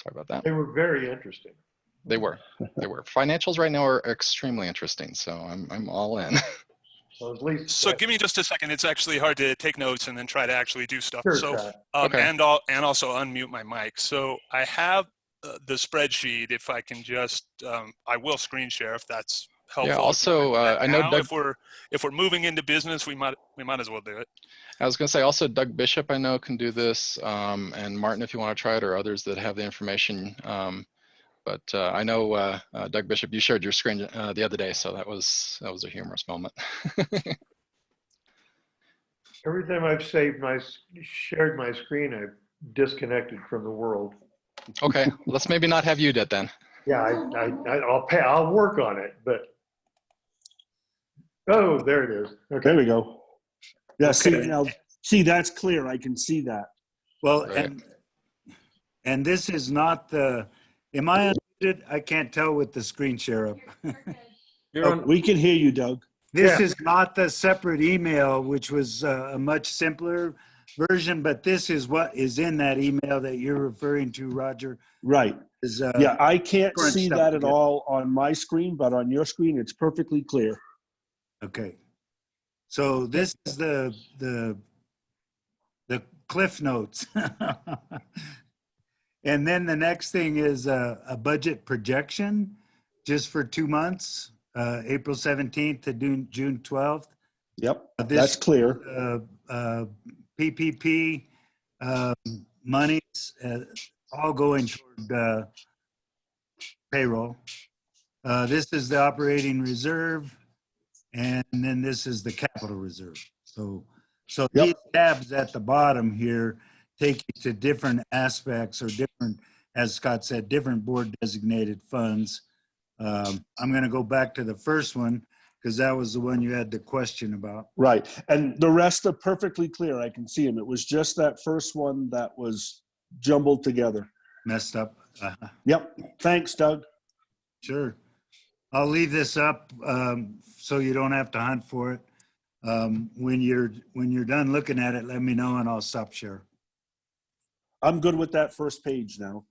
Sorry about that. They were very interesting. They were. Financials right now are extremely interesting, so I'm all in. So at least. So give me just a second. It's actually hard to take notes and then try to actually do stuff. Sure, So, Scott. Okay. and also unmute my mic. So I have the spreadsheet. If I can just, I will screen share if that's helpful. Yeah. Also, I know Doug. If we're moving into business, we might as well do it. I was going to say also Doug Bishop I know can do this, and Martin if you want to try it, or others that have the information. But I know Doug Bishop, you shared your screen the other day, so that was a humorous moment. Every time I've shared my screen, I've disconnected from the world. Okay, let's maybe not have you do it then. Yeah, I'll work on it, but oh, there it is. Okay, There we go. Yeah, Okay. see, that's clear. I can see that. Well, Right. and this is not the, am I unmuted? I can't tell with the screen share up. You're on, We can hear you, Doug. This Yeah. is not the separate email, which was a much simpler version, but this is what is in that email that you're referring to, Roger. Right. Is, Yeah, I can't current see stuff that at together. all on my screen, but on your screen, it's perfectly clear. Okay. So this is the Cliff Notes. And then the next thing is a budget projection just for 2 months, April 17th to June 12th. Yep, This- that's clear. PPP monies all going toward payroll. This is the operating reserve, and then this is the capital reserve. So Yep. these tabs at the bottom here take you to different aspects or different, as Scott said, different board designated funds. I'm going to go back to the first one because that was the one you had the question about. Right. And the rest are perfectly clear. I can see them. It was just that first one that was jumbled together. Messed up. Yep. Thanks, Doug. Sure. I'll leave this up so you don't have to hunt for it. When you're done looking at it, let me know and I'll stop share. I'm good with that first page now.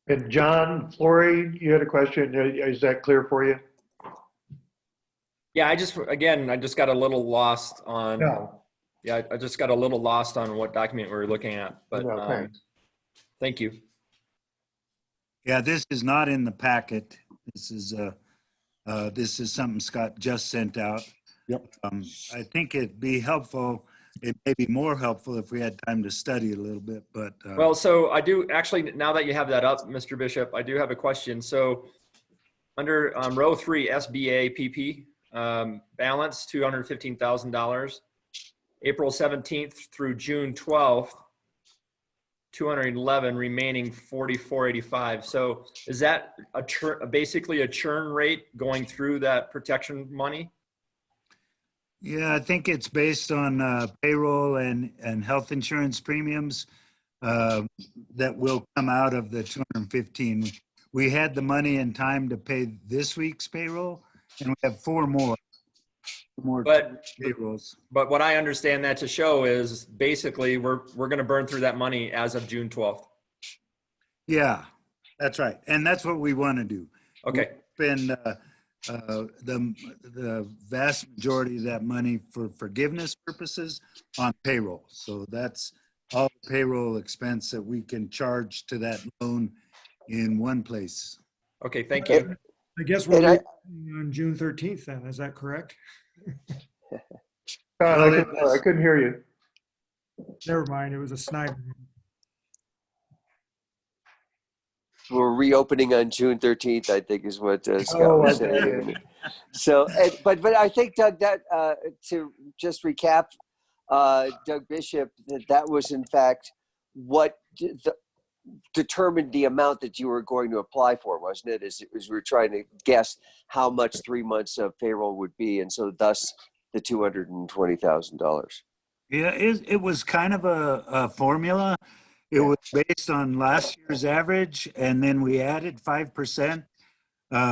and John, Lori, you had a question. Is that clear for you? yeah, I just got a little lost on, No. yeah, I just got a little lost on what document we were looking at, but No, thanks. thank you. Yeah, this is not in the packet. This is something Scott just sent out. Yep. I think it'd be helpful. It may be more helpful if we had time to study it a little bit, but. Well, so I do actually, now that you have that up, Mr. Bishop, I do have a question. So under row 3, SBA PP, balance $215,000, April 17th through June 12th, 211, remaining 4485. So is that basically a churn rate going through that protection money? Yeah, I think it's based on payroll and health insurance premiums that will come out of the 215. We had the money in time to pay this week's payroll, and we have four more payrolls. But what I understand that to show is basically we're going to burn through that money as of June 12th. Yeah, that's right, and that's what we want to do. Okay. Spend the vast majority of that money for forgiveness purposes on payroll. So that's all the payroll expense that we can charge to that loan in one place. Okay. Thank you. I guess we're meeting on June 13th then, is that correct? I couldn't hear you. Never mind, it was a Snyder. We're reopening on June 13th, I think is what Scott Oh, was okay. saying. So, but I think, Doug, that to just recap, Doug Bishop, that was in fact what determined the amount that you were going to apply for, wasn't it? As we were trying to guess how much 3 months of payroll would be, and so thus the $220,000. Yeah, it was kind of a formula. It was based on last year's average, and then we added 5%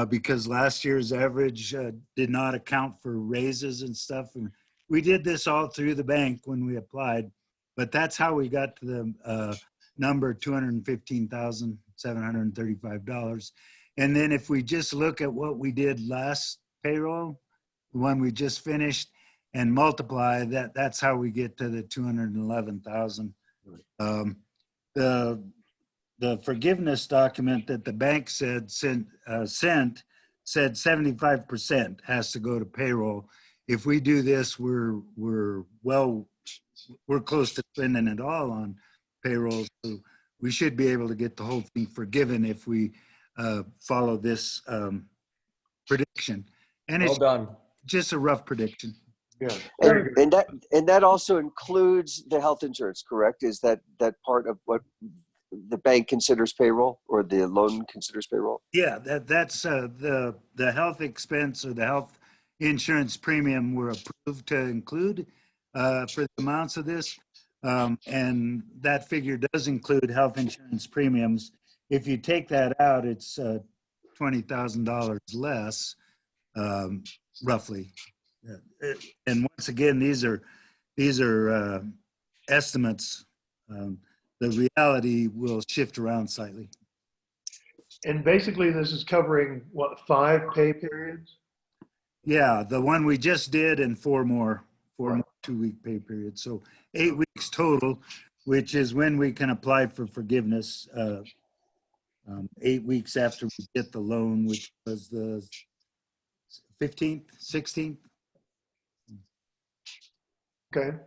because last year's average did not account for raises and stuff. And we did this all through the bank when we applied, but that's how we got to number, $215,735. And then if we just look at what we did last payroll, the one we just finished, and multiply that, that's how we get to the 211,000. The forgiveness document that the bank said sent said 75% has to go to payroll. If we do this, we're close to spending it all on payroll. So we should be able to get the whole thing forgiven if we follow this prediction. And Well it's done. just a rough prediction. Yeah. Very good. And that also includes the health insurance, correct? Is that part of what the bank considers payroll, or the loan considers payroll? Yeah, that's the health expense or the health insurance premium we're approved to include for the amounts of this. And that figure does include health insurance premiums. If you take that out, it's $20,000 less, roughly. And once again, these are estimates. The reality will shift around slightly. And basically, this is covering what, 5 pay periods? Yeah, the one we just did and 4 more 2-week pay periods. So 8 weeks total, which is when we can apply for forgiveness. 8 weeks after we get the loan, which was the 15th, 16th. Okay.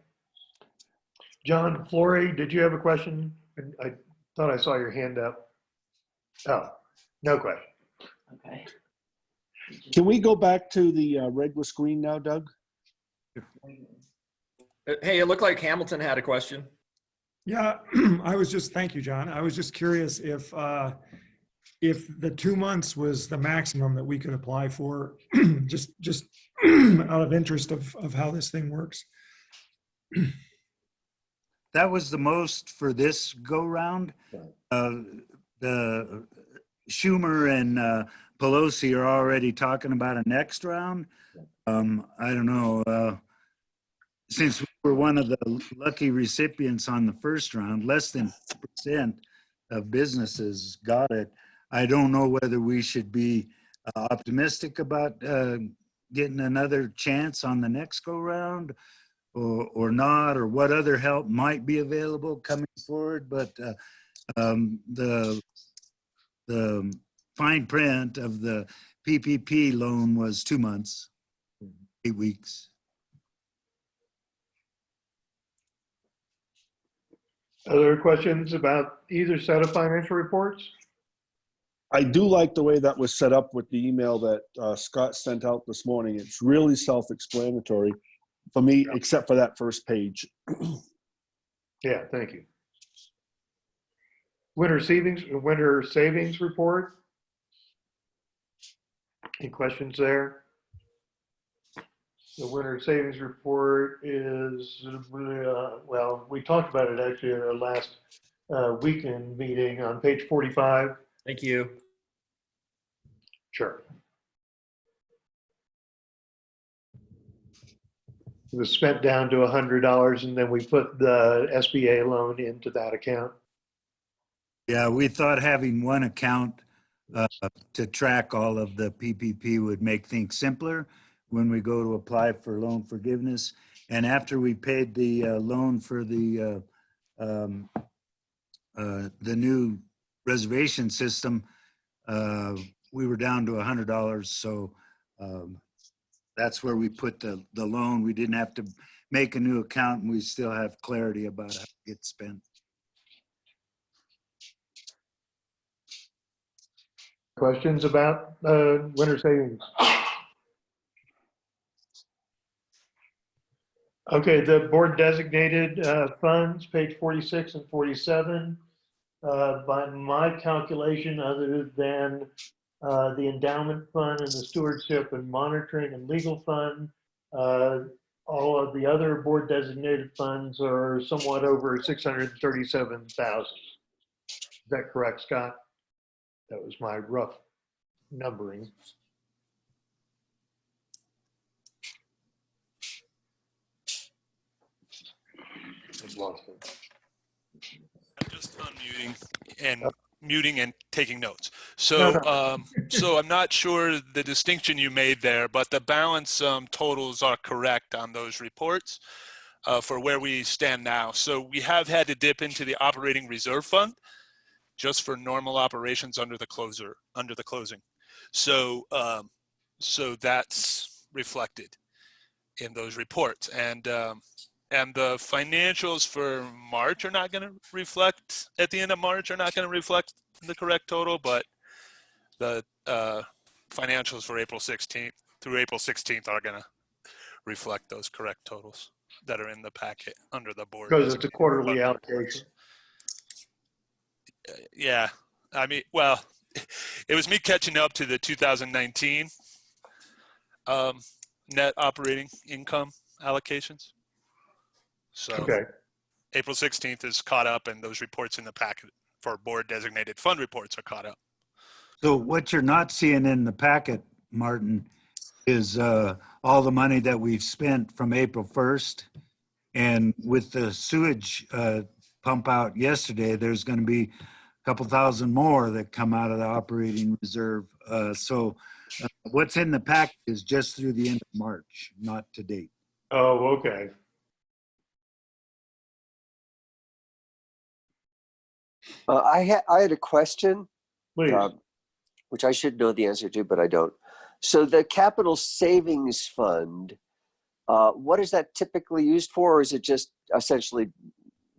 John Flory, did you have a question? I thought I saw your hand up. Oh, no question. Okay. Can we go back to the regular screen now, Doug? Hey, it looked like Hamilton had a question. Yeah, thank you, John. I was just curious if the 2 months was the maximum that we could apply for, just out of interest of how this thing works. That was the most for this go round. The Schumer and Pelosi are already talking about a next round. I don't know. Since we were one of the lucky recipients on the first round, less than 10% of businesses got it. I don't know whether we should be optimistic about getting another chance on the next go round or not, or what other help might be available coming forward. But the fine print of the PPP loan was 2 months, 8 weeks. Other questions about either set of financial reports? I do like the way that was set up with the email that Scott sent out this morning. It's really self-explanatory for me, except for that first page. Yeah, thank you. Winter savings report. Any questions there? The winter savings report is, well, we talked about it actually at our last weekend meeting on page 45. Thank you. Sure. It was spent down to $100, and then we put the SBA loan into that account. Yeah, we thought having one account to track all of the PPP would make things simpler when we go to apply for loan forgiveness. And after we paid the loan for the new reservation system, we were down to $100. So that's where we put the loan. We didn't have to make a new account, and we still have clarity about how it gets spent. Questions about winter savings? Okay, the board designated funds, page 46 and 47. By my calculation, other than the endowment fund and the stewardship and monitoring and legal fund, all of the other board designated funds are somewhat over 637,000. Is that correct, Scott? That was my rough numbering. I've lost it. Just unmute. muting and taking notes. No, So, no. so I'm not sure the distinction you made there, but the balance totals are correct on those reports for where we stand now. So we have had to dip into the operating reserve fund just for normal operations under the closing. So, so that's reflected in those reports, and the financials for March are not going to reflect at the end of March are not going to reflect the correct total, but the financials for April 16th through April 16th are going to reflect those correct totals that are in the packet under the board. Because it's a quarterly fund allocation. reports. Yeah, I mean, well, it was me catching up to the 2019 net operating income allocations. So Okay. April 16th is caught up, and those reports in the packet for board designated fund reports are caught up. So what you're not seeing in the packet, Martin, is all the money that we've spent from April 1st. And with the sewage pump out yesterday, there's going to be a couple thousand more that come out of the operating reserve. So what's in the packet is just through the end of March, not to date. Oh, okay. I had a question, Please. which I should know the answer to, but I don't. So the capital savings fund, what is that typically used for, or is it just essentially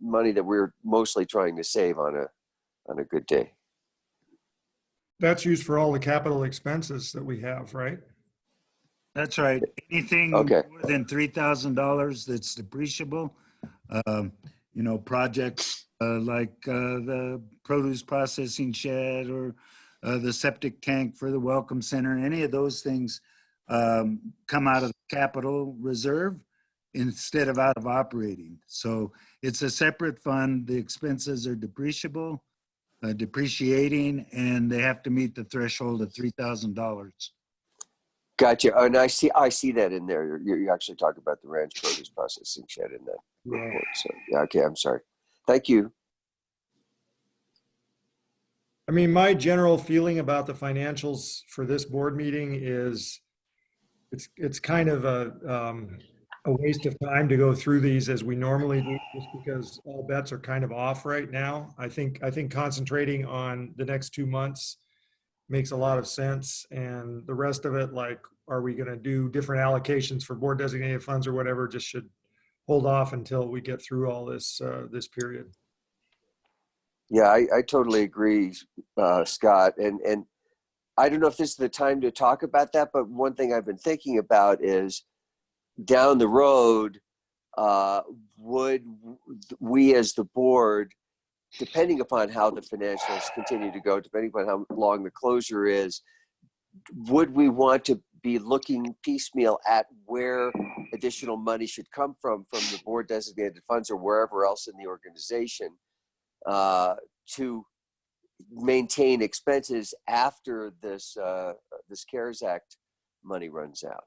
money that we're mostly trying to save on a good day? That's used for all the capital expenses that we have, right? That's right. Anything Okay. more than $3,000 that's depreciable, you know, projects like the produce processing shed or the septic tank for the welcome center, any of those things come out of the capital reserve instead of out of operating. So it's a separate fund. The expenses are depreciable, depreciating, and they have to meet the threshold of $3,000. Gotcha. And I see that in there. You actually talk about the ranch produce processing shed in that report. So yeah, okay, I'm sorry. Thank you. I mean, my general feeling about the financials for this board meeting is it's kind of a waste of time to go through these as we normally do, just because all bets are kind of off right now. I think concentrating on the next 2 months makes a lot of sense, and the rest of it, like, are we going to do different allocations for board designated funds or whatever, just should hold off until we get through all this this period. Yeah, I totally agree, Scott. And I don't know if this is the time to talk about that, but one thing I've been thinking about is down the road, would we as the board, depending upon how the financials continue to go, depending upon how long the closure is, would we want to be looking piecemeal at where additional money should come from the board designated funds or wherever else in the organization to maintain expenses after this this CARES Act money runs out?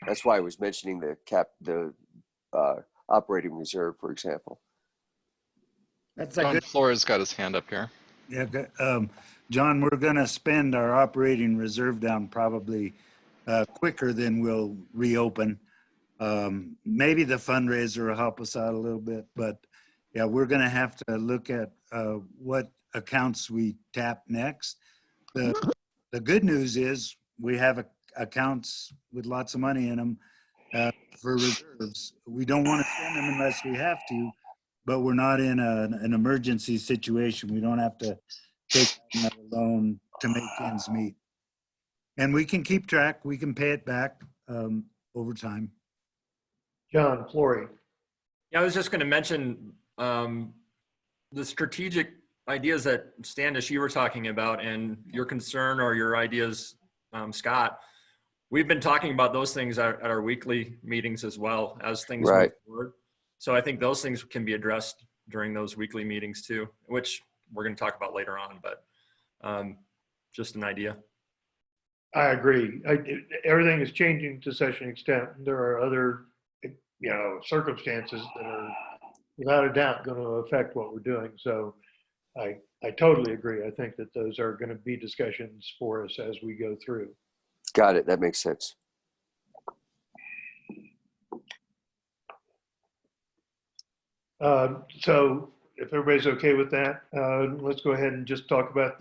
That's why I was mentioning the operating reserve, for example. That's a John good. Flores got his hand up here. Yeah, John, we're going to spend our operating reserve down probably quicker than we'll reopen. Maybe the fundraiser will help us out a little bit, but yeah, we're going to have to look at what accounts we tap next. The good news is we have accounts with lots of money in them for reserves. We don't want to spend them unless we have to, but we're not in an emergency situation. We don't have to take another loan to make ends meet. And we can keep track. We can pay it back over time. John Flory. Yeah, I was just going to mention the strategic ideas that Standish, you were talking about, and your concern or your ideas, Scott. We've been talking about those things at our weekly meetings as well as things Right. move forward. So I think those things can be addressed during those weekly meetings too, which we're going to talk about later on, but just an idea. I agree. Everything is changing to such an extent. There are other, circumstances that are without a doubt going to affect what we're doing. So I totally agree. I think that those are going to be discussions for us as we go through. Got it. That makes sense. So if everybody's okay with that, let's go ahead and just talk about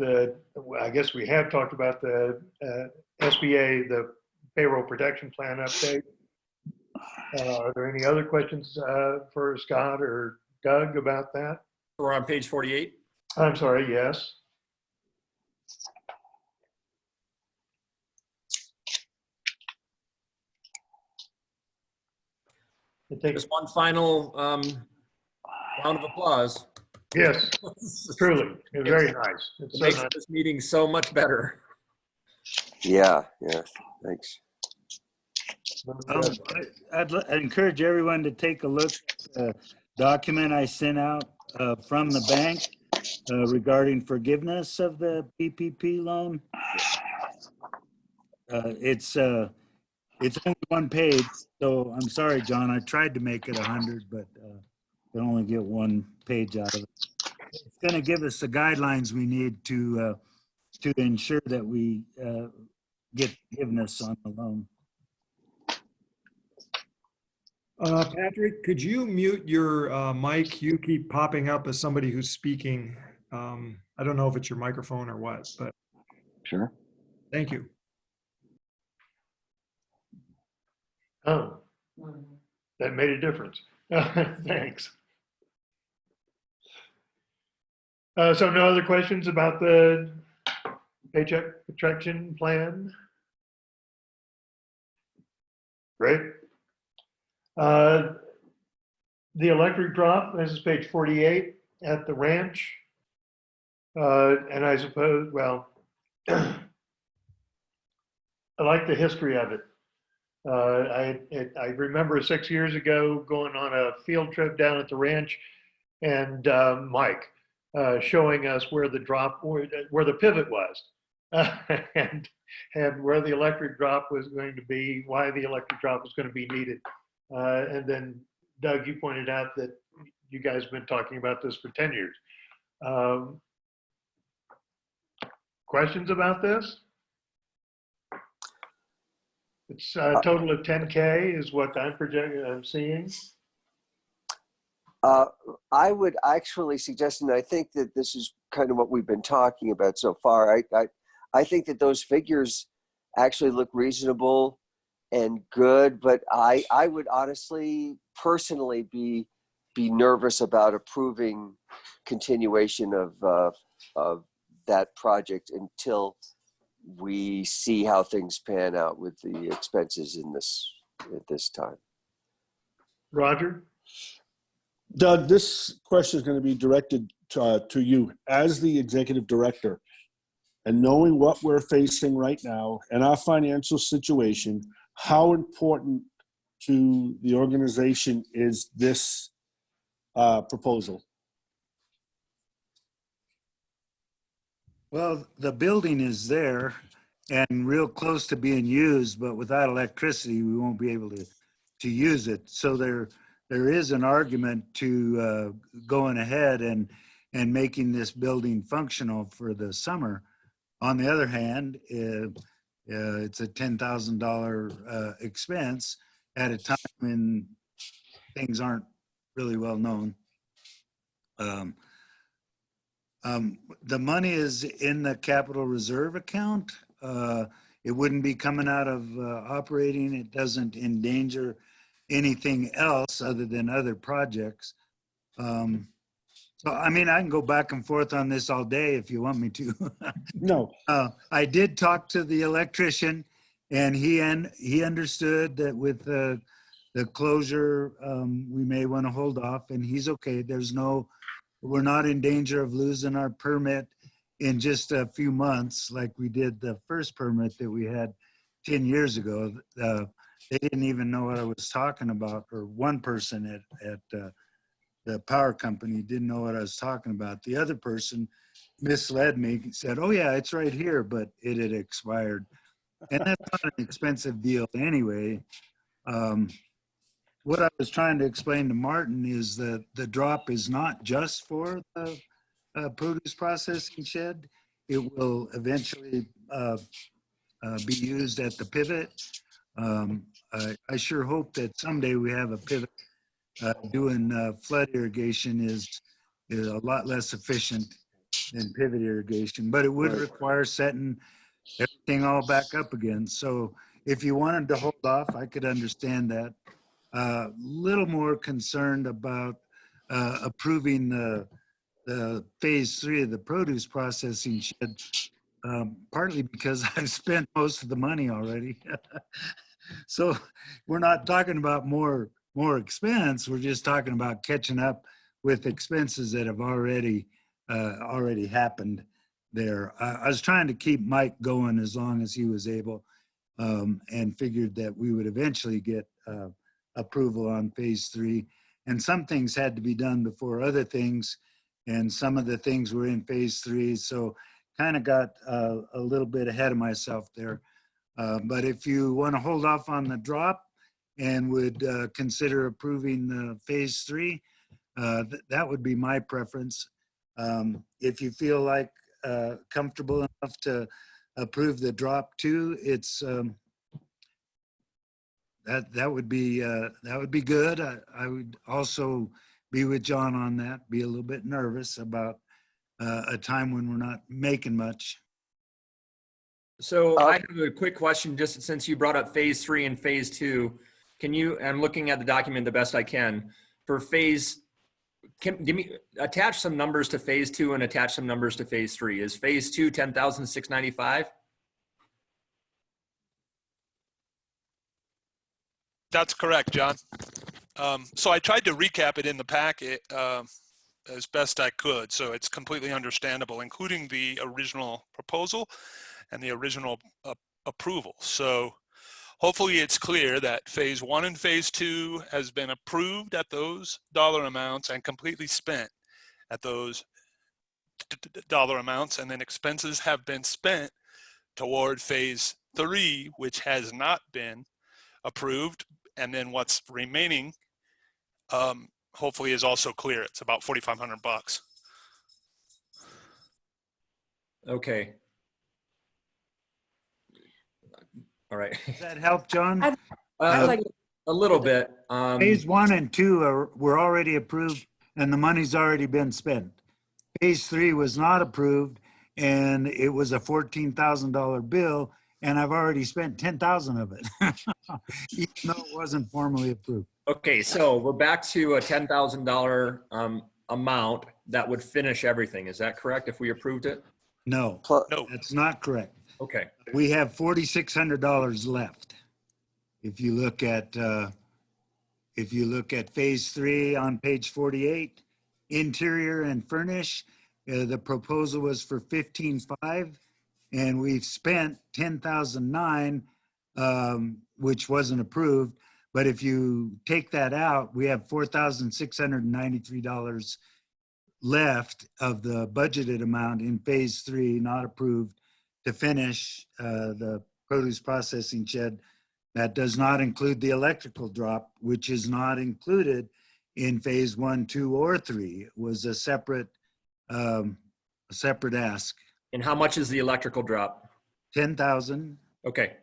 I guess we have talked about the SBA, the payroll protection plan update. Are there any other questions for Scott or Doug about that? We're on page 48. I'm sorry, yes. I think, Just one final round of applause. yes, truly, it's very nice. It's It so makes nice. this meeting so much better. Yeah. Thanks. I'd encourage everyone to take a look at the document I sent out from the bank regarding forgiveness of the PPP loan. It's only one page, so I'm sorry, John. I tried to make it 100, but can only get one page out of it. It's going to give us the guidelines we need to ensure that we get forgiveness on the loan. Patrick, could you mute your mic? You keep popping up as somebody who's speaking. I don't know if it's your microphone or what, but Sure. thank you. Oh, that made a difference. Thanks. So no other questions about the paycheck protection plan? Great. The electric drop, this is page 48 at the ranch. And I suppose, well, I like the history of it. I remember 6 years ago going on a field trip down at the ranch and Mike showing us where the drop, where the pivot was and where the electric drop was going to be, why the electric drop was going to be needed. And then Doug, you pointed out that you guys have been talking about this for 10 years. Questions about this? It's a total of 10K is what I'm seeing. I would actually suggest, and I think that this is kind of what we've been talking about so far. I think that those figures actually look reasonable and good, but I would honestly, personally be nervous about approving continuation of that project until we see how things pan out with the expenses at this time. Roger? Doug, this question is going to be directed to you as the executive director. And knowing what we're facing right now and our financial situation, how important to the organization is this proposal? Well, the building is there and real close to being used, but without electricity, we won't be able to use it. So there is an argument to going ahead and making this building functional for the summer. On the other hand, it's a $10,000 expense at a time when things aren't really well known. The money is in the capital reserve account. It wouldn't be coming out of operating. It doesn't endanger anything else other than other projects. So, I mean, I can go back and forth on this all day if you want me to. No. I did talk to the electrician, and he understood that with the closure, we may want to hold off, and he's okay. We're not in danger of losing our permit in just a few months like we did the first permit that we had 10 years ago. They didn't even know what I was talking about, or one person at the power company didn't know what I was talking about. The other person misled me, said, oh yeah, it's right here, but it had expired. And that's not an expensive deal anyway. what I was trying to explain to Martin is that the drop is not just for the produce processing shed. It will eventually be used at the pivot. I sure hope that someday we have a pivot. Doing flood irrigation is a lot less efficient than pivot irrigation, but it would Right. require setting everything all back up again. So if you wanted to hold off, I could understand that. Little more concerned about approving the phase 3 of the produce processing shed, partly because I've spent most of the money already. So we're not talking about more expense. We're just talking about catching up with expenses that have already happened there. I was trying to keep Mike going as long as he was able, and figured that we would eventually get approval on phase 3. And some things had to be done before other things, and some of the things were in phase 3. So kind of got a little bit ahead of myself there. But if you want to hold off on the drop and would consider approving phase 3, that would be my preference. If you feel like comfortable enough to approve the drop too, it's that would be good. I would also be with John on that. Be a little bit nervous about a time when we're not making much. So I have a quick question, just since you brought up phase 3 and phase 2. Can you, I'm looking at the document the best I can, for phase, give me, attach some numbers to phase 2 and attach some numbers to phase 3. Is phase 2 $10,695? That's correct, John. So I tried to recap it in the packet as best I could, so it's completely understandable, including the original proposal and the original approval. So hopefully it's clear that phase 1 and phase 2 has been approved at those dollar amounts and completely spent at those dollar amounts, and then expenses have been spent toward phase 3, which has not been approved, and then what's remaining hopefully is also clear. It's about $4,500. Okay. All right. Does that help, John? Like a little bit. Phase 1 and 2 were already approved, and the money's already been spent. Phase 3 was not approved, and it was a $14,000 bill, and I've already spent $10,000 of it, even though it wasn't formally approved. Okay, so we're back to a $10,000 amount that would finish everything. Is that correct if we approved it? No, No. that's not correct. Okay. We have $4,600 left. If you look at phase 3 on page 48, interior and furnish, the proposal was for $15,500, and we've spent $10,009, which wasn't approved. But if you take that out, we have $4,693 left of the budgeted amount in phase 3, not approved, to finish the produce processing shed. That does not include the electrical drop, which is not included in phase 1, 2, or 3. It was a separate ask. And how much is the electrical drop? 10,000. Okay,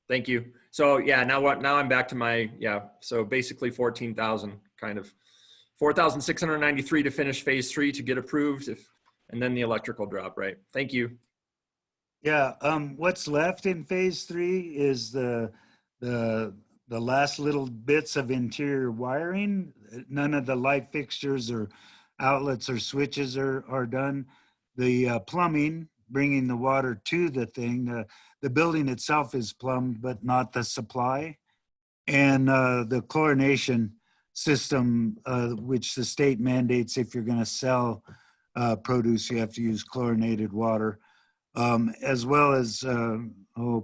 thank you. So yeah, now I'm back to my, so basically 14,000 kind of. 4,693 to finish phase 3 to get approved, and then the electrical drop, right? Thank you. Yeah, what's left in phase 3 is the last little bits of interior wiring. None of the light fixtures or outlets or switches are done. The plumbing, bringing the water to the thing, the building itself is plumbed, but not the supply. And the chlorination system, which the state mandates if you're going to sell produce, you have to use chlorinated water, as well as,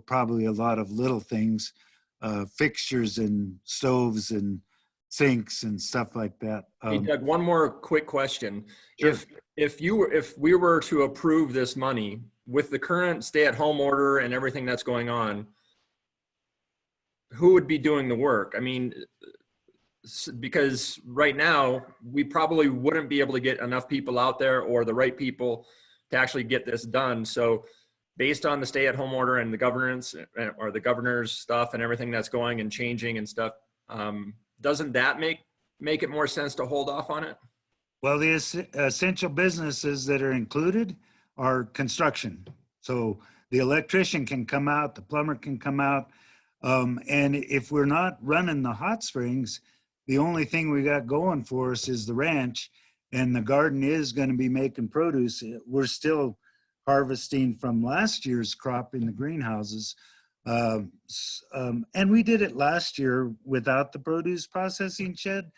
probably a lot of little things, fixtures and stoves and sinks and stuff like that. Hey, Doug, one more quick question. Sure. If we were to approve this money with the current stay-at-home order and everything that's going on, who would be doing the work? I mean, because right now we probably wouldn't be able to get enough people out there or the right people to actually get this done. So based on the stay-at-home order and the governance or the governor's stuff and everything that's going and changing and stuff, doesn't that make it more sense to hold off on it? Well, the essential businesses that are included are construction. So the electrician can come out, the plumber can come out. And if we're not running the hot springs, the only thing we got going for us is the ranch, and the garden is going to be making produce. We're still harvesting from last year's crop in the greenhouses. And we did it last year without the produce processing shed,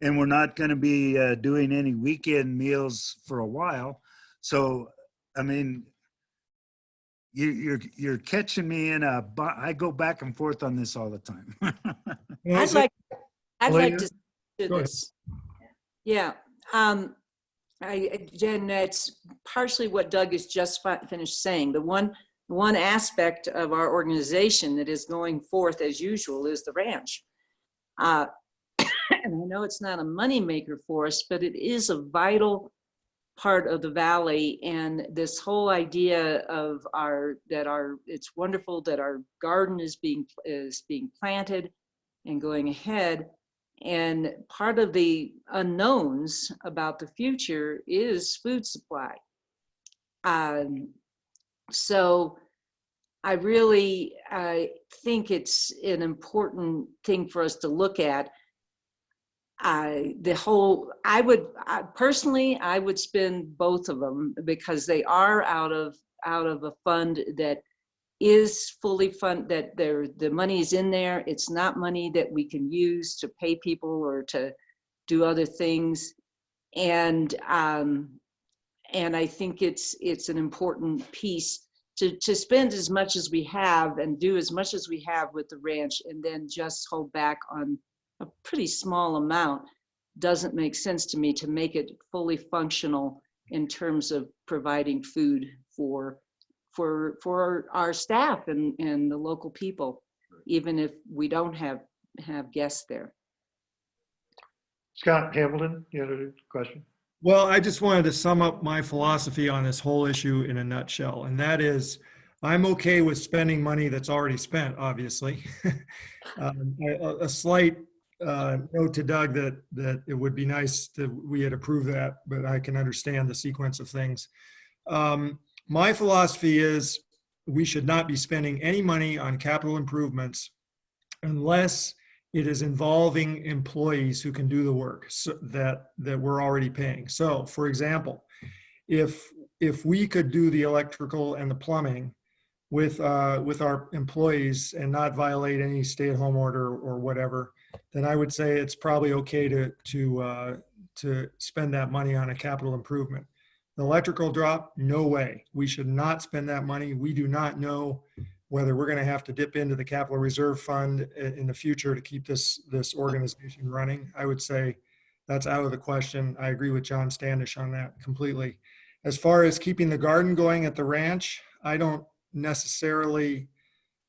and we're not going to be doing any weekend meals for a while. So, I mean, you're catching me in I go back and forth on this all the time. Well, I'd Well, like to do go ahead. this. Yeah. Jen, that's partially what Doug has just finished saying. The one aspect of our organization that is going forth as usual is the ranch. And I know it's not a moneymaker for us, but it is a vital part of the valley. And this whole idea of it's wonderful that our garden is being planted and going ahead. And part of the unknowns about the future is food supply. So I think it's an important thing for us to look at. I would spend both of them because they are out of a fund that is fully funded, that the money is in there. It's not money that we can use to pay people or to do other things. And I think it's an important piece to spend as much as we have and do as much as we have with the ranch, and then just hold back on a pretty small amount. Doesn't make sense to me to make it fully functional in terms of providing food for our staff and the local people, even if we don't have guests there. Scott Hamilton, you had a question? Well, I just wanted to sum up my philosophy on this whole issue in a nutshell, and that is I'm okay with spending money that's already spent, obviously. A slight note to Doug that it would be nice that we had approved that, but I can understand the sequence of things. My philosophy is we should not be spending any money on capital improvements unless it is involving employees who can do the work that we're already paying. So, for example, if we could do the electrical and the plumbing with our employees and not violate any stay-at-home order or whatever, then I would say it's probably okay to spend that money on a capital improvement. The electrical drop, no way. We should not spend that money. We do not know whether we're going to have to dip into the capital reserve fund in the future to keep this organization running. I would say that's out of the question. I agree with John Standish on that completely. As far as keeping the garden going at the ranch, I don't necessarily,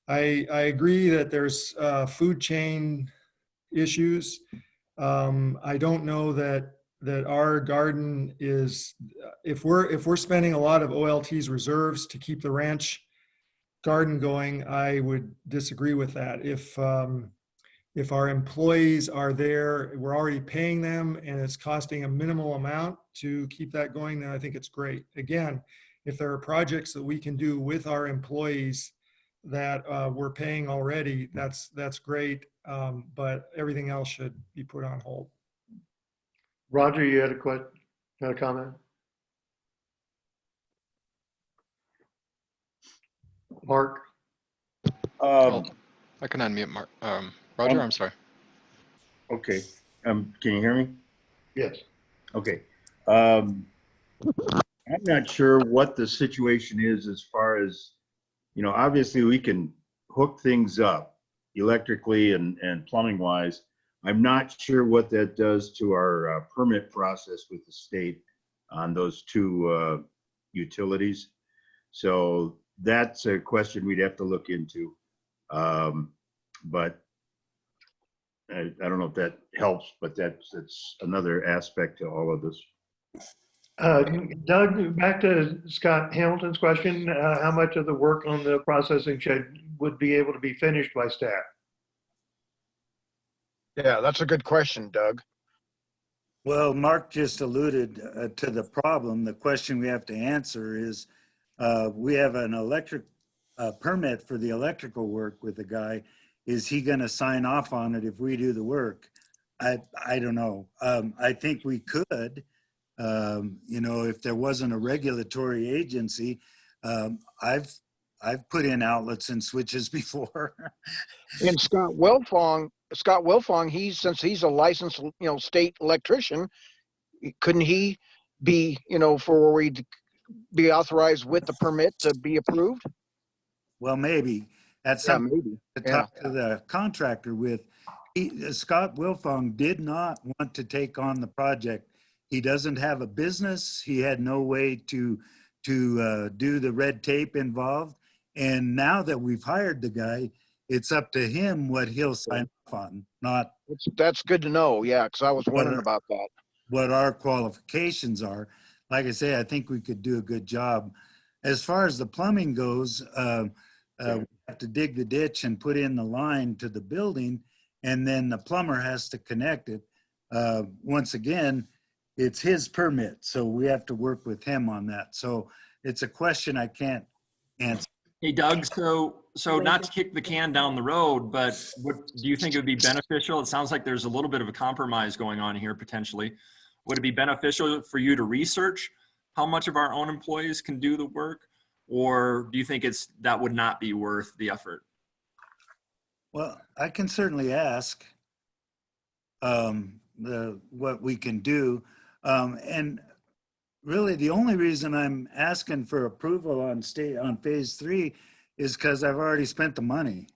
I agree that there's food chain issues. I don't know that our garden is, if we're spending a lot of OLT's reserves to keep the ranch garden going, I would disagree with that. If our employees are there, we're already paying them and it's costing a minimal amount to keep that going, then I think it's great. Again, if there are projects that we can do with our employees that we're paying already, that's great. But everything else should be put on hold. Roger, you had a comment? Mark? I can unmute Mark. Roger, I'm sorry. Okay. Can you hear me? Yes. Okay. I'm not sure what the situation is as far as, obviously we can hook things up electrically and plumbing wise. I'm not sure what that does to our permit process with the state on those two utilities. So that's a question we'd have to look into. But I don't know if that helps, but that's another aspect to all of this. Doug, back to Scott Hamilton's question, how much of the work on the processing shed would be able to be finished by staff? Yeah, that's a good question, Doug. Well, Mark just alluded to the problem. The question we have to answer is, we have an electric permit for the electrical work with the guy. Is he going to sign off on it if we do the work? I don't know. I think we could. You know, if there wasn't a regulatory agency, I've put in outlets and switches before. And Scott Wilfong, since he's a licensed, state electrician, couldn't he be, for where we'd be authorized with the permit to be approved? Well, maybe that's Yeah, something maybe. to Yeah. talk to the contractor with. Scott Wilfong did not want to take on the project. He doesn't have a business. He had no way to do the red tape involved. And now that we've hired the guy, it's up to him what he'll sign off on, not That's good to know. Yeah, because I was wondering about that. what our qualifications are. Like I say, I think we could do a good job. As far as the plumbing goes, we have to dig the ditch and put in the line to the building, and then the plumber has to connect it. Once again, it's his permit, so we have to work with him on that. So it's a question I can't answer. Hey, Doug, so not to kick the can down the road, but what do you think it would be beneficial? It sounds like there's a little bit of a compromise going on here potentially. Would it be beneficial for you to research how much of our own employees can do the work? Or do you think that would not be worth the effort? Well, I can certainly ask what we can do. And really the only reason I'm asking for approval on phase 3 is because I've already spent the money.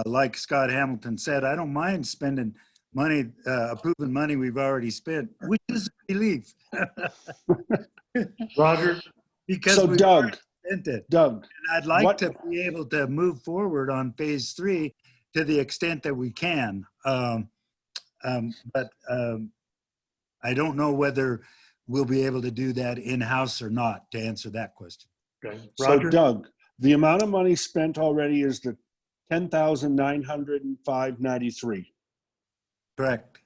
Like Scott Hamilton said, I don't mind spending money, approving money we've already spent, which is a relief. Roger? Because So we've Doug, already spent it. Doug, And I'd like what- to be able to move forward on phase 3 to the extent that we can. But I don't know whether we'll be able to do that in-house or not, to answer that question. Okay. So Roger? Doug, the amount of money spent already is the $10,905.93. Correct.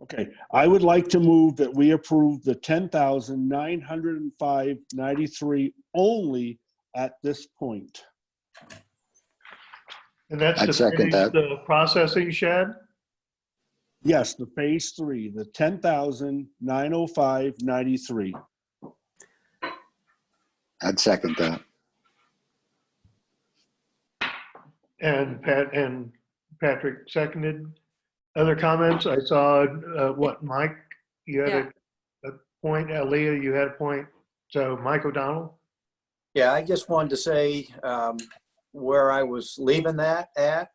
Okay, I would like to move that we approve the $10,905.93 only at this point. And that's I'd to second finish that. the processing shed? Yes, the phase 3, the $10,905.93. I'd second that. And Patrick seconded. Other comments? I saw, Mike, you had a point. Leah, you had a point. So Mike O'Donnell? Yeah, I just wanted to say where I was leaving that at.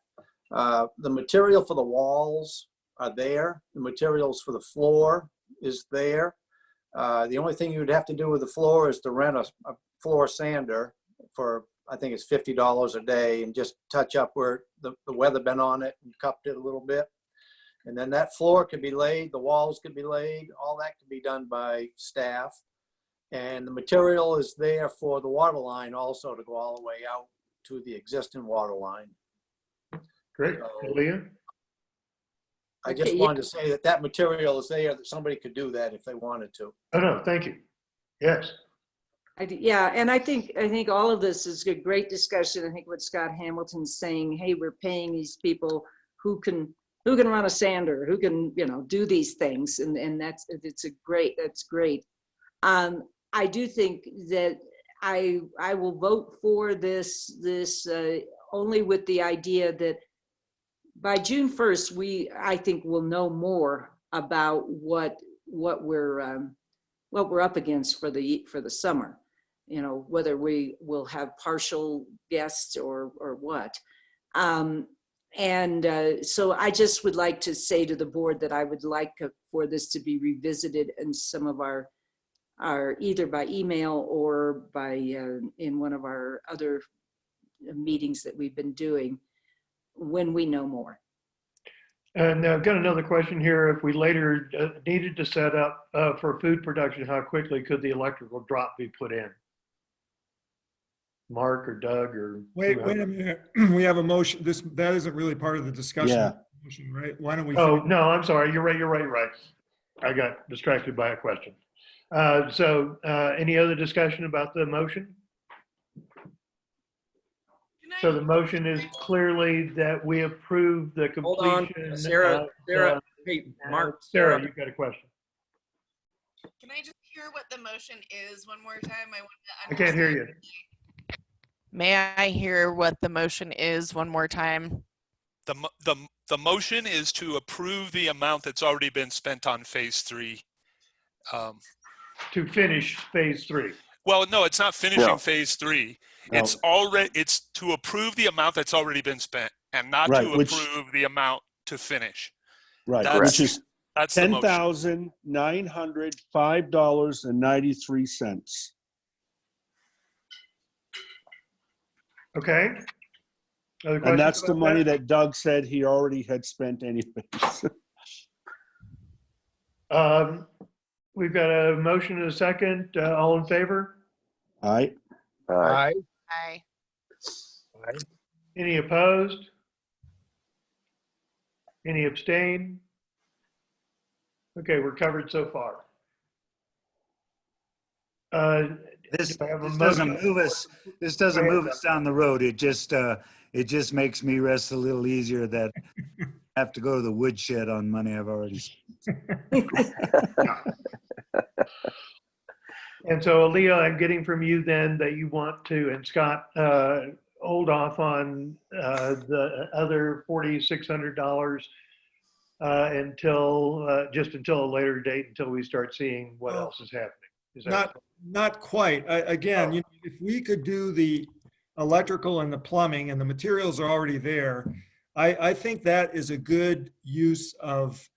The material for the walls are there. The materials for the floor is there. The only thing you would have to do with the floor is to rent a floor sander for, I think it's $50 a day, and just touch up where the weather been on it and cupped it a little bit. And then that floor could be laid, the walls could be laid, all that could be done by staff. And the material is there for the water line also to go all the way out to the existing water line. Great. Leah? I just Okay, wanted to say that material is there, that somebody could do that if they wanted to. Oh, no, thank you. Yes. Yeah, and I think all of this is a great discussion. I think what Scott Hamilton's saying, hey, we're paying these people who can run a sander, who can, do these things, and that's great. I do think that I will vote for this only with the idea that by June 1st, I think we'll know more about what we're up against for the summer. Whether we will have partial guests or what. So I just would like to say to the board that I would like for this to be revisited in some of our either by email or by in one of our other meetings that we've been doing when we know more. And I've got another question here. If we later needed to set up for food production, how quickly could the electrical drop be put in? Mark or Doug or? Wait whoever. a minute. We have a motion. That isn't really part of the discussion. Yeah. Motion, right? Why don't we? Oh, finish? no, I'm sorry. You're right. I got distracted by a question. So any other discussion about the motion? So the motion is clearly that we approve the Hold on, completion. Sarah, of, hey, Mark, Sarah, you've got a question. Can I just hear what the motion is one more time? I want to I can't hear you. May I hear what the motion is one more time? The motion is to approve the amount that's already been spent on phase 3. To finish phase 3. Well, no, it's not finishing No. phase 3. No. It's to approve the amount that's already been spent and not Right, to which- approve the amount to finish. Right, That's- which is That's the motion. $10,905.93. Okay. Other And questions that's the about money that Doug said he already had spent anyways. We've got a motion and a second. All in favor? All right, Aye. Aye. Any opposed? Any abstain? Okay, we're covered so far. This, Do I have a this doesn't motion? move us, this doesn't move us down the road. It just makes me rest a little easier that I have to go to the woodshed on money I've already spent. And so, Leah, I'm getting from you then that you want to, and Scott, hold off on the other $4,600 until a later date, until we start seeing what else is happening. Is that Not quite. Again, you know, if we could do the electrical and the plumbing and the materials are already there, I think that is a good use of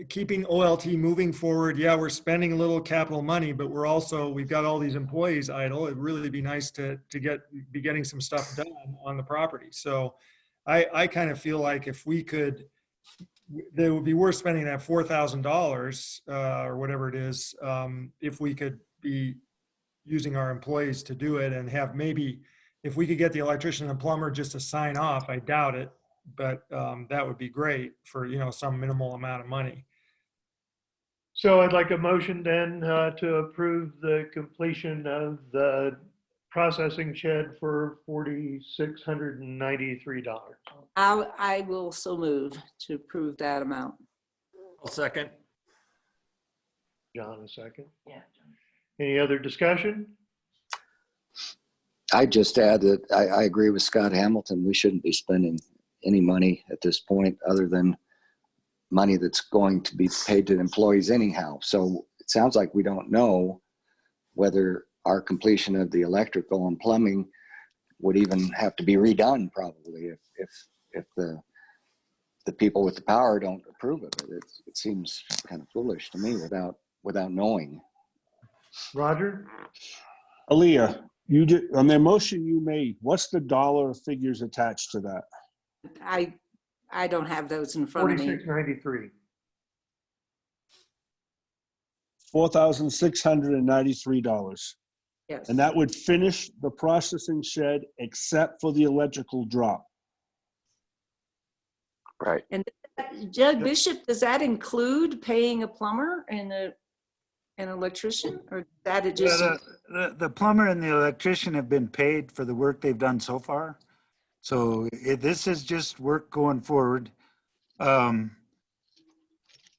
keeping OLT moving forward. Yeah, we're spending a little capital money, but we've got all these employees idle. It'd really be nice to be getting some stuff done on the property. So I kind of feel like if we could, it would be worth spending that $4,000 or whatever it is, if we could be using our employees to do it and have maybe, if we could get the electrician and plumber just to sign off, I doubt it, but that would be great for, you know, some minimal amount of money. So I'd like a motion then to approve the completion of the processing shed for $4,693. I will so move to approve that amount. I'll second. John, a second. Yeah. Any other discussion? I just add that I agree with Scott Hamilton. We shouldn't be spending any money at this point other than money that's going to be paid to employees anyhow. So it sounds like we don't know whether our completion of the electrical and plumbing would even have to be redone probably if the people with the power don't approve of it. It seems kind of foolish to me without knowing. Roger? Aaliyah, on the motion you made, what's the dollar figures attached to that? I don't have those in front of me. $4,693. $4,693. Yes. And that would finish the processing shed except for the electrical drop. Right. And Doug Bishop, does that include paying a plumber and an electrician, or that it just? The plumber and the electrician have been paid for the work they've done so far. So this is just work going forward.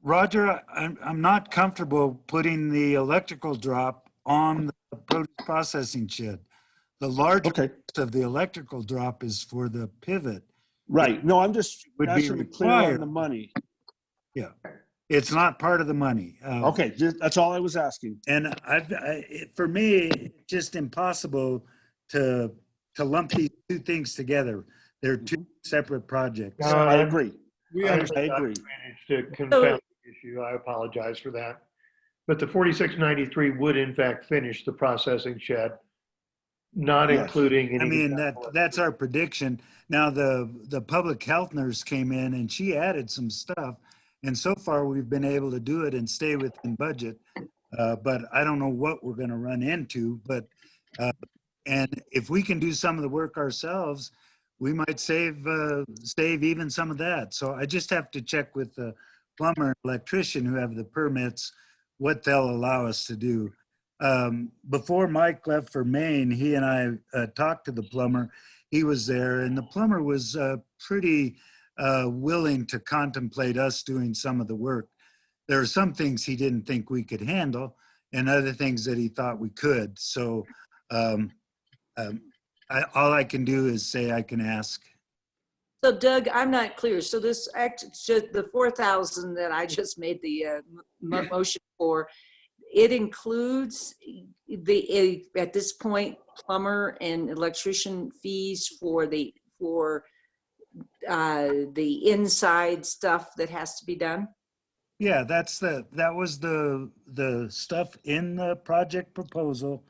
Roger, I'm not comfortable putting the electrical drop on the produce processing shed. The larger cost of the electrical drop is for the pivot. Right. No, I'm just Would be asking to be clear on required. the money. Yeah, it's not part of the money. Okay, that's all I was asking. And for me, it's just impossible to lump these two things together. They're two separate projects. I agree. I agree. managed to confound the issue. I apologize for that. But the $4,693 would in fact finish the processing shed Not Yes. including I any. mean, that's our prediction. Now, the public health nurse came in and she added some stuff. And so far we've been able to do it and stay within budget. But I don't know what we're gonna run into, but, and if we can do some of the work ourselves, we might save even some of that. So I just have to check with the plumber and electrician who have the permits, what they'll allow us to do. Before Mike left for Maine, he and I talked to the plumber. He was there, and the plumber was pretty willing to contemplate us doing some of the work. There are some things he didn't think we could handle, and other things that he thought we could. So all I can do is say I can ask. So Doug, I'm not clear. So this act, the 4,000 that I just made the motion for, it includes at this point, plumber and electrician fees for the inside stuff that has to be done? Yeah, that was the stuff in the project proposal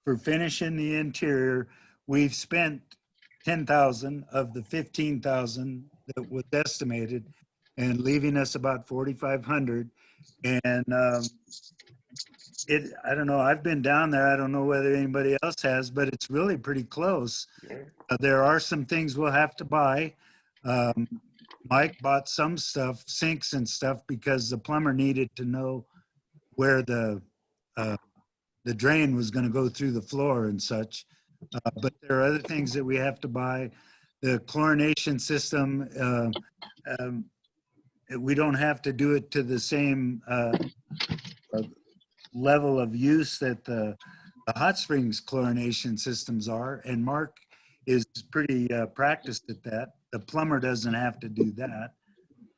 for finishing the interior. We've spent 10,000 of the 15,000 that was estimated, and leaving us about 4,500. And I don't know, I've been down there. I don't know whether anybody else has, but it's really pretty close. There are some things we'll have to buy. Mike bought some stuff, sinks and stuff, because the plumber needed to know where the drain was going to go through the floor and such. But there are other things that we have to buy. The chlorination system, we don't have to do it to the same level of use that the hot springs chlorination systems are. And Mark is pretty practiced at that. The plumber doesn't have to do that.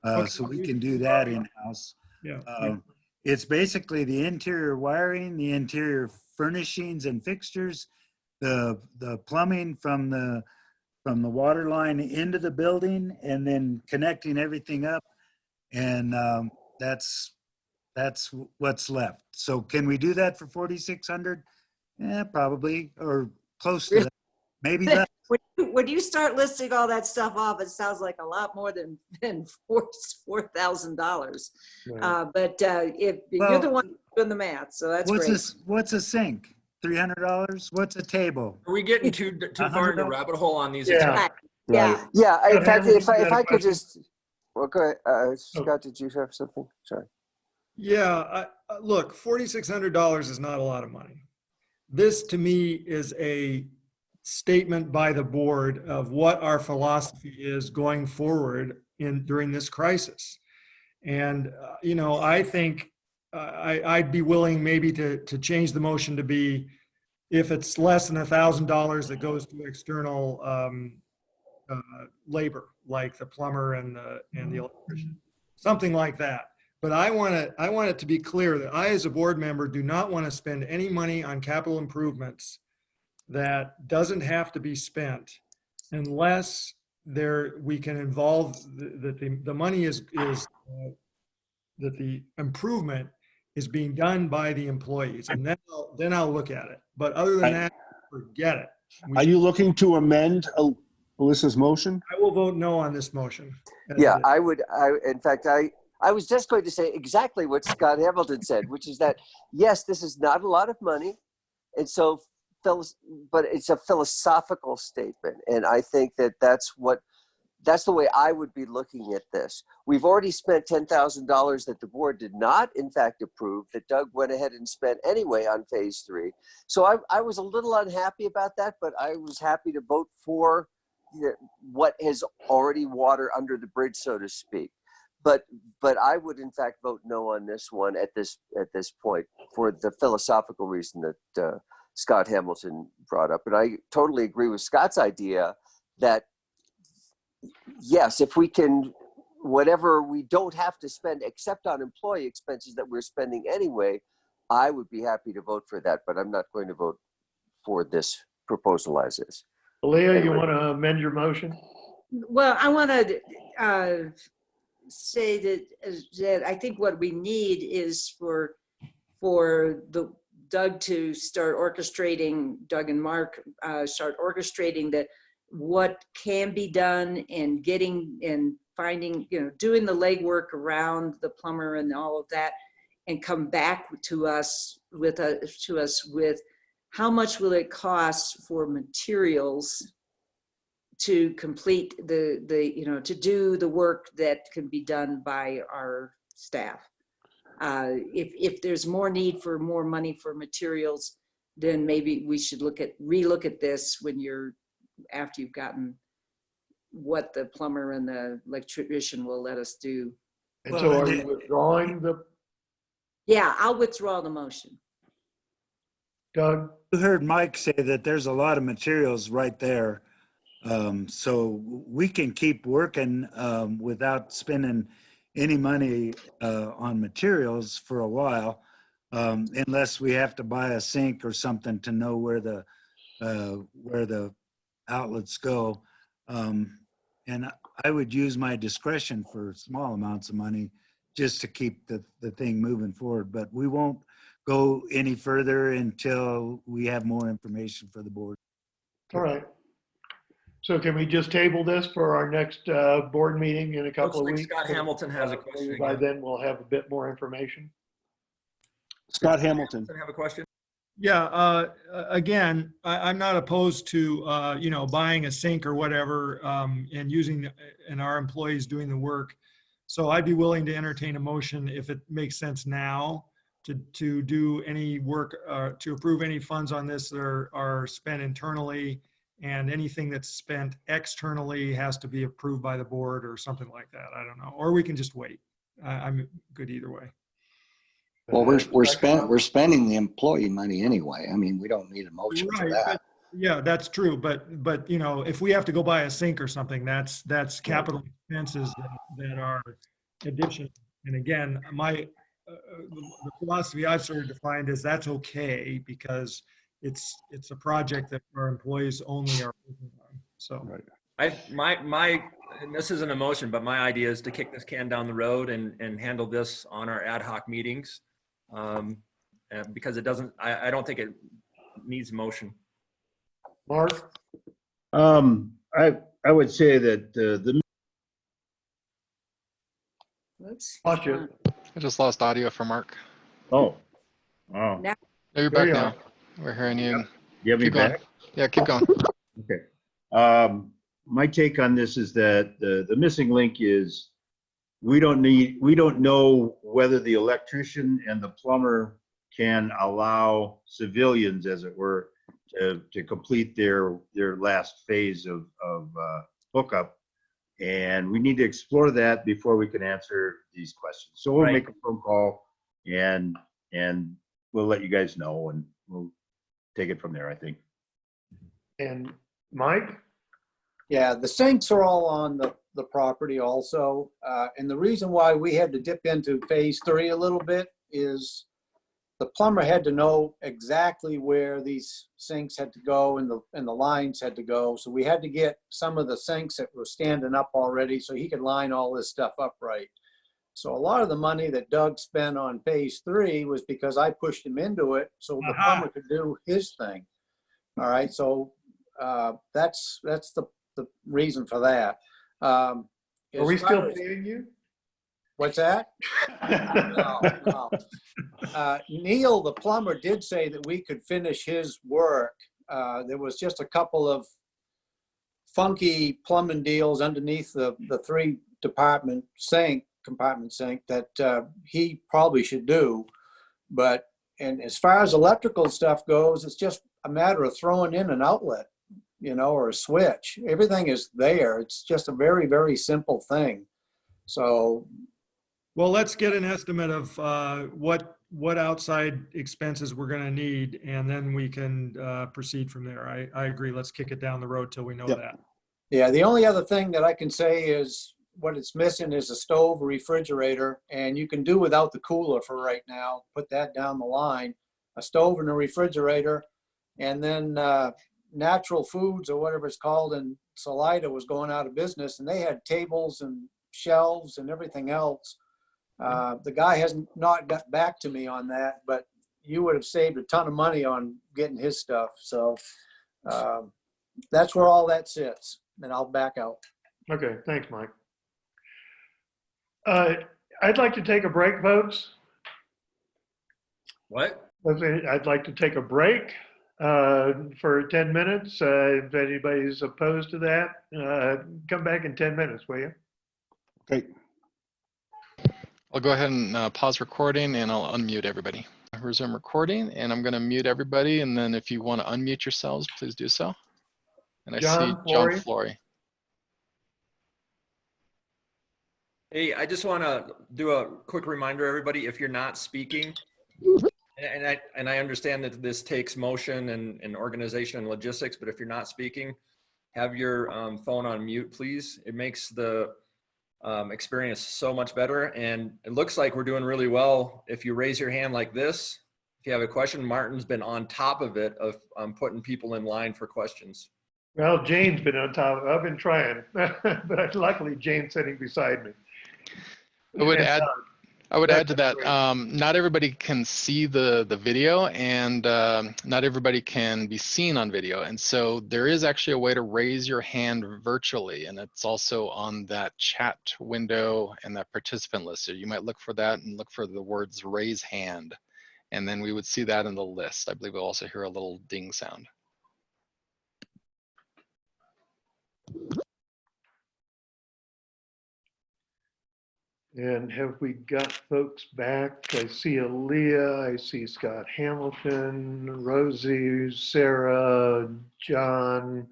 Okay. So we can do that in-house. Yeah. It's basically the interior wiring, the interior furnishings and fixtures, the plumbing from the water line into the building, and then connecting everything up. And that's what's left. So can we do that for 4,600? Yeah, probably, or close to that. Maybe less. When you start listing all that stuff off, it sounds like a lot more than $4,000. But if you're the one doing the math, so that's great. What's a sink? $300? What's a table? Are we getting too far into rabbit hole on these? Yeah. Yeah. Yeah, in fact, if Hamilton, I could just, well, go ahead. Scott, did you have something? Sorry. Yeah, look, $4,600 is not a lot of money. This, to me, is a statement by the board of what our philosophy is going forward during this crisis. And, I think I'd be willing maybe to change the motion to be, if it's less than $1,000 that goes to external labor, like the plumber and the electrician, something like that. But I want it to be clear that I, as a board member, do not want to spend any money on capital improvements that doesn't have to be spent unless we can involve that the money is that the improvement is being done by the employees, and then I'll look at it. But other than that, forget it. Are you looking to amend Alyssa's motion? I will vote no on this motion. Yeah, I would. In fact, I was just going to say exactly what Scott Hamilton said, which is that, yes, this is not a lot of money. And so, but it's a philosophical statement. And I think that's the way I would be looking at this. We've already spent $10,000 that the board did not, in fact, approve, that Doug went ahead and spent anyway on phase 3. So I was a little unhappy about that, but I was happy to vote for what has already water under the bridge, so to speak. But I would, in fact, vote no on this one at this point for the philosophical reason that Scott Hamilton brought up. And I totally agree with Scott's idea that, yes, if we can, whatever we don't have to spend except on employee expenses that we're spending anyway, I would be happy to vote for that, but I'm not going to vote for this proposal as is. Leah, Anyway. you want to amend your motion? Well, I want to say that I think what we need is for Doug to start orchestrating, Doug and Mark start orchestrating that what can be done and getting and finding, doing the legwork around the plumber and all of that, and come back to us with how much will it cost for materials to complete to do the work that can be done by our staff. If there's more need for more money for materials, then maybe we should relook at this after you've gotten what the plumber and the electrician will let us do. And so are you withdrawing Yeah, I'll withdraw the motion. Doug? You heard Mike say that there's a lot of materials right there. So we can keep working without spending any money on materials for a while, unless we have to buy a sink or something to know where the outlets go. And I would use my discretion for small amounts of money just to keep the thing moving forward. But we won't go any further until we have more information for the board. All right. So can we just table this for our next board meeting in a couple of Looks like weeks? Scott Hamilton has a question By again. then we'll have a bit more information. Scott Hamilton. Does have a question? Yeah, again, I'm not opposed to, buying a sink or whatever, and our employees doing the work. So I'd be willing to entertain a motion if it makes sense now to do any work, to approve any funds on this that are spent internally, and anything that's spent externally has to be approved by the board or something like that. I don't know, or we can just wait. I'm good either way. Well, we're spending the employee money anyway. I mean, we don't need a motion for that. But, yeah, that's true. But if we have to go buy a sink or something, that's capital expenses that are addition. And again, the philosophy I've started to find is that's okay, because it's a project that our employees only are working on. So My and this isn't a motion, but my idea is to kick this can down the road and handle this on our ad hoc meetings, because I don't think it needs motion. Mark? I would say that the Oops. Watch it. I just lost audio from Mark. oh, wow. Now, Yeah, you're There back you now. are. We're hearing you. You have me Keep going. back? Yeah, keep going. Okay. My take on this is that the missing link is we don't know whether the electrician and the plumber can allow civilians, as it were, to complete their last phase of hookup. And we need to explore that before we can answer these questions. So we'll make a phone call and we'll let you guys know, and we'll take it from there, I think. And Mike? Yeah, the sinks are all on the property also. And the reason why we had to dip into phase 3 a little bit is the plumber had to know exactly where these sinks had to go and the lines had to go. So we had to get some of the sinks that were standing up already so he could line all this stuff up right. So a lot of the money that Doug spent on phase 3 was because I pushed him into it so the plumber could do his thing. All right, so that's the reason for that. Are we still paying you? What's that? No. Neil, the plumber, did say that we could finish his work. There was just a couple of funky plumbing deals underneath the 3 compartment sink that he probably should do. And as far as electrical stuff goes, it's just a matter of throwing in an outlet, or a switch. Everything is there. It's just a very, very simple thing. So, well, let's get an estimate of what outside expenses we're going to need, and then we can proceed from there. I agree. Let's kick it down the road till we know that. Yeah, the only other thing that I can say is what it's missing is a stove, a refrigerator, and you can do without the cooler for right now. Put that down the line. A stove and a refrigerator, and then Natural Foods or whatever it's called in Salida was going out of business, and they had tables and shelves and everything else. The guy hasn't not got back to me on that, but you would have saved a ton of money on getting his stuff. So that's where all that sits. And I'll back out. Okay, thanks, Mike. I'd like to take a break, folks. What? I'd like to take a break for 10 minutes. If anybody's opposed to that, come back in 10 minutes, will you? Okay. I'll go ahead and pause recording and I'll unmute everybody. Resume recording and I'm going to mute everybody. And then if you want to unmute yourselves, please do so. And I see John Flory. Hey, I just want to do a quick reminder, everybody, if you're not speaking, and I understand that this takes motion and organization and logistics, but if you're not speaking, have your phone on mute, please. It makes the experience so much better. And it looks like we're doing really well. If you raise your hand like this, if you have a question, Martin's been on top of it of putting people in line for questions. Well, Jane's been on top. I've been trying, but luckily Jane's sitting beside me. I would add to that, not everybody can see the video and not everybody can be seen on video. And so there is actually a way to raise your hand virtually. And it's also on that chat window and that participant list. So you might look for that and look for the words raise hand. And then we would see that in the list. I believe we'll also hear a little ding sound. And have we got folks back? I see Aaliyah, I see Scott Hamilton, Rosie, Sarah, John.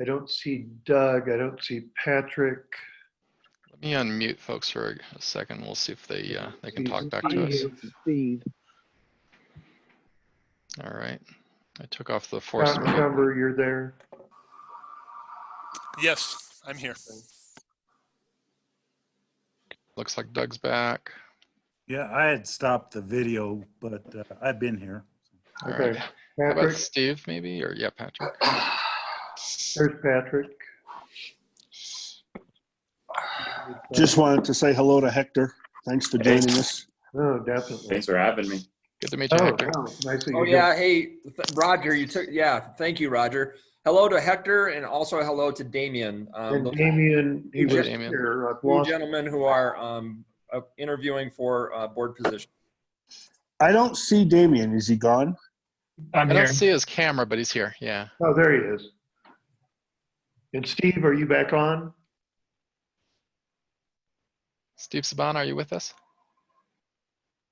I don't see Doug, I don't see Patrick. Let me unmute folks for a second. We'll see if they can talk back to us. Steve. All right. I took off the force. Number, you're there. Yes, I'm here. Looks like Doug's back. Yeah, I had stopped the video, but I've been here. All Okay. right. How about Patrick, Steve maybe, or yeah, Patrick. there's Patrick. Just wanted to say hello to Hector. Thanks for joining us. Oh, definitely. Thanks for having me. Good to meet you, Hector. Wow. Nice that Oh you're yeah, hey, Roger, thank you, Roger. Hello to Hector and also hello to Damien. And Damien, he was Damien. here. I've Two lost gentlemen who are interviewing for board position. I don't see Damien. Is he gone? I don't see his camera, but he's here. Yeah. Oh, there he is. And Steve, are you back on? Steve Saban, are you with us?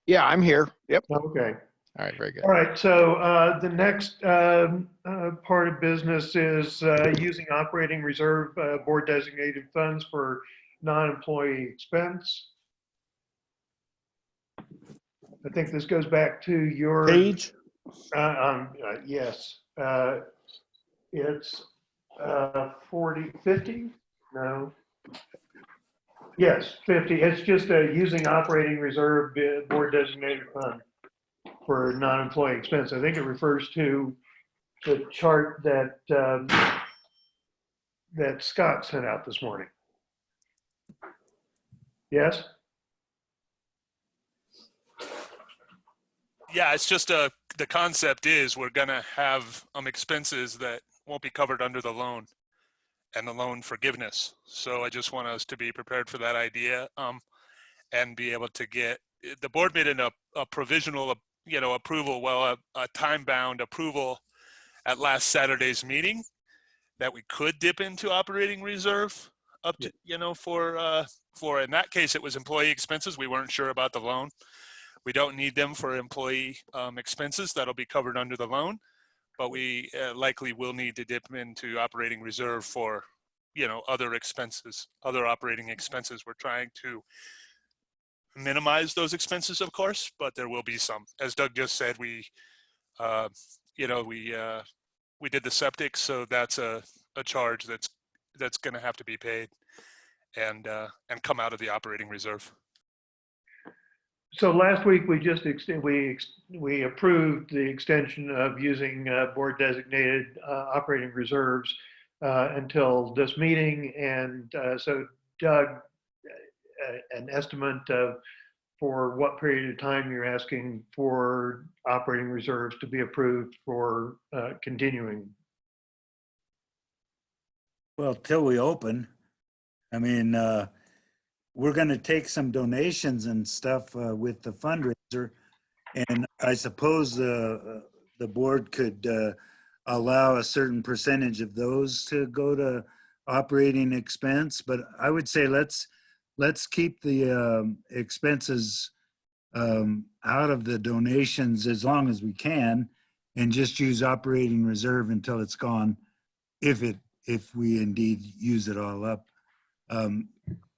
Yeah, I'm here. Yep. Okay. All right, very good. All right, so the next part of business is using operating reserve board designated funds for non-employee expense. I think this goes back to your Page? yes. It's 50? No. Yes, 50. It's just using operating reserve board designated fund for non-employee expense. I think it refers to the chart that that Scott sent out this morning. Yes? Yeah, it's just the concept is we're gonna have expenses that won't be covered under the loan and the loan forgiveness. So I just want us to be prepared for that idea and be able to get, the board made a provisional, approval, well, a time-bound approval at last Saturday's meeting that we could dip into operating reserve up to, for, in that case, it was employee expenses. We weren't sure about the loan. We don't need them for employee expenses. That'll be covered under the loan, but we likely will need to dip into operating reserve for, other expenses, other operating expenses. We're trying to minimize those expenses, of course, but there will be some. As Doug just said, we did the septic, so that's a charge that's going to have to be paid and come out of the operating reserve. So last week we just we approved the extension of using board designated operating reserves until this meeting, and so Doug, an estimate of for what period of time you're asking for operating reserves to be approved for continuing. Well, till we open. I mean, we're going to take some donations and stuff with the fundraiser, and I suppose the board could allow a certain percentage of those to go to operating expense. But I would say let's keep the expenses out of the donations as long as we can, and just use operating reserve until it's gone, if we indeed use it all up.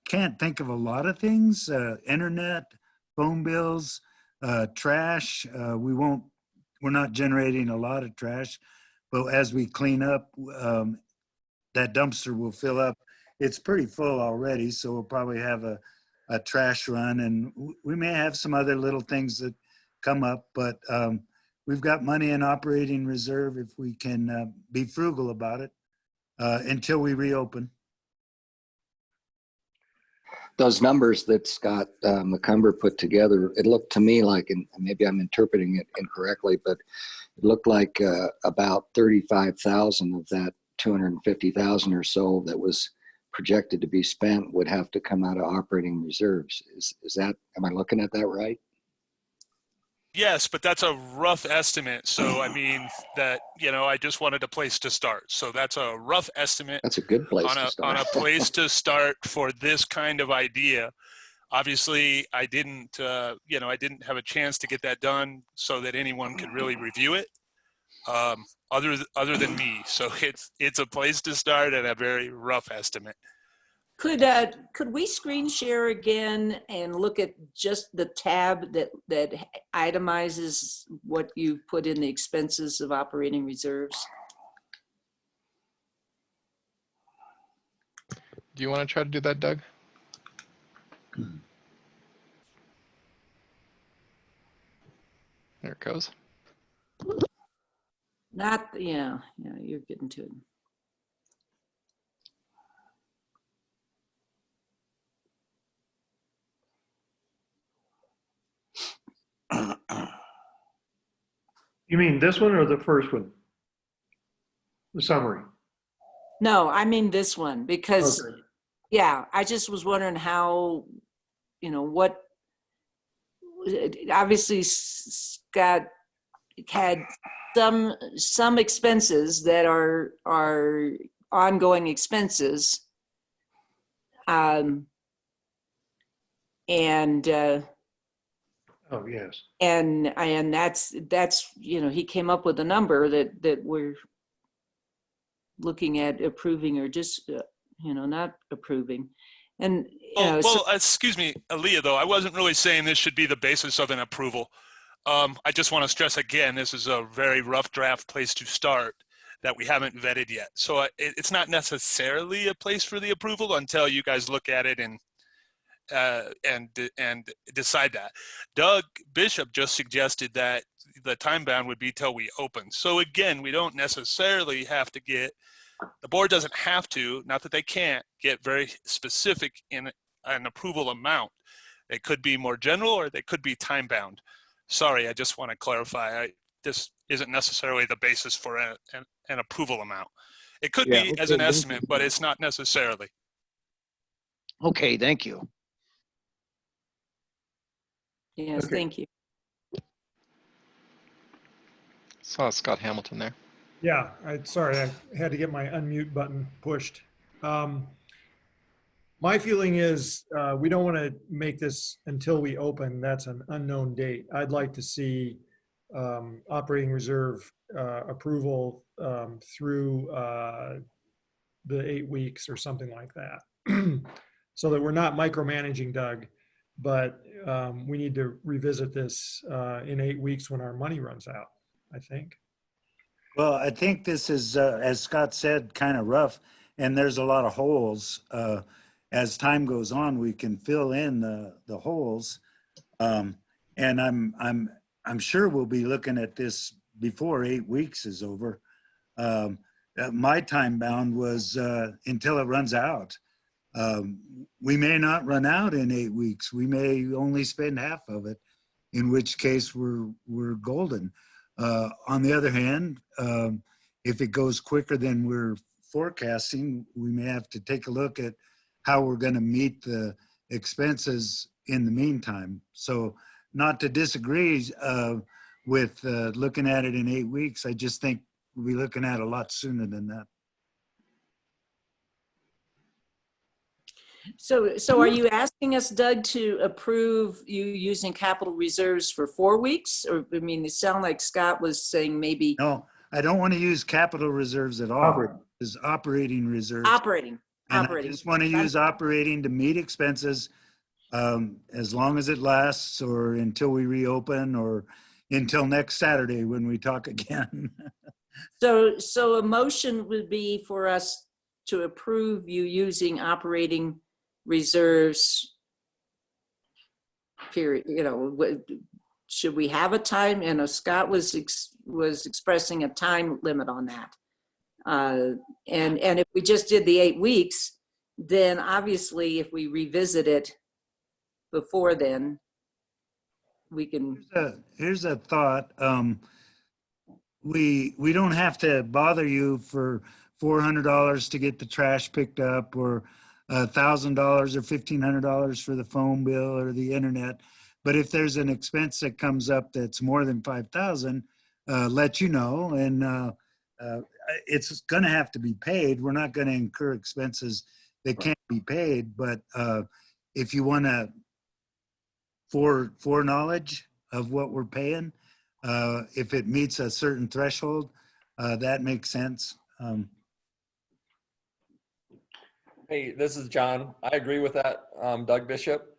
Can't think of a lot of things. Internet, phone bills, trash. We're not generating a lot of trash, but as we clean up, that dumpster will fill up. It's pretty full already, so we'll probably have a trash run, and we may have some other little things that come up, but we've got money in operating reserve if we can be frugal about it until we reopen. Those numbers that Scott McCumber put together, it looked to me like, and maybe I'm interpreting it incorrectly, but it looked like about 35,000 of that 250,000 or so that was projected to be spent would have to come out of operating reserves. Is that, am I looking at that right? Yes, but that's a rough estimate. So, I mean, that, I just wanted a place to start. So that's a rough estimate. That's a good place on to start. On a place to start for this kind of idea. Obviously, I didn't have a chance to get that done so that anyone could really review it, other than me. So it's a place to start and a very rough estimate. Could we screen share again and look at just the tab that itemizes what you put in the expenses of operating reserves? Do you want to try to do that, Doug? There it goes. Yeah, you're getting to it. You mean this one or the first one? The summary? No, I mean this one, because, Okay. yeah, I just was wondering how, what, obviously Scott had some expenses that are ongoing expenses. Oh, yes. And that's he came up with a number that we're looking at approving or just not approving. And excuse me, Aaliyah, though, I wasn't really saying this should be the basis of an approval. I just want to stress again, this is a very rough draft place to start that we haven't vetted yet. So it's not necessarily a place for the approval until you guys look at it and decide that. Doug Bishop just suggested that the time bound would be till we open. So again, we don't necessarily have to the board doesn't have to, not that they can't, get very specific in an approval amount. They could be more general or they could be time bound. Sorry, I just want to clarify. This isn't necessarily the basis for an approval amount. It could be as an estimate, but it's not necessarily. Okay, thank you. Yes, Okay. thank you. Saw Scott Hamilton there. Yeah, sorry, I had to get my unmute button pushed. My feeling is we don't want to make this until we open. That's an unknown date. I'd like to see operating reserve approval through the 8 weeks or something like that, so that we're not micromanaging Doug, but we need to revisit this in 8 weeks when our money runs out, I think. Well, I think this is, as Scott said, kind of rough, and there's a lot of holes. As time goes on, we can fill in the holes, and I'm sure we'll be looking at this before 8 weeks is over. My time bound was until it runs out. We may not run out in 8 weeks. We may only spend half of it, in which case we're golden. On the other hand, if it goes quicker than we're forecasting, we may have to take a look at how we're going to meet the expenses in the meantime. So not to disagree with looking at it in 8 weeks. I just think we'll be looking at it a lot sooner than that. So are you asking us, Doug, to approve you using capital reserves for 4 weeks? Or, I mean, it sounded like Scott was saying maybe. No, I don't want to use capital reserves at all. Operating. It's operating reserves. Operating. And I just want to use operating to meet expenses as long as it lasts, or until we reopen, or until next Saturday when we talk again. So a motion would be for us to approve you using operating reserves, period. You know, should we have a time? And Scott was expressing a time limit on that. And if we just did the 8 weeks, then obviously if we revisit it before then, we can. Here's a thought. We don't have to bother you for $400 to get the trash picked up, or $1,000 or $1,500 for the phone bill or the internet. But if there's an expense that comes up that's more than $5,000, let you know, and it's going to have to be paid. We're not going to incur expenses that can't be paid. But if you want to foreknowledge of what we're paying, if it meets a certain threshold, that makes sense. Hey, this is John. I agree with that, Doug Bishop.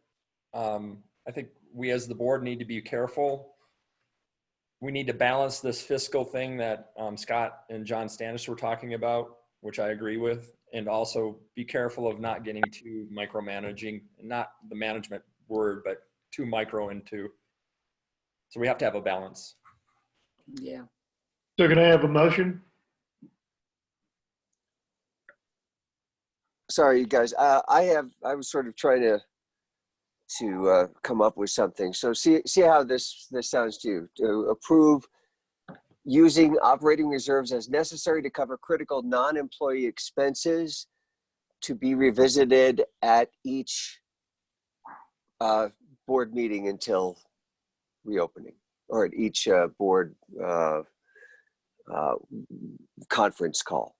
I think we as the board need to be careful. We need to balance this fiscal thing that Scott and John Standish were talking about, which I agree with, and also be careful of not getting too micromanaging, not the management word, but too micro into. So we have to have a balance. Yeah. So can I have a motion? Sorry, you guys. I was sort of trying to come up with something. So see how this sounds to you. To approve using operating reserves as necessary to cover critical non-employee expenses to be revisited at each board meeting until reopening, or at each board conference call.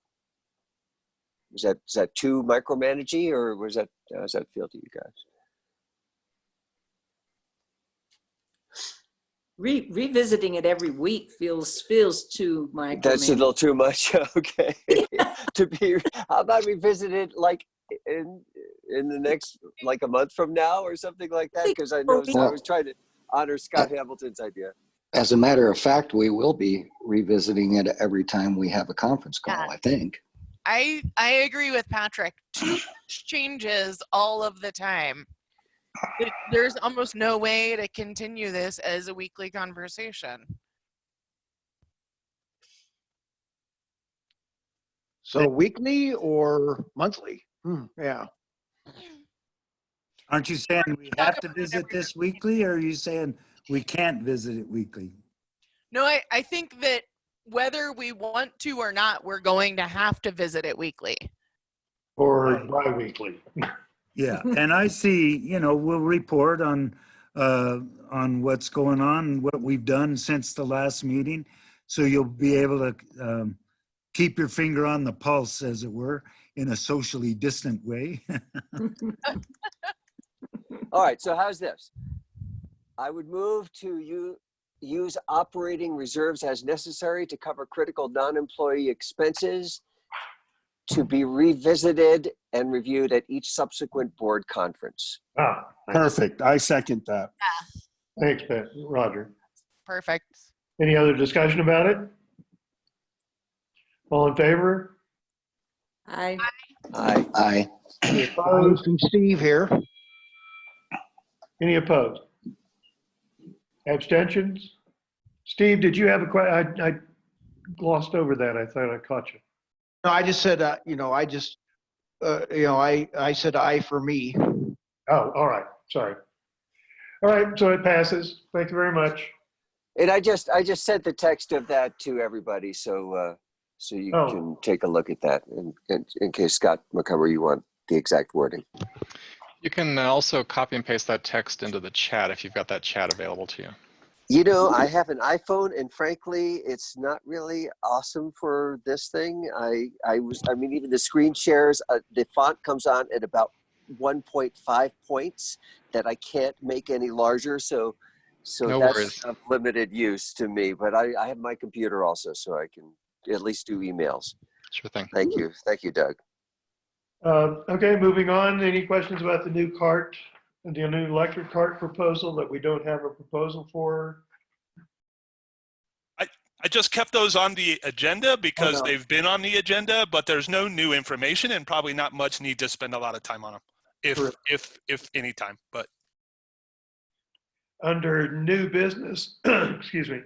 Is that too micromanaging, or was that, how does that feel to you guys? Revisiting it every week feels too micromanaging. That's a little too much. Okay. How about revisit it like in the next, like a month from now or something like that? Because I know I was trying to honor Scott Hamilton's idea. As a matter of fact, we will be revisiting it every time we have a conference call, I think. I agree with Patrick. Too much changes all of the time. There's almost no way to continue this as a weekly conversation. So weekly or monthly? Yeah. Aren't you saying we have to visit this weekly, or are you saying we can't visit it weekly? No, I think that whether we want to or not, we're going to have to visit it weekly. Or bi-weekly. Yeah, and I see, we'll report on what's going on, what we've done since the last meeting. So you'll be able to keep your finger on the pulse, as it were, in a socially distant way. All right, so how's this? I would move to use operating reserves as necessary to cover critical non-employee expenses to be revisited and reviewed at each subsequent board conference. Perfect. I second that. Thanks, Pat. Roger. Perfect. Any other discussion about it? All in favor? Aye. Aye. Aye. Any opposed? From Steve here. Any opposed? Abstentions? Steve, did you have a question? I glossed over that. I thought I caught you. No, I just said, I said aye for me. Oh, all right, sorry. All right, so it passes. Thank you very much. And I just sent the text of that to everybody, so you Oh. can take a look at that in case Scott McCumber, you want the exact wording. You can also copy and paste that text into the chat if you've got that chat available to you. You know, I have an iPhone, and frankly, it's not really awesome for this thing. I mean, even the screen shares, the font comes on at about 1.5 points that I can't make any larger. So No that's worries. of limited use to me. But I have my computer also, so I can at least do emails. Sure thing. Thank you, Doug. Okay, moving on. Any questions about the new cart, the new electric cart proposal that we don't have a proposal for? I just kept those on the agenda because no. they've been on the agenda, but there's no new information and probably not much need to spend a lot of time on them, if any time. But Under new business, excuse me.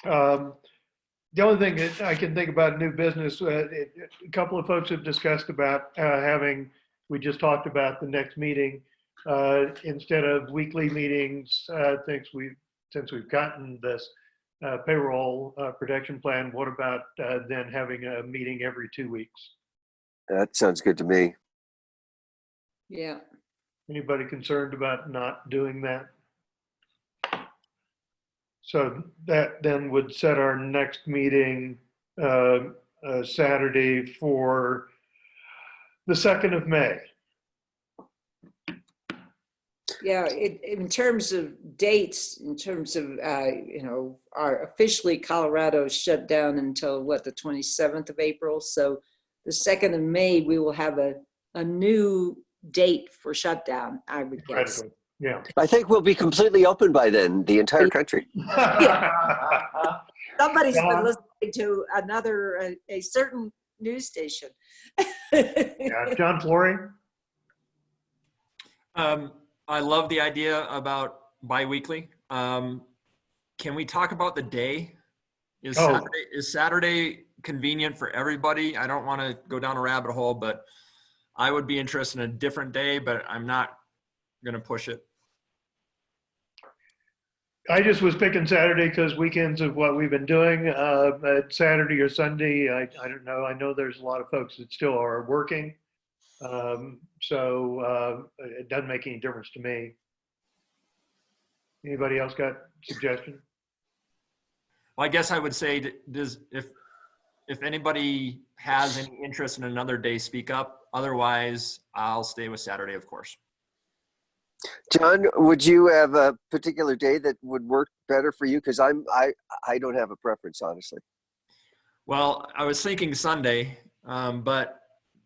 The only thing that I can think about new business, a couple of folks have discussed about having, we just talked about the next meeting, instead of weekly meetings, since we've gotten this payroll protection plan, what about then having a meeting every 2 weeks? That sounds good to me. Yeah. Anybody concerned about not doing that? So that then would set our next meeting Saturday for the 2nd of May. Yeah, in terms of dates, in terms of, our officially Colorado shut down until what, the 27th of April. So the 2nd of May, we will have a new date for shutdown, I would guess. Yeah. I think we'll be completely open by then, the entire country. Somebody's been listening to a certain news station. Yeah, John Flory? I love the idea about biweekly. Can we talk about the day? Is Saturday convenient for everybody? I don't want to go down a rabbit hole, but I would be interested in a different day, but I'm not going to push it. I just was picking Saturday because weekends of what we've been doing. Saturday or Sunday, I don't know. I know there's a lot of folks that still are working. So it doesn't make any difference to me. Anybody else got suggestion? Well, I guess I would say, if anybody has any interest in another day, speak up. Otherwise, I'll stay with Saturday, of course. John, would you have a particular day that would work better for you? Because I don't have a preference, honestly. Well, I was thinking Sunday, but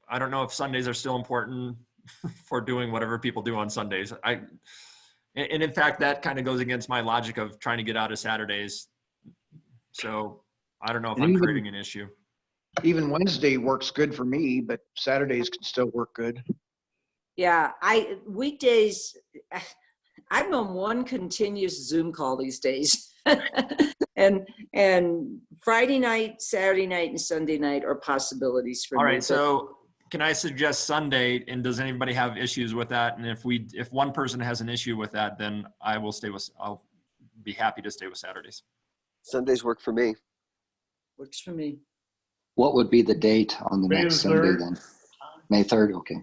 I don't know if Sundays are still important for doing whatever people do on Sundays. And in fact, that kind of goes against my logic of trying to get out of Saturdays. So I don't know if I'm creating an issue. Even Wednesday works good for me, but Saturdays can still work good. Yeah, weekdays, I'm on one continuous Zoom call these days. and Friday night, Saturday night, and Sunday night are possibilities for me. All right, so can I suggest Sunday, and does anybody have issues with that? And if one person has an issue with that, then I'll be happy to stay with Saturdays. Sundays work for me. Works for me. What would be the date on the next Sunday then? May 3rd, okay.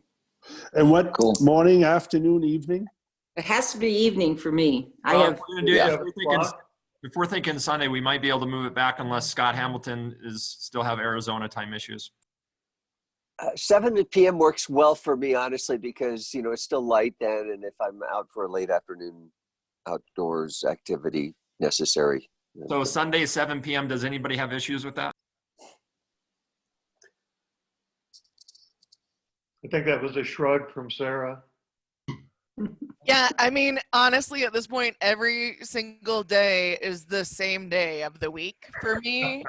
And what morning, afternoon, evening? It has to be evening for me. If we're thinking Sunday, we might be able to move it back unless Scott Hamilton still have Arizona time issues. 7 p.m. works well for me, honestly, because it's still light then, and if I'm out for a late afternoon outdoors activity necessary. So Sunday, 7 p.m. Does anybody have issues with that? I think that was a shrug from Sarah. Yeah, I mean, honestly, at this point, every single day is the same day of the week for me.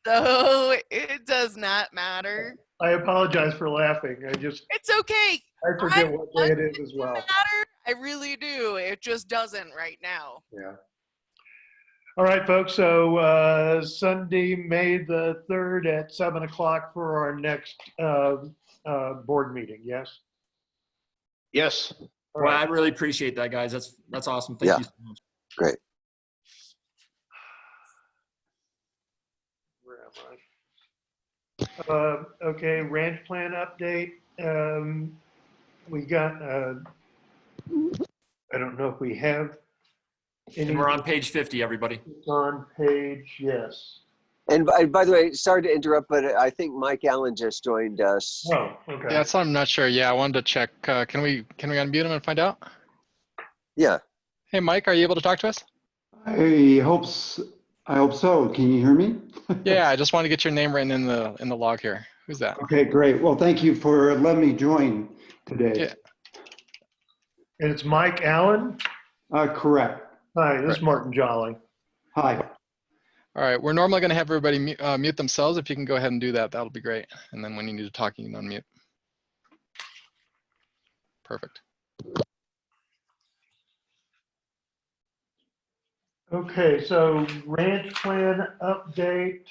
So it does not matter. I apologize for laughing. It's okay. I forget what day it is as well. Matter. I really do. It just doesn't right now. Yeah. All right, folks. So Sunday, May the 3rd at 7 o'clock for our next board meeting. Yes. Yes. All Well, right. I really appreciate that, guys. That's awesome. Thank Yeah. you so much. Great. Where am I? Okay, ranch plan update. We got, I don't know if we have any. And we're on page 50, everybody. It's on page, yes. And by the way, sorry to interrupt, but I think Mike Allen just joined us. Oh, okay. Yeah, so I'm not sure. Yeah, I wanted to check. Can we unmute him and find out? Yeah. Hey, Mike, are you able to talk to us? I hope so. Can you hear me? Yeah, I just wanted to get your name written in the log here. Who's that? Okay, great. Well, thank you for letting me join today. Yeah. And it's Mike Allen. Correct. Hi, this is Martin Jolly. Hi. All right, we're normally going to have everybody mute themselves. If you can go ahead and do that, that'll be great. And then when you need to talk, you can unmute. Perfect. Okay, so ranch plan update.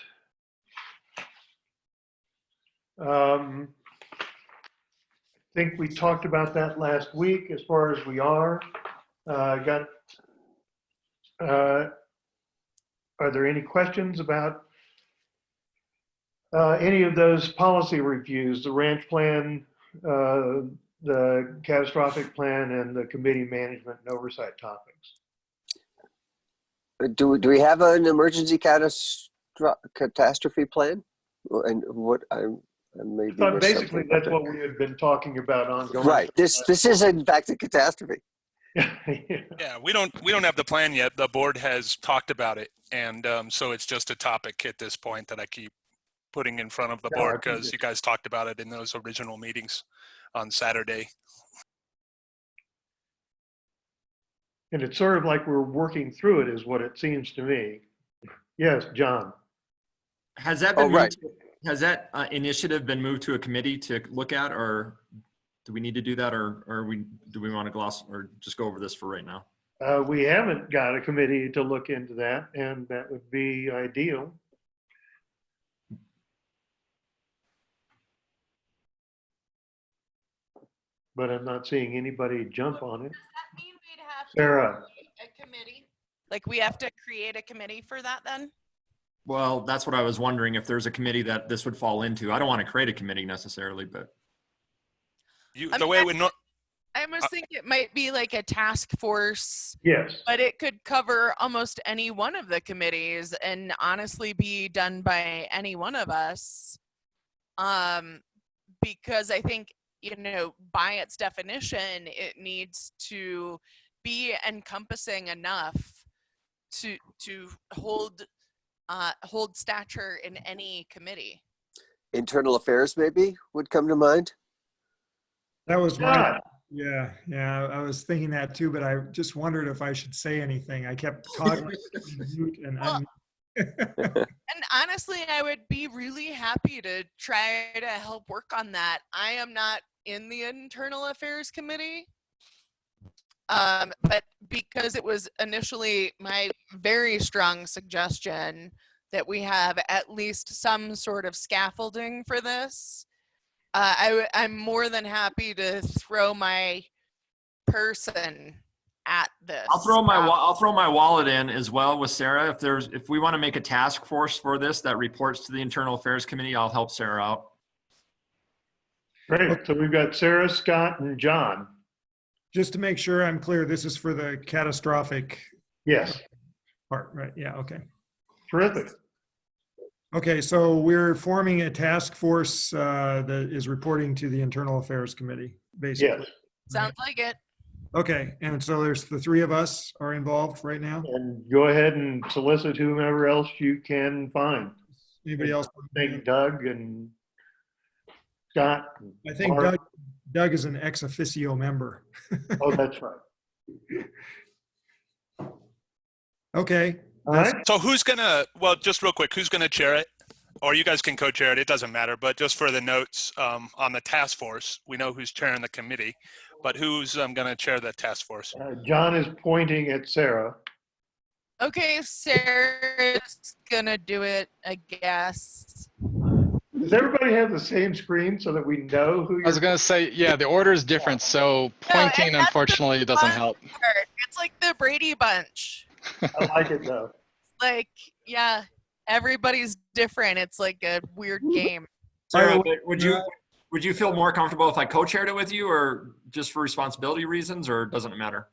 I think we talked about that last week as far as we are. Are there any questions about any of those policy reviews, the ranch plan, the catastrophic plan, and the committee management and oversight topics? Do we have an emergency catastrophe plan? And what I maybe But missed basically, something. that's what we had been talking about ongoing. Right. This is in fact a catastrophe. Yeah, we don't have the plan yet. The board has talked about it, and so it's just a topic at this point that I keep putting in front of the board because you guys talked about it in those original meetings on Saturday. And it's sort of like we're working through it, is what it seems to me. Yes, John. Has that been has that initiative been moved to a committee to look at, or do we need to do that, or do we want to gloss or just go over this for right now? We haven't got a committee to look into that, and that would be ideal. But I'm not seeing anybody jump on it. Does that mean we'd have Sarah. to create a committee? Like we have to create a committee for that then? Well, that's what I was wondering, if there's a committee that this would fall into. I don't want to create a committee necessarily, but I almost think it might be like a task force. Yes. But it could cover almost any one of the committees and honestly be done by any one of us. Because I think, by its definition, it needs to be encompassing enough to hold stature in any committee. Internal affairs maybe would come to mind. That was my, yeah, I was thinking that too, but I just wondered if I should say anything. I kept talking mute and And honestly, I would be really happy to try to help work on that. I am not in the internal affairs committee, but because it was initially my very strong suggestion that we have at least some sort of scaffolding for this, I'm more than happy to throw my person at this. I'll throw my wallet in as well with Sarah. If we want to make a task force for this that reports to the Internal Affairs Committee, I'll help Sarah out. Great. So we've got Sarah, Scott, and John. Just to make sure I'm clear, this is for the catastrophic. Yes. Part, right? Yeah. Okay. Terrific. Okay, so we're forming a task force that is reporting to the Internal Affairs Committee, basically. Yes. Sounds like it. Okay, and so there's the three of us are involved right now. And go ahead and solicit whomever else you can find. Anybody else? I think Doug and Scott. I think Doug is an ex officio member. Oh, that's right. Okay. All right. So who's gonna, well, just real quick, who's gonna chair it? Or you guys can co-chair it, it doesn't matter, but just for the notes on the task force, we know who's chairing the committee, but who's gonna chair the task force? John is pointing at Sarah. Okay, Sarah's gonna do it, I guess. Does everybody have the same screen so that we know who I was you're? gonna say, yeah, the order is different, so No, pointing and that's the unfortunately doesn't fun help. part. It's like the Brady Bunch. I like it though. Like, yeah, everybody's different. It's like a weird game. Sarah, would you feel more comfortable if I co-chaired it with you, or just for responsibility reasons, or doesn't it matter?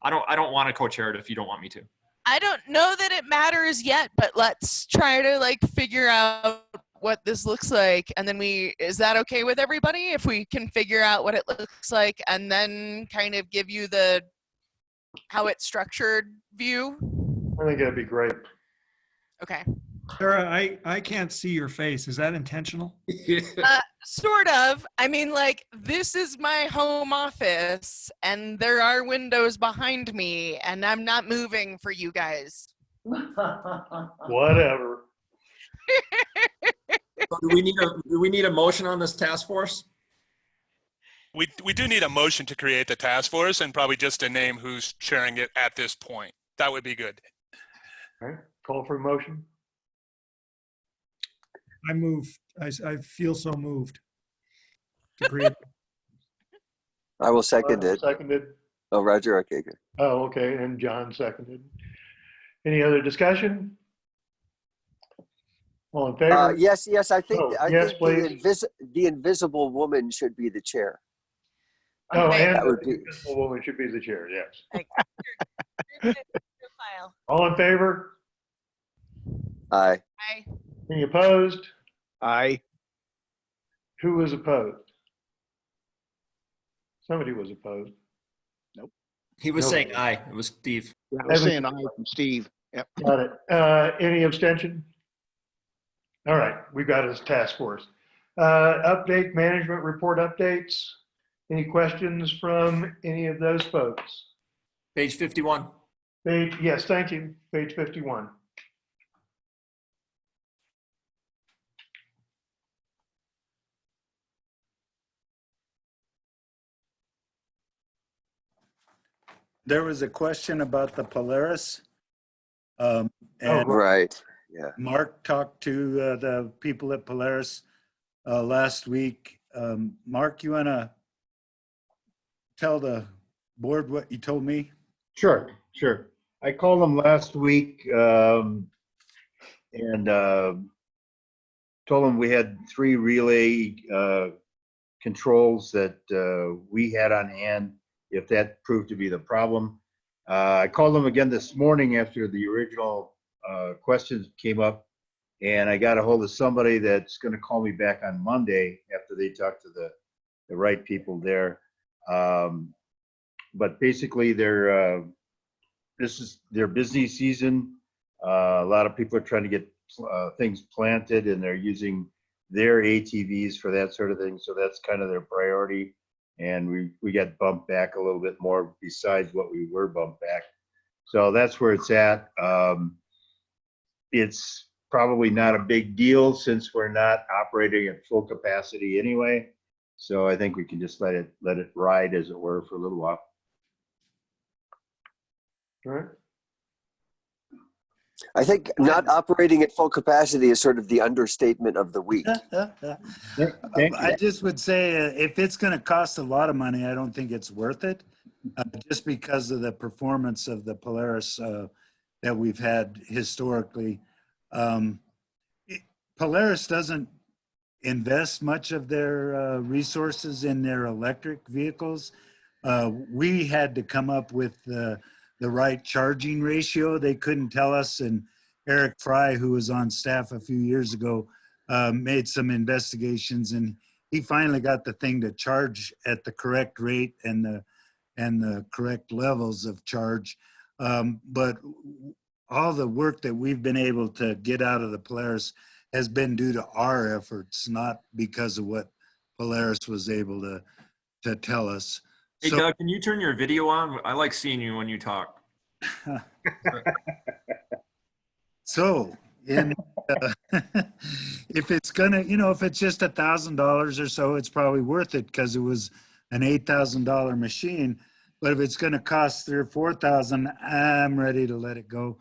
I don't want to co-chair it if you don't want me to. I don't know that it matters yet, but let's try to like figure out what this looks like, and then is that okay with everybody if we can figure out what it looks like and then kind of give you the how it's structured view? I think that'd be great. Okay. Sarah, I can't see your face. Is that intentional? Sort of. I mean, like, this is my home office, and there are windows behind me, and I'm not moving for you guys. Whatever. So do we need a motion on this task force? We do need a motion to create the task force, and probably just a name who's chairing it at this point. That would be good. All right, call for a motion. I move. I feel so moved. To create. I will second it. Seconded. Oh, Roger, okay, good. Oh, okay, and John seconded. Any other discussion? All in favor? Yes, I think, Oh, yes, think the invisible woman should be the chair. Oh, and that would the be, invisible woman should be the chair, yes. File. All in favor? aye. Aye. Any opposed? Aye. Who was opposed? Somebody was opposed. He was Nobody. saying aye. It was Steve. Yeah, I was saying aye from Steve. Yep. Got it. Any abstention? All right, we've got his task force. Update, management report updates. Any questions from any of those folks? Page 51. Yes, thank you. Page 51. There was a question about the Polaris. And Right, yeah. Mark talked to the people at Polaris last week. Mark, you want to tell the board what you told me? Sure. I called them last week and told them we had 3 relay controls that we had on hand if that proved to be the problem. I called them again this morning after the original questions came up, and I got a hold of somebody that's going to call me back on Monday after they talk to the right people there. But basically, this is their busy season. A lot of people are trying to get things planted, and they're using their ATVs for that sort of thing. So that's kind of their priority. And we got bumped back a little bit more besides what we were bumped back. So that's where it's at. It's probably not a big deal since we're not operating at full capacity anyway. So I think we can just let it ride, as it were, for a little while. All right. I think not operating at full capacity is sort of the understatement of the week. I just would say if it's going to cost a lot of money, I don't think it's worth it, just because of the performance of the Polaris that we've had historically. Polaris doesn't invest much of their resources in their electric vehicles. We had to come up with the right charging ratio. They couldn't tell us, and Eric Fry, who was on staff a few years ago, made some investigations, and he finally got the thing to charge at the correct rate and the correct levels of charge. But all the work that we've been able to get out of the Polaris has been due to our efforts, not because of what Polaris was able to tell us. Hey, So, Doug, can you turn your video on? I like seeing you when you talk. so if it's gonna, if it's just $1,000 or so, it's probably worth it because it was an $8,000 machine. But if it's gonna cost $3,000 or $4,000, I'm ready to let it go.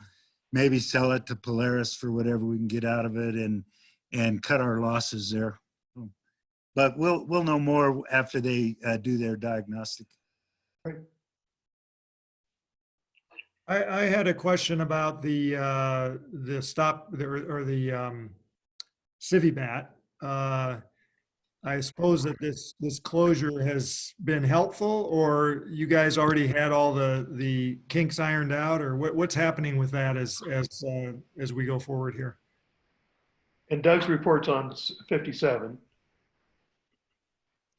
maybe sell it to Polaris for whatever we can get out of it and cut our losses there. But we'll know more after they do their diagnostic. I had a question about the stop or the CiviBat. I suppose that this closure has been helpful, or you guys already had all the kinks ironed out, or what's happening with that as we go forward here? And Doug's report's on 57.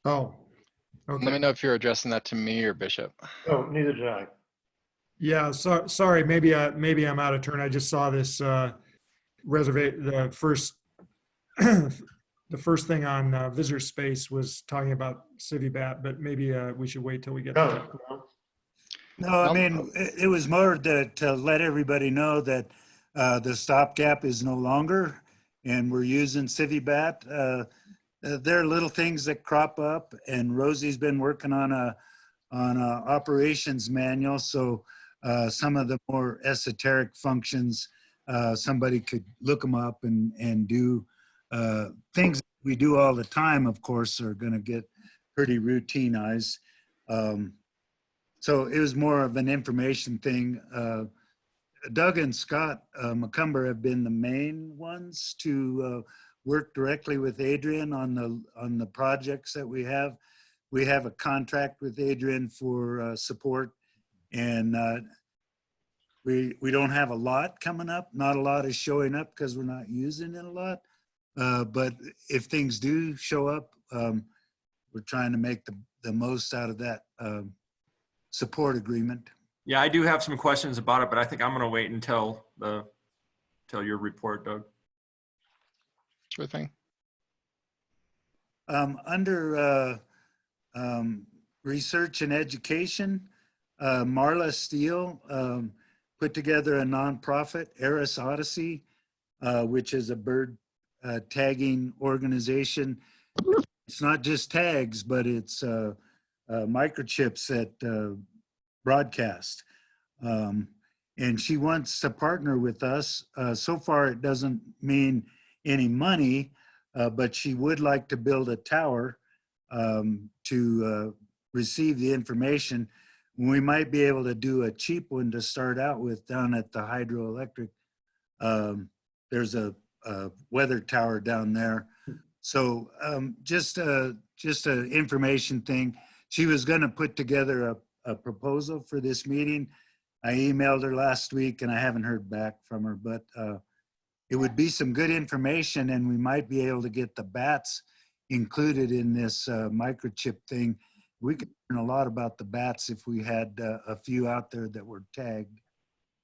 Oh, okay. Let me know if you're addressing that to me or Bishop. Oh, neither did I. Yeah, sorry, maybe I'm out of turn. I just saw this the first thing on visitor space was talking about CiviBat, but maybe we should wait till we get to that. No, I mean, it was more to let everybody know that the stopgap is no longer, and we're using CiviBat. There are little things that crop up, and Rosie's been working on a operations manual, so some of the more esoteric functions, somebody could look them up and do things we do all the time, of course, are going to get pretty routinized. So it was more of an information thing. Doug and Scott McCumber have been the main ones to work directly with Adrian on the projects that we have. We have a contract with Adrian for support, and we don't have a lot coming up. Not a lot is showing up because we're not using it a lot. But if things do show up, we're trying to make the most out of that support agreement. Yeah, I do have some questions about it, but I think I'm going to wait until your report, Doug. Sure thing. Under research and education, Marla Steele put together a nonprofit, Eris Odyssey, which is a bird tagging organization. It's not just tags, but it's microchips that broadcast. And she wants to partner with us. So far, it doesn't mean any money, but she would like to build a tower to receive the information. We might be able to do a cheap one to start out with down at the hydroelectric. There's a weather tower down there. So just an information thing. She was going to put together a proposal for this meeting. I emailed her last week and I haven't heard back from her, but it would be some good information, and we might be able to get the bats included in this microchip thing. We could learn a lot about the bats if we had a few out there that were tagged.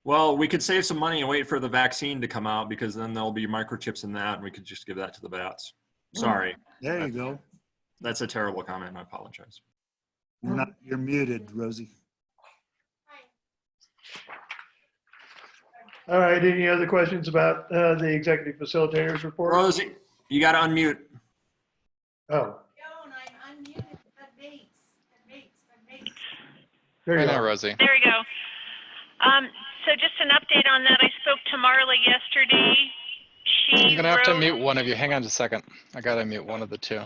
Well, we could save some money and wait for the vaccine to come out, because then there'll be microchips in that and we could just give that to the bats. Sorry. There you go. That's a terrible comment. I apologize. You're muted, Rosie. All right, any other questions about the executive facilitators report? Rosie, you got to unmute. Oh. There you go, Rosie. There we go. So just an update on that. I spoke to Marla yesterday. I'm gonna have to mute one of you. Hang on just a second. I gotta mute one of the two.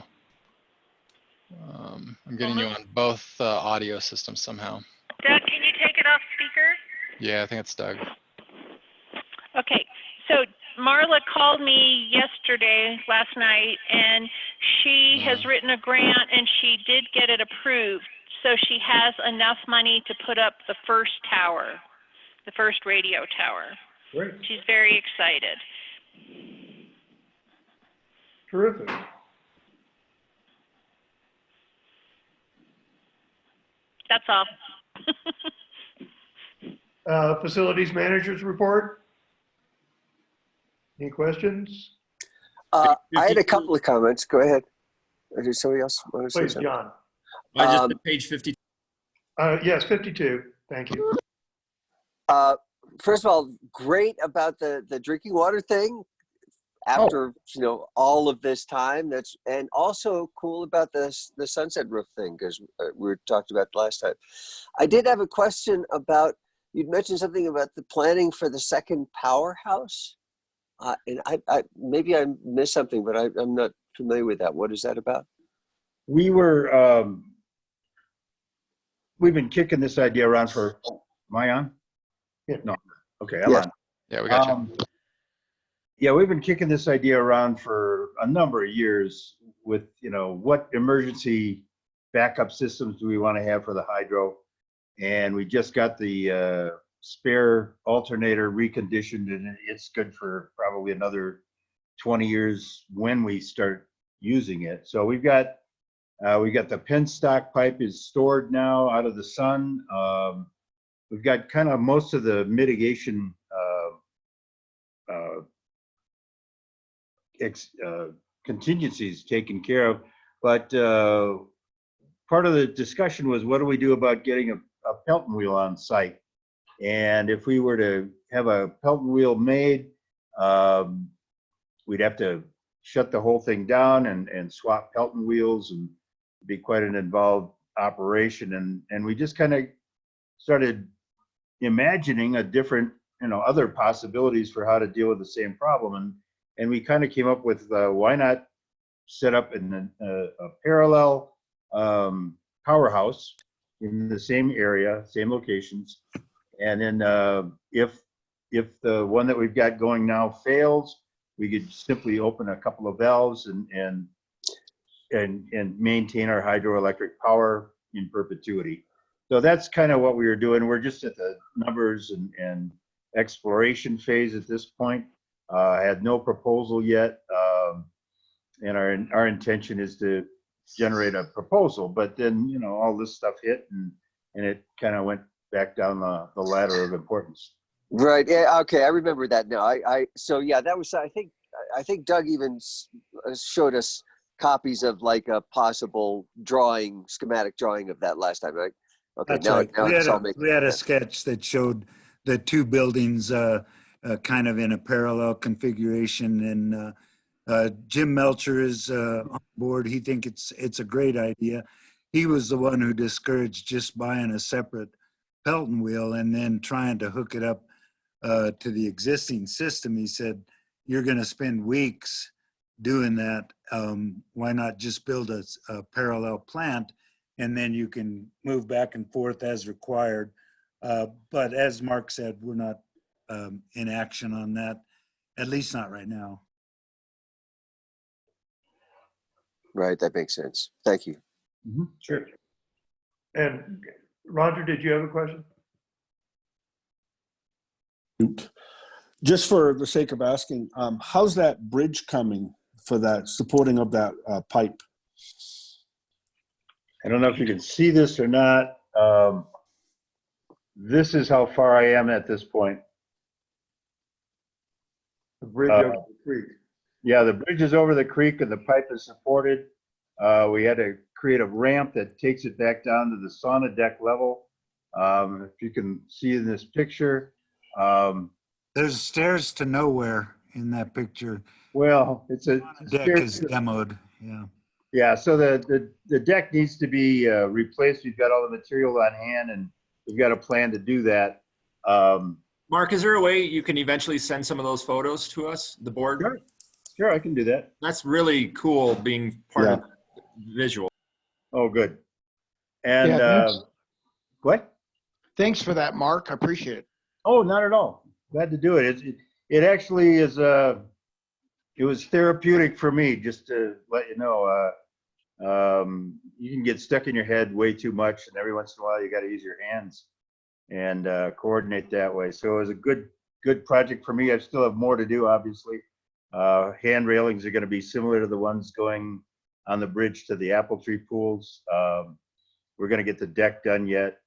I'm getting you on both audio systems somehow. Doug, can you take it off speaker? Yeah, I think it's Doug. Okay, so Marla called me last night, and she has written a grant and she did get it approved. So she has enough money to put up the first tower, the first radio tower. Great. She's very excited. Terrific. That's all. Facilities managers report. Any questions? I had a couple of comments. Go ahead. Or did somebody else want to say Please, something? John. I just did page 50. Yes, 52. Thank you. First of all, great about the drinking water thing after all of this time. And also cool about the sunset roof thing, because we talked about last time. I did have a question about you'd mentioned something about the planning for the second powerhouse. And maybe I missed something, but I'm not familiar with that. What is that about? We were, we've been kicking this idea around for, am I on? Yeah. No. Okay, I'm Yes. on. Yeah, we got you. Yeah, we've been kicking this idea around for a number of years with, you know, what emergency backup systems do we want to have for the hydro? And we just got the spare alternator reconditioned, and it's good for probably another 20 years when we start using it. So we got the penstock pipe is stored now out of the sun. We've got kind of most of the mitigation contingencies taken care of, but part of the discussion was, what do we do about getting a Pelton wheel on site? And if we were to have a Pelton wheel made, we'd have to shut the whole thing down and swap Pelton wheels, and be quite an involved operation. And we just kind of started imagining a different, you know, other possibilities for how to deal with the same problem. And we kind of came up with, why not set up in a parallel powerhouse in the same area, same locations. And then if the one that we've got going now fails, we could simply open a couple of valves and maintain our hydroelectric power in perpetuity. So that's kind of what we were doing. We're just at the numbers and exploration phase at this point. I had no proposal yet, and our intention is to generate a proposal. But then, you know, all this stuff hit, and it kind of went back down the ladder of importance. Right. Yeah. Okay. I remember that now. So yeah, that was, I think Doug even showed us copies of like a possible schematic drawing of that last time, right? Okay. That's right. Now it's all making We had a sense. sketch that showed the two buildings kind of in a parallel configuration. And Jim Melcher is on board. He thinks it's a great idea. He was the one who discouraged just buying a separate Pelton wheel and then trying to hook it up to the existing system. He said, you're going to spend weeks doing that. Why not just build a parallel plant, and then you can move back and forth as required. But as Mark said, we're not in action on that, at least not right now. Right. That makes sense. Thank you. Mm-hmm. Sure. And Roger, did you have a question? Just for the sake of asking, how's that bridge coming for that supporting of that pipe? I don't know if you can see this or not. This is how far I am at this point. The bridge over the creek. Yeah, the bridge is over the creek and the pipe is supported. We had to create a ramp that takes it back down to the sauna deck level. If you can see in this picture. There's stairs to nowhere in that picture. Well, it's a deck is demoed. Yeah. Yeah, so the deck needs to be replaced. We've got all the material on hand, and we've got a plan to do that. Mark, is there a way you can eventually send some of those photos to us, the board? Sure, I can do that. That's really cool being part of the visual. Oh, good. And Yeah, what? Thanks for that, Mark. I appreciate it. Oh, not at all. Glad to do it. It actually is. It was therapeutic for me, just to let you know. You can get stuck in your head way too much, and every once in a while you got to use your hands and coordinate that way. So it was a good project for me. I still have more to do, obviously. Hand railings are going to be similar to the ones going on the bridge to the apple tree pools. We're going to get the deck done yet.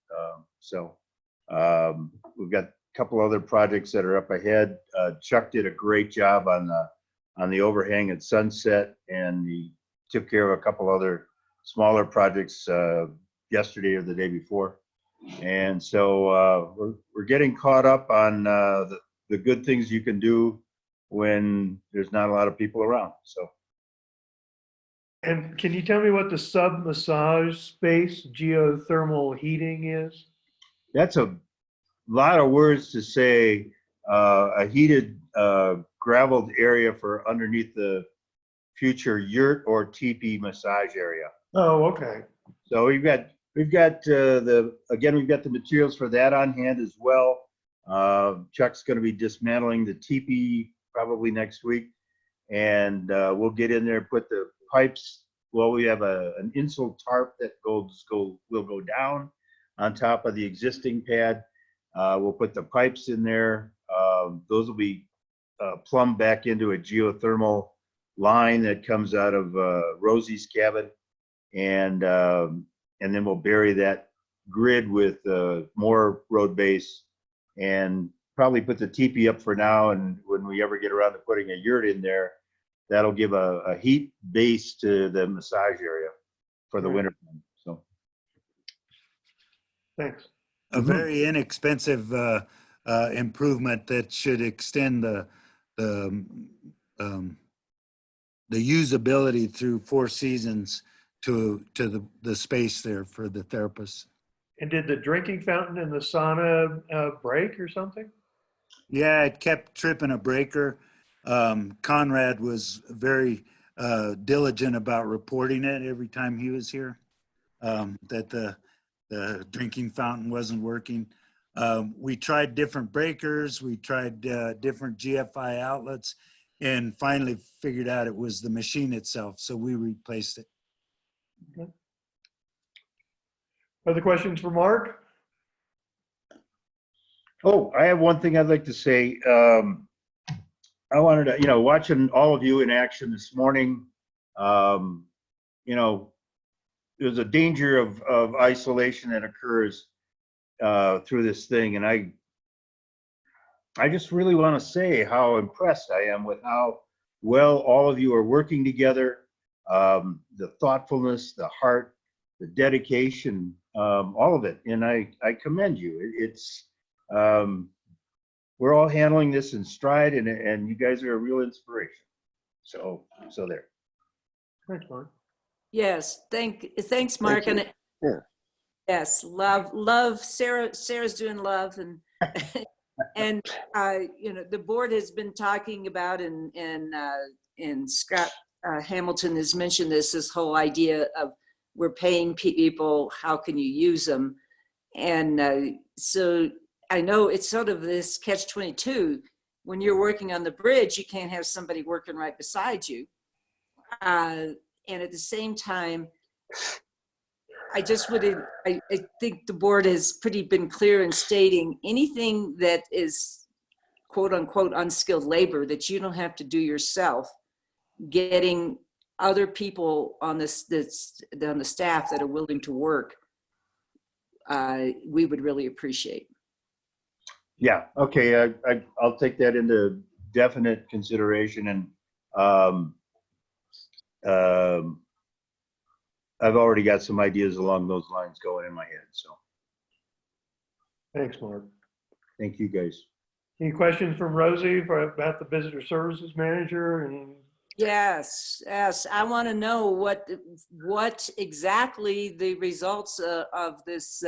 We've got a couple other projects that are up ahead. Chuck did a great job on the overhang at Sunset, and he took care of a couple other smaller projects yesterday or the day before. And so we're getting caught up on the good things you can do when there's not a lot of people around. So. And can you tell me what the sub-massage space geothermal heating is? That's a lot of words to say a heated graveled area for underneath the future yurt or teepee massage area. Oh, okay. So we've got we've got the materials for that on hand as well. Chuck's going to be dismantling the teepee probably next week, and we'll get in there, put the pipes. Well, we have an insul tarp that will go down on top of the existing pad. We'll put the pipes in there. Those will be plumbed back into a geothermal line that comes out of Rosie's cabin, and then we'll bury that grid with more road base, and probably put the teepee up for now. And when we ever get around to putting a yurt in there, that'll give a heat base to the massage area for the winter time. So, thanks. A very inexpensive improvement that should extend the usability through 4 seasons to the space there for the therapists. And did the drinking fountain and the sauna break or something? Yeah, it kept tripping a breaker. Conrad was very diligent about reporting it every time he was here, that the drinking fountain wasn't working. We tried different breakers. We tried different GFI outlets, and finally figured out it was the machine itself. So we replaced it. Okay. Other questions for Mark? oh, I have one thing I'd like to say. I wanted to, watching all of you in action this morning, there's a danger of isolation that occurs through this thing. And I just really want to say how impressed I am with how well all of you are working together, the thoughtfulness, the heart, the dedication, all of it. And I commend you. We're all handling this in stride, and you guys are a real inspiration. So there. Thanks, Mark. Yes, thanks, Mark. Thank you. And Yeah. yes, love. Sarah's doing love, and and the board has been talking about, and Scott Hamilton has mentioned this whole idea of we're paying people, how can you use them? And so I know it's sort of this catch-22. When you're working on the bridge, you can't have somebody working right beside you. And at the same time, I think the board has been clear in stating anything that is quote unquote unskilled labor that you don't have to do yourself, getting other people on the staff that are willing to work, we would really appreciate. Yeah. Okay. I'll take that into definite consideration, and I've already got some ideas along those lines going in my head. So Thanks, Mark. thank you, guys. Any questions from Rosie about the visitor services manager? And Yes. I want to know what exactly the results of this,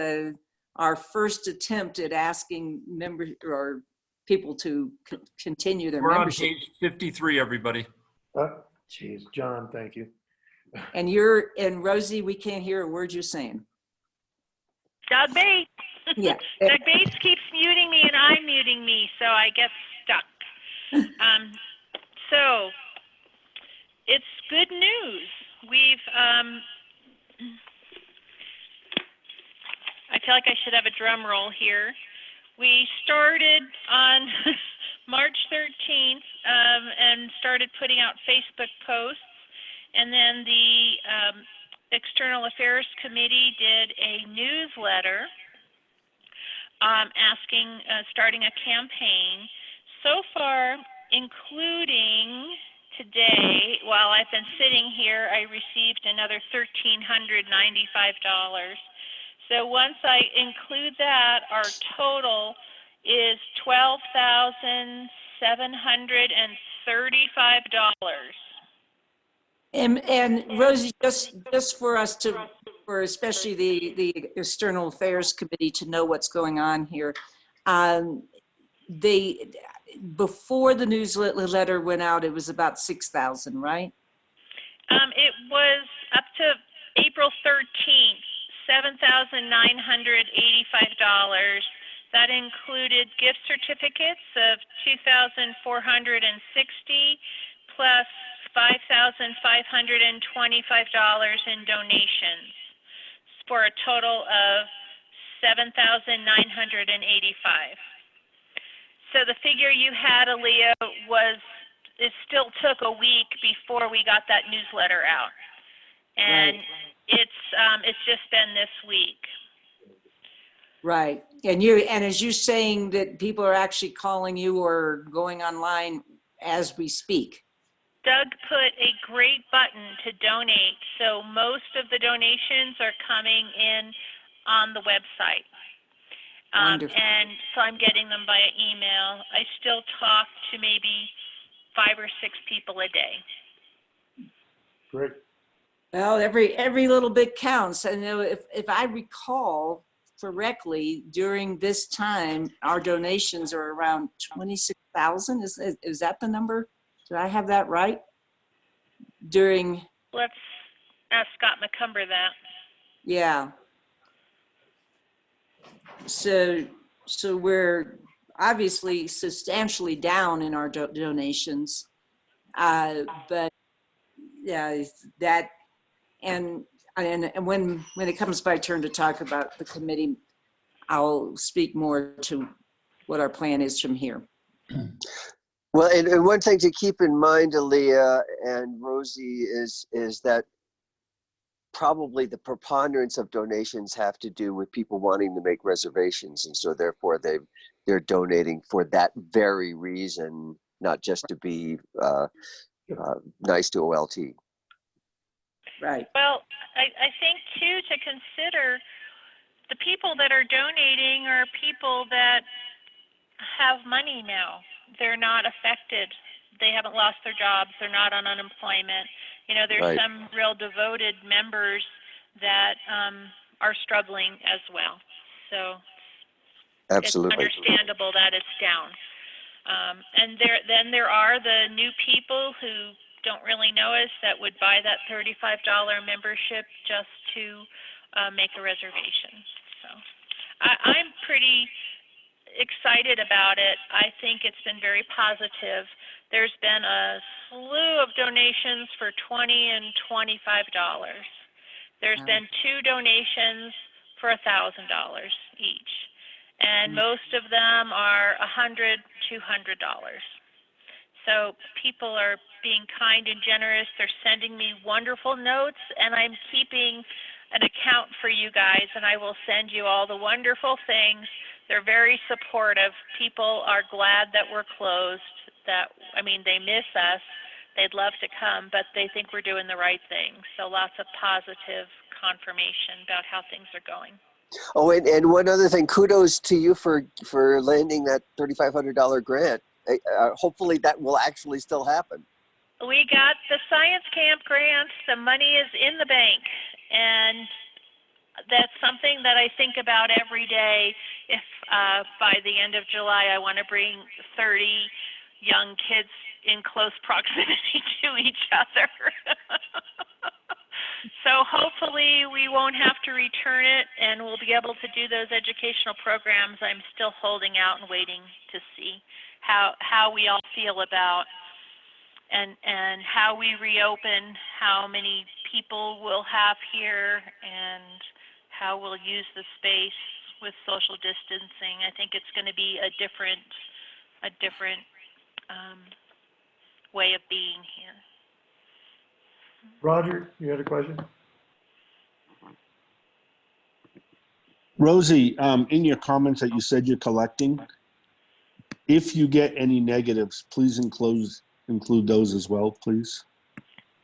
our first attempt at asking members or people to continue their membership. We're on page 53, everybody. Geez, John, thank you. And Rosie, we can't hear a word you're saying. Doug Bates. Yeah. Doug Bates keeps muting me and I'm muting me, so I get stuck. So it's good news. I feel like I should have a drum roll here. We started on March 13th and started putting out Facebook posts, and then the External Affairs Committee did a newsletter starting a campaign. So far, including today, while I've been sitting here, I received another $1,395. So once I include that, our total is $12,735. And Rosie, just for us for especially the External Affairs Committee to know what's going on here, They, before the newsletter went out, it was about 6,000, right? It was up to April 13th, $7,985. That included gift certificates of $2,460 plus $5,525 in donations for a total of $7,985. So the figure you had, Aaliyah, it still took a week before we got that newsletter out. And it's just been this week. Right. And as you're saying that people are actually calling you or going online as we speak. Doug put a great button to donate. So most of the donations are coming in on the website. And so I'm getting them via email. I still talk to maybe 5 or 6 people a day. Great. Well, every little bit counts. I know if I recall correctly, during this time, our donations are around 26,000. Is that the number? Did I have that right? Let's ask Scott McCumber that. Yeah. So we're obviously substantially down in our donations, but yeah, that and when it comes my turn to talk about the committee, I'll speak more to what our plan is from here. Well, and one thing to keep in mind, Aaliyah and Rosie, is that probably the preponderance of donations have to do with people wanting to make reservations, and so therefore they're donating for that very reason, not just to be nice to OLT. Right. Well, I think too, to consider, the people that are donating are people that have money now. They're not affected. They haven't lost their jobs. They're not on unemployment. You know, there's some real devoted members that are struggling as well. So absolutely, it's understandable that it's down. And there are the new people who don't really know us that would buy that $35 membership just to make a reservation. So I'm pretty excited about it. I think it's been very positive. There's been a slew of donations for $20 and $25. There's been 2 donations for $1,000 each, and most of them are $100, $200. So people are being kind and generous. They're sending me wonderful notes, and I'm keeping an account for you guys, and I will send you all the wonderful things. They're very supportive. People are glad that we're closed. They miss us. They'd love to come, but they think we're doing the right thing. So lots of positive confirmation about how things are going. Oh, and one other thing, kudos to you for landing that $3,500 grant. Hopefully that will actually still happen. We got the science camp grant. The money is in the bank, and that's something that I think about every day. If by the end of July I want to bring 30 young kids in close proximity to each other. So hopefully we won't have to return it, and we'll be able to do those educational programs. I'm still holding out and waiting to see how we all feel about and how we reopen, how many people we'll have here, and how we'll use the space with social distancing. I think it's going to be a different way of being here. Roger, you had a question? Rosie, in your comments that you said you're collecting, if you get any negatives, please include those as well, please.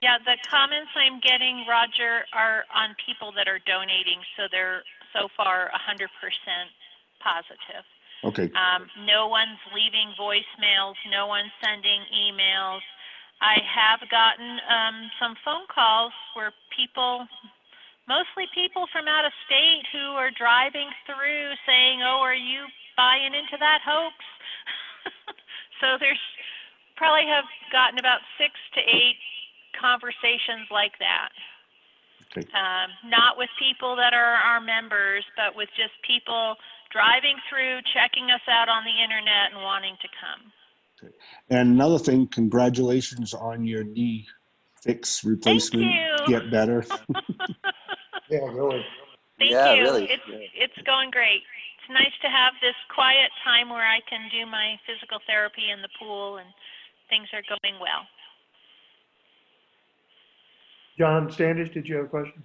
Yeah, the comments I'm getting, Roger, are on people that are donating, so they're so far 100% positive. Okay. No one's leaving voicemails, no one's sending emails. I have gotten some phone calls where mostly people from out of state who are driving through saying, oh, are you buying into that hoax. So there's probably have gotten about 6 to 8 conversations like that. Okay. Not with people that are our members, but with just people driving through, checking us out on the internet and wanting to come. Okay. And another thing, congratulations on your knee fix replacement. Thank you. Get better. Yeah, really. Thank Yeah, you. really. It's going great. It's nice to have this quiet time where I can do my physical therapy in the pool, and things are going well. John Standish, did you have a question?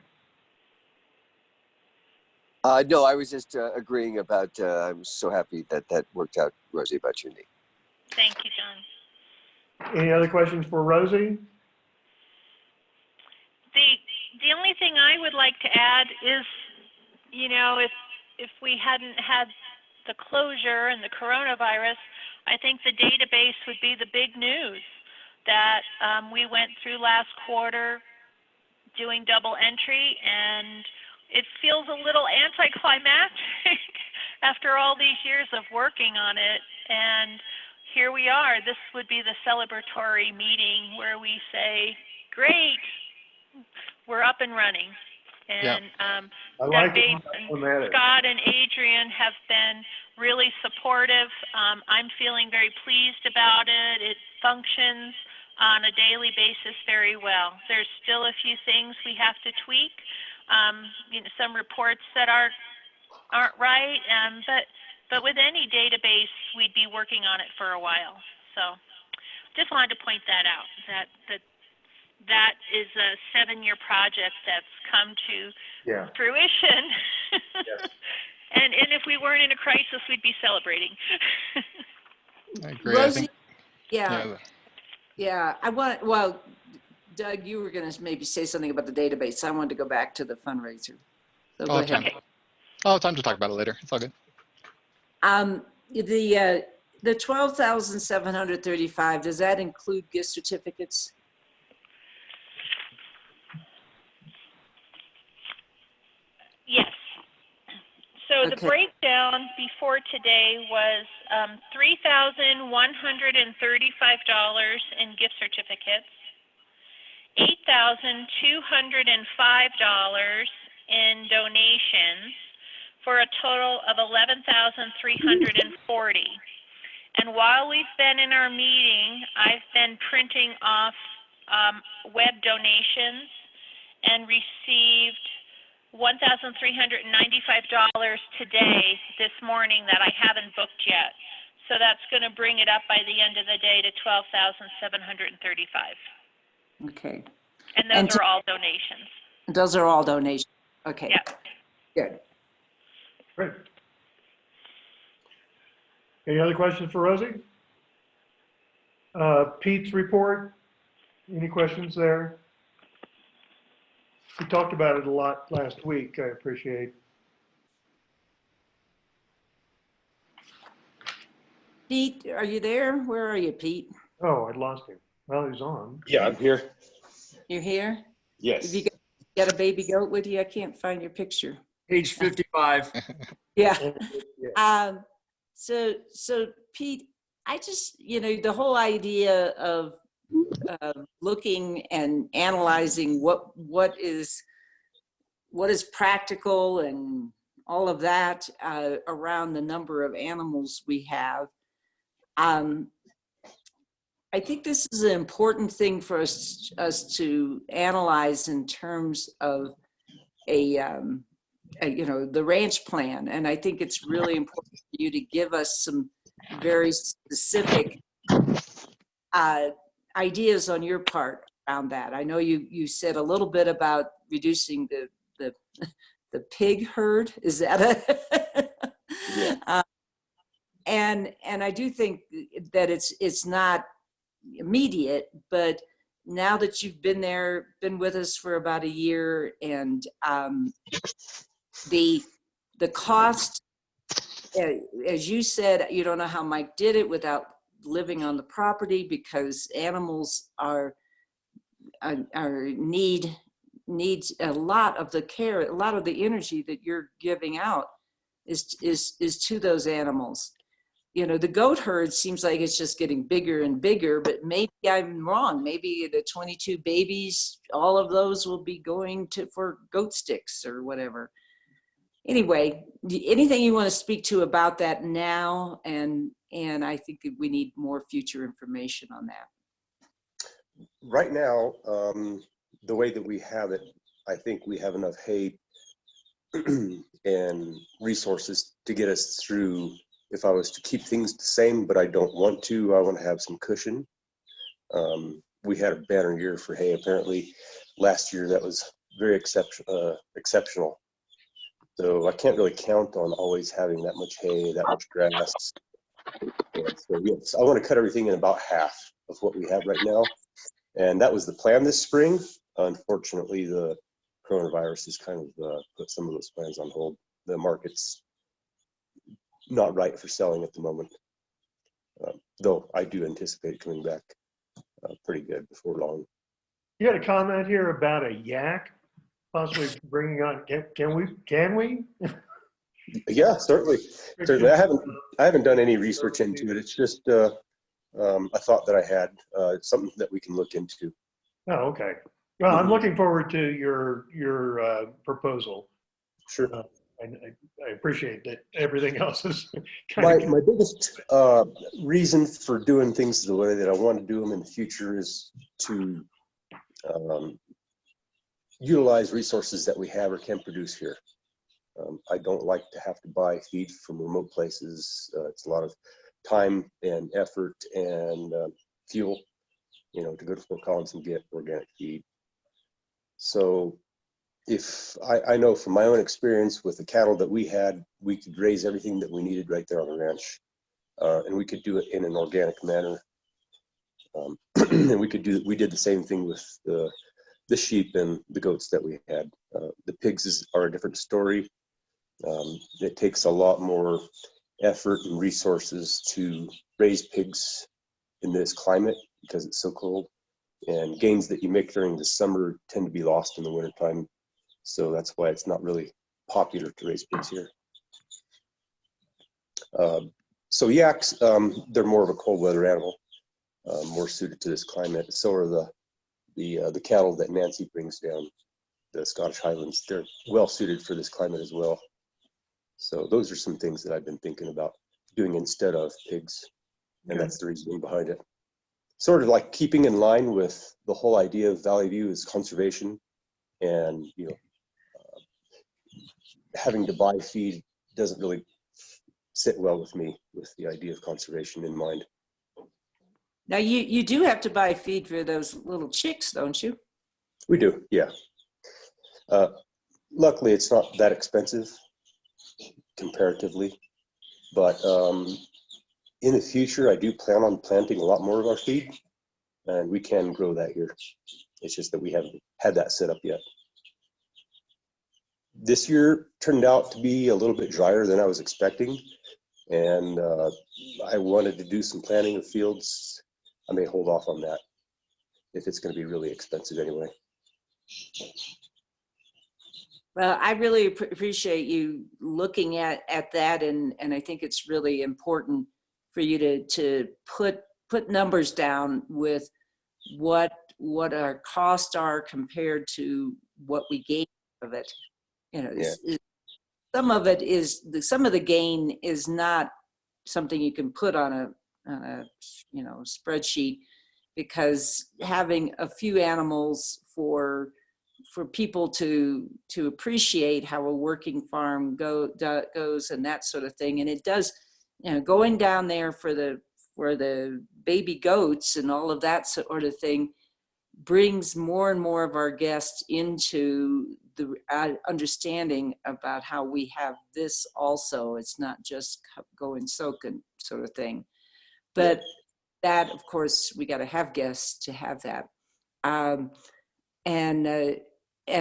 No, I was just agreeing about, I'm so happy that that worked out, Rosie, about your knee. Thank you, John. Any other questions for Rosie? The only thing I would like to add is, you know, if we hadn't had the closure and the coronavirus, I think the database would be the big news that we went through last quarter doing double entry, and it feels a little anticlimactic after all these years of working on it. And here we are. This would be the celebratory meeting where we say, great, we're up and running. And I like it. Scott and Adrian have been really supportive. I'm feeling very pleased about it. It functions on a daily basis very well. There's still a few things we have to tweak. You know, some reports that aren't right, but with any database, we'd be working on it for a while. So just wanted to point that out, that is a 7-year project that's come to fruition. And if we weren't in a crisis, we'd be celebrating. I agree. Rosie, I think, well, Doug, you were going to maybe say something about the database. I wanted to go back to the fundraiser. So go ahead. Okay. I'll have time to talk about it later. It's all good. The 12,735, does that include gift certificates? Yes. So the Okay. breakdown before today was $3,135 in gift certificates, $8,205 in donations, for a total of $11,340. And while we've been in our meeting, I've been printing off web donations and received $1,395 today, this morning, that I haven't booked yet. So that's going to bring it up by the end of the day to $12,735. Okay. And those are all donations. Those are all donations. Okay. Yeah. Good. Great. Any other questions for Rosie? Pete's report, any questions there? We talked about it a lot last week, I appreciate. Pete, are you there? Where are you, Pete? Oh, I lost him. Well, he's on. Yeah, I'm here. You're here? Yes. Have you got a baby goat with you? I can't find your picture. Page 55. Yeah. So Pete, I just, the whole idea of looking and analyzing what is practical and all of that around the number of animals we have. I think this is an important thing for us to analyze in terms of the ranch plan. And I think it's really important for you to give us some very specific ideas on your part around that. I know you said a little bit about reducing the pig herd. Is that Yeah. And I do think that it's not immediate, but now that you've been with us for about a year, and the cost, as you said, you don't know how Mike did it without living on the property, because animals needs a lot of the care, a lot of the energy that you're giving out. is to those animals. You know, the goat herd seems like it's just getting bigger and bigger, but maybe I'm wrong. Maybe the 22 babies, all of those will be going for goat sticks or whatever. Anyway, anything you want to speak to about that now? And I think that we need more future information on that. Right now, the way that we have it, I think we have enough hay and resources to get us through. If I was to keep things the same, but I don't want to, I want to have some cushion. We had a banner year for hay apparently last year. That was very exceptional. So I can't really count on always having that much hay, that much grass. And so yes, I want to cut everything in about half of what we have right now. And that was the plan this spring. Unfortunately, the coronavirus has kind of put some of those plans on hold. The market's not right for selling at the moment, though I do anticipate coming back pretty good before long. You had a comment here about a yak possibly bringing on. Can we? Yeah, certainly. I haven't done any research into it. It's just a thought that I had. It's something that we can look into. Oh, okay. Well, I'm looking forward to your proposal. Sure. I appreciate that everything else is My biggest reason for doing things the way that I want to do them in the future is to utilize resources that we have or can produce here. I don't like to have to buy feed from remote places. It's a lot of time and effort and fuel, you know, to go to Fort Collins and get organic feed. So if I know from my own experience with the cattle that we had, we could raise everything that we needed right there on the ranch, and we could do it in an organic manner. And we did the same thing with the sheep and the goats that we had. The pigs are a different story. It takes a lot more effort and resources to raise pigs in this climate because it's so cold, and gains that you make during the summer tend to be lost in the wintertime. So that's why it's not really popular to raise pigs here. So yaks, they're more of a cold weather animal, more suited to this climate. So are the cattle that Nancy brings down, the Scottish Highlands. They're well suited for this climate as well. So those are some things that I've been thinking about doing instead of pigs, and that's the reasoning behind it. Sort of like keeping in line with the whole idea of Valley View is conservation, and you know, having to buy feed doesn't really sit well with me with the idea of conservation in mind. Now you do have to buy feed for those little chicks, don't you? We do, yeah. Luckily, it's not that expensive comparatively, but in the future, I do plan on planting a lot more of our feed, and we can grow that here. It's just that we haven't had that set up yet. This year turned out to be a little bit drier than I was expecting, and I wanted to do some planting of fields. I may hold off on that if it's going to be really expensive anyway. Well, I really appreciate you looking at that, and I think it's really important for you to put numbers down with what our costs are compared to what we gain of it. You know, yeah. Some of the gain is not something you can put on a spreadsheet, because having a few animals for people to appreciate how a working farm goes and that sort of thing. And it does, you know, going down there for the baby goats and all of that sort of thing brings more and more of our guests into the understanding about how we have this also. It's not just go and soak and sort of thing. But that, of course, we got to have guests to have that. And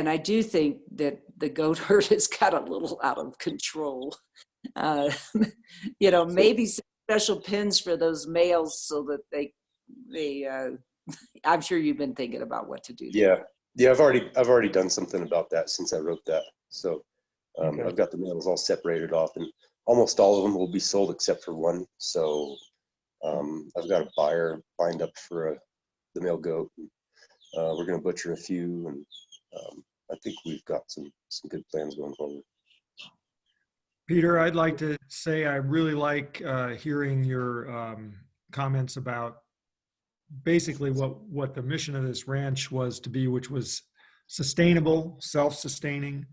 I do think that the goat herd has got a little out of control. You know, maybe some special pins for those males so that they I'm sure you've been thinking about what to do. Yeah, I've already done something about that since I wrote that. So Okay. I've got the males all separated off, and almost all of them will be sold except for one. So I've got a buyer lined up for the male goat. We're going to butcher a few, and I think we've got some good plans going forward. Peter, I'd like to say I really like hearing your comments about basically what the mission of this ranch was to be, which was sustainable, self-sustaining,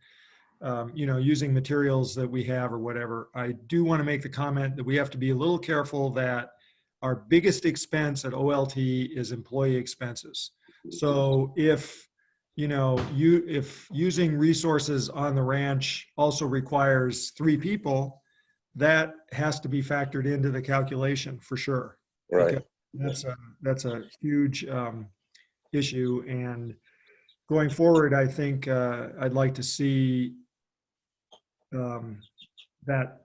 using materials that we have or whatever. I do want to make the comment that we have to be a little careful that our biggest expense at OLT is employee expenses. So if using resources on the ranch also requires 3 people, that has to be factored into the calculation for sure. Right. That's a huge issue, and going forward, I think I'd like to see that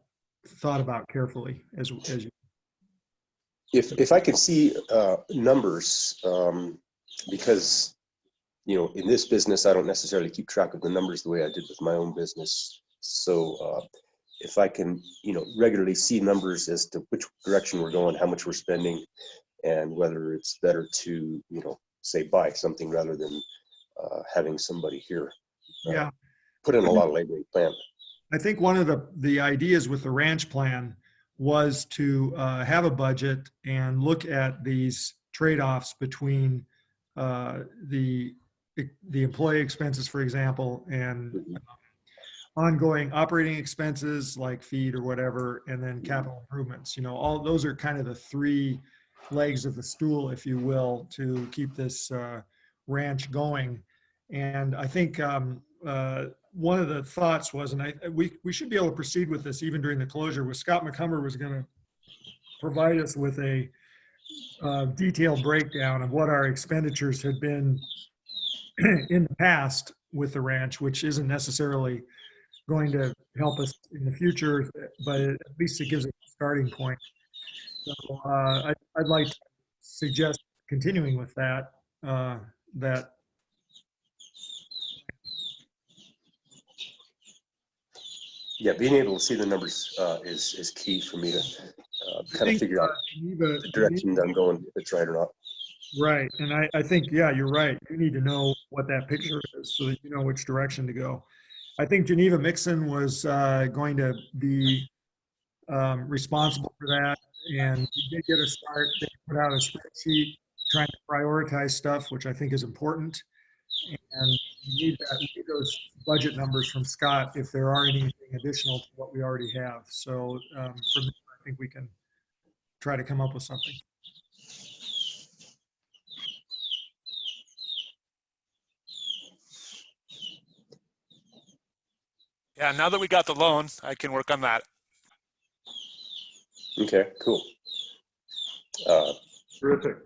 thought about carefully as you. If I can see numbers, because in this business I don't necessarily keep track of the numbers the way I did with my own business. So if I can regularly see numbers as to which direction we're going, how much we're spending, and whether it's better to say buy something rather than having somebody here put in a lot of labor and plan. I think one of the ideas with the ranch plan was to have a budget and look at these trade-offs between the employee expenses, for example, and ongoing operating expenses like feed or whatever, and then capital improvements. All those are kind of the 3 legs of the stool, if you will, to keep this ranch going. And I think one of the thoughts was, and we should be able to proceed with this even during the closure, was Scott McCumber was going to provide us with a detailed breakdown of what our expenditures had been in the past with the ranch, which isn't necessarily going to help us in the future, but at least it gives a starting point. So I'd like to suggest continuing with that. Yeah, being able to see the numbers is key for me to kind of figure out the direction that I'm going, if it's right or not. Right, and I think, you're right. You need to know what that picture is so that you know which direction to go. I think Geneva Mixon was going to be responsible for that, and we did get a start. They put out a spreadsheet trying to prioritize stuff, which I think is important. And we need those budget numbers from Scott if there are anything additional to what we already have. So for me, I think we can try to come up with something. Yeah, now that we got the loan, I can work on that. Okay, cool. Terrific.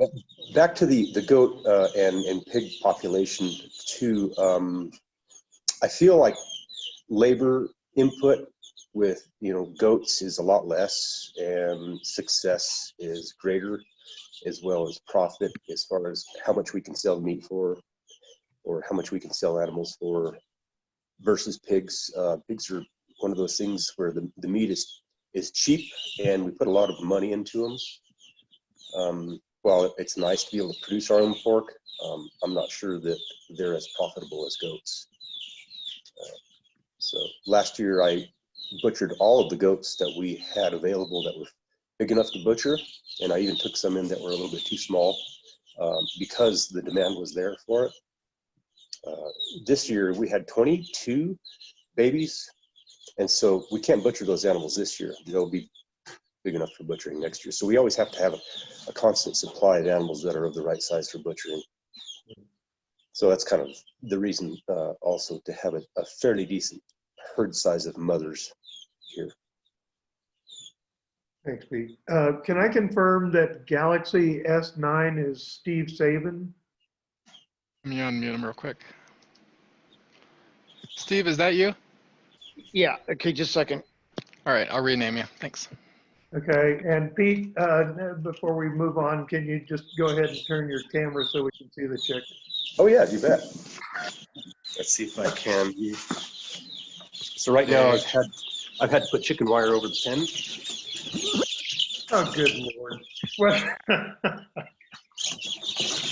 Back to the goat and pig population too. I feel like labor input with goats is a lot less, and success is greater, as well as profit as far as how much we can sell meat for, or how much we can sell animals for, versus pigs. Pigs are one of those things where the meat is cheap, and we put a lot of money into them. While it's nice to be able to produce our own pork, I'm not sure that they're as profitable as goats. So last year I butchered all of the goats that we had available that were big enough to butcher, and I even took some in that were a little bit too small because the demand was there for it. This year we had 22 babies, and so we can't butcher those animals this year. They'll be big enough for butchering next year. So we always have to have a constant supply of animals that are of the right size for butchering. So that's kind of the reason also to have a fairly decent herd size of mothers here. Thanks, Pete. Can I confirm that Galaxy S9 is Steve Saban? Let me unmute him real quick. Steve, is that you? Yeah, okay, just a second. All right, I'll rename you. Thanks. Okay, and Pete, before we move on, can you just go ahead and turn your camera so we can see the chick? Oh yeah, you bet. Let's see if I can. So right now I've had to put chicken wire over the pen. Oh, good Lord. Well,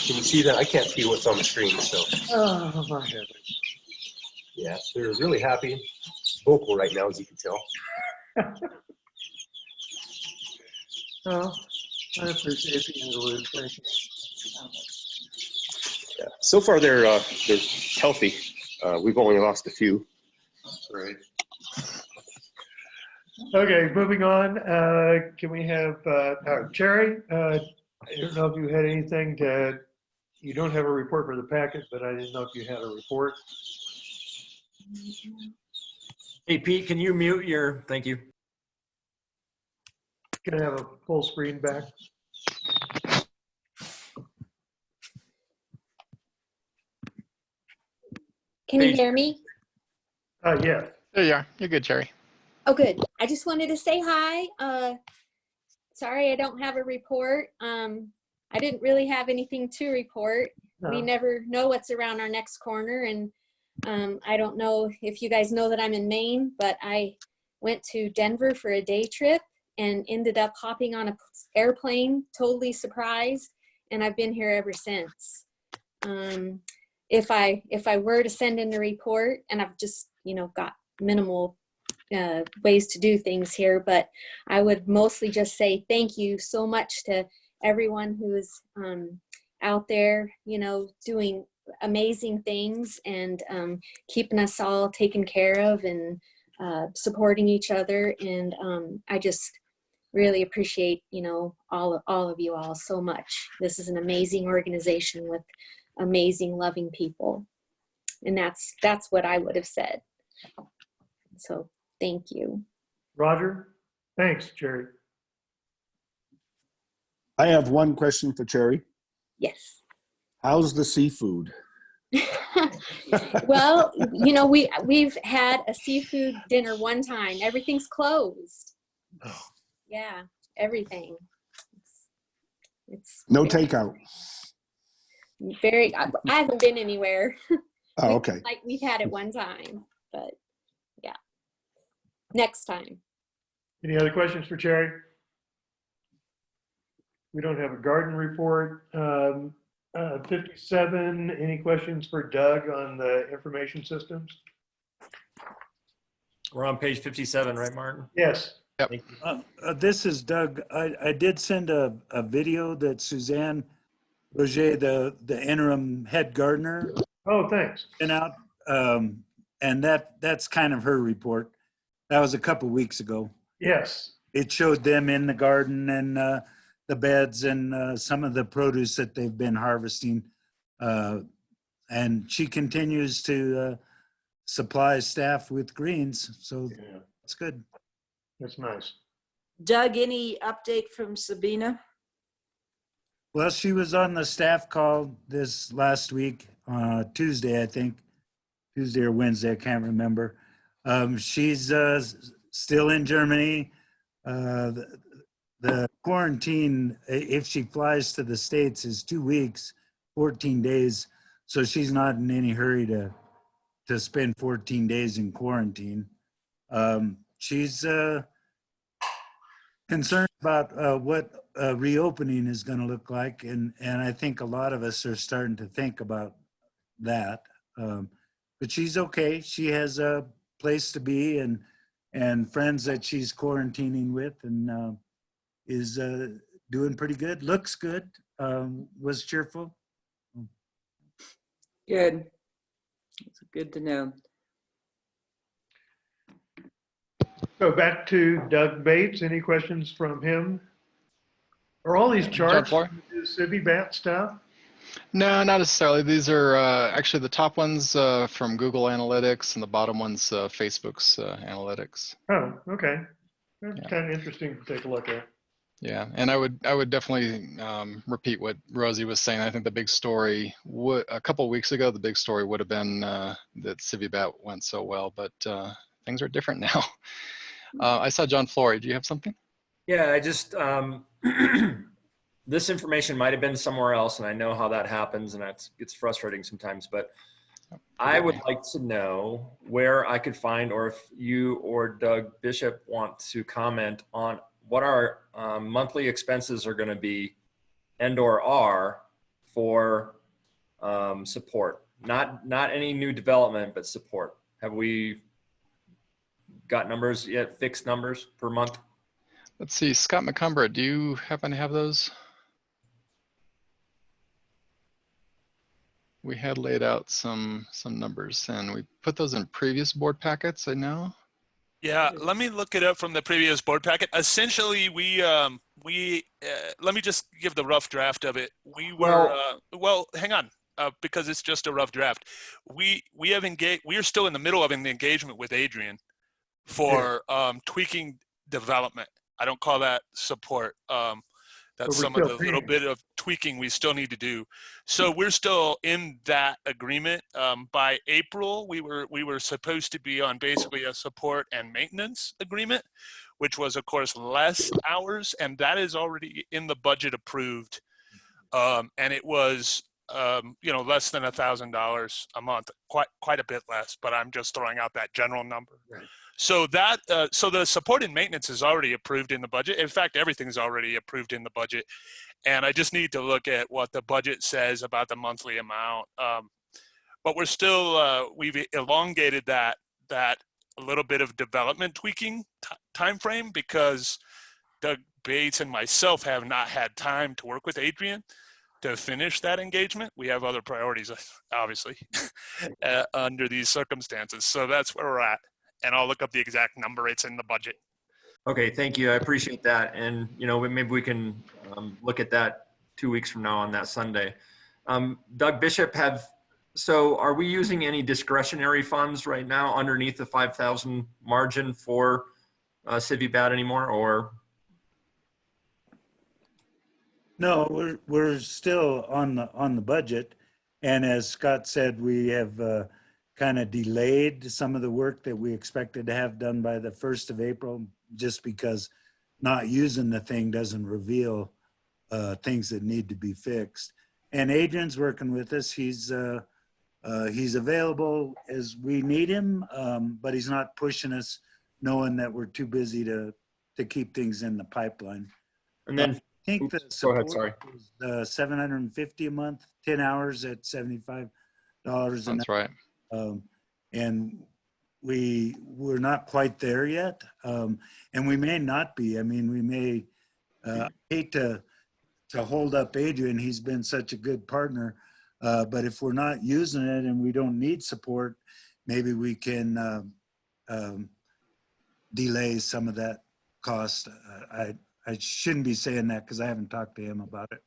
Can you see that? I can't see what's on the screen, so. oh, my heavens. Yeah, they're really happy. Vocal right now, as you can tell. Oh, I appreciate the interlude. Thank you. Yeah. So far, they're healthy. We've only lost a few. Great. Okay, moving on. Can we have Cherry? I don't know if you had anything to. You don't have a report for the packet, but I didn't know if you had a report. Hey, Pete, can you mute your, thank you. Can I have a full screen back? Can you hear me? Yeah. There you are. You're good, Jerry. Oh, good. I just wanted to say hi. Sorry, I don't have a report. I didn't really have anything to report. No. We never know what's around our next corner. And I don't know if you guys know that I'm in Maine, but I went to Denver for a day trip and ended up hopping on an airplane, totally surprised. And I've been here ever since. If I were to send in a report, and I've just, got minimal ways to do things here, but I would mostly just say thank you so much to everyone who's out there, doing amazing things and keeping us all taken care of and supporting each other. And I just really appreciate, all of you all so much. This is an amazing organization with amazing, loving people. And that's what I would have said. So thank you. Roger? Thanks, Jerry. I have one question for Cherry. Yes. How's the seafood? Well, we've had a seafood dinner one time. Everything's closed. Yeah, everything. It's no takeout. Very. I haven't been anywhere. Oh, okay. Like we've had it one time, but yeah. Next time. Any other questions for Cherry? We don't have a garden report. 57, any questions for Doug on the information systems? We're on page 57, right, Martin? Yes. Yep. This is Doug. I did send a video that Suzanne Roger, the interim head gardener. Oh, thanks. Sent out, and that's kind of her report. That was a couple weeks ago. Yes. It showed them in the garden and the beds and some of the produce that they've been harvesting. And she continues to supply staff with greens. So yeah. That's good. That's nice. Doug, any update from Sabina? Well, she was on the staff call this last week, Tuesday, I think. Tuesday or Wednesday, I can't remember. She's still in Germany. The quarantine, if she flies to the States, is 2 weeks, 14 days. So she's not in any hurry to spend 14 days in quarantine. She's concerned about what reopening is going to look like. And I think a lot of us are starting to think about that. But she's okay. She has a place to be and friends that she's quarantining with, and is doing pretty good, looks good, was cheerful. Good. It's good to know. So back to Doug Bates. Any questions from him? Are all these charts CiviBat stuff? No, not necessarily. These are actually the top ones from Google Analytics and the bottom ones Facebook's Analytics. Oh, okay. That's kind of interesting to take a look at. Yeah, and I would definitely repeat what Rosie was saying. I think the big story a couple of weeks ago, the big story would have been that CiviBat went so well, but things are different now. I saw John Flory. Do you have something? Yeah, I just this information might have been somewhere else, and I know how that happens, and it's frustrating sometimes. But I would like to know where I could find, or if you or Doug Bishop want to comment on what our monthly expenses are going to be and or are for support. Not any new development, but support. Have we got numbers yet, fixed numbers per month? Let's see, Scott McCumber, do you happen to have those? We had laid out some numbers and we put those in previous board packets, I know. Yeah, let me look it up from the previous board packet. Essentially, let me just give the rough draft of it. We were, well, hang on, because it's just a rough draft. We have engaged, we are still in the middle of an engagement with Adrian for tweaking development. I don't call that support. That's some of the little bit of tweaking we still need to do. So we're still in that agreement. By April, we were supposed to be on basically a support and maintenance agreement, which was of course less hours, and that is already in the budget approved. And it was less than $1,000 a month, quite a bit less, but I'm just throwing out that general number. Right. So that, so the support and maintenance is already approved in the budget. In fact, everything's already approved in the budget. And I just need to look at what the budget says about the monthly amount. But we're still, we've elongated that a little bit of development tweaking time frame because Doug Bates and myself have not had time to work with Adrian to finish that engagement. We have other priorities, obviously, under these circumstances. So that's where we're at. And I'll look up the exact number. It's in the budget. Okay, thank you. I appreciate that. And, maybe we can look at that 2 weeks from now on that Sunday. Doug Bishop, so are we using any discretionary funds right now underneath the 5,000 margin for CiviBat anymore, or? No, we're still on the budget. And as Scott said, we have kind of delayed some of the work that we expected to have done by the 1st of April, just because not using the thing doesn't reveal things that need to be fixed. And Adrian's working with us. He's available as we need him, but he's not pushing us, knowing that we're too busy to keep things in the pipeline. And then I think the support was $750 a month, 10 hours at $75 an hour. That's right. And we're not quite there yet, and we may not be. I mean, we may hate to hold up Adrian. He's been such a good partner, but if we're not using it and we don't need support, maybe we can delay some of that cost. I shouldn't be saying that because I haven't talked to him about it.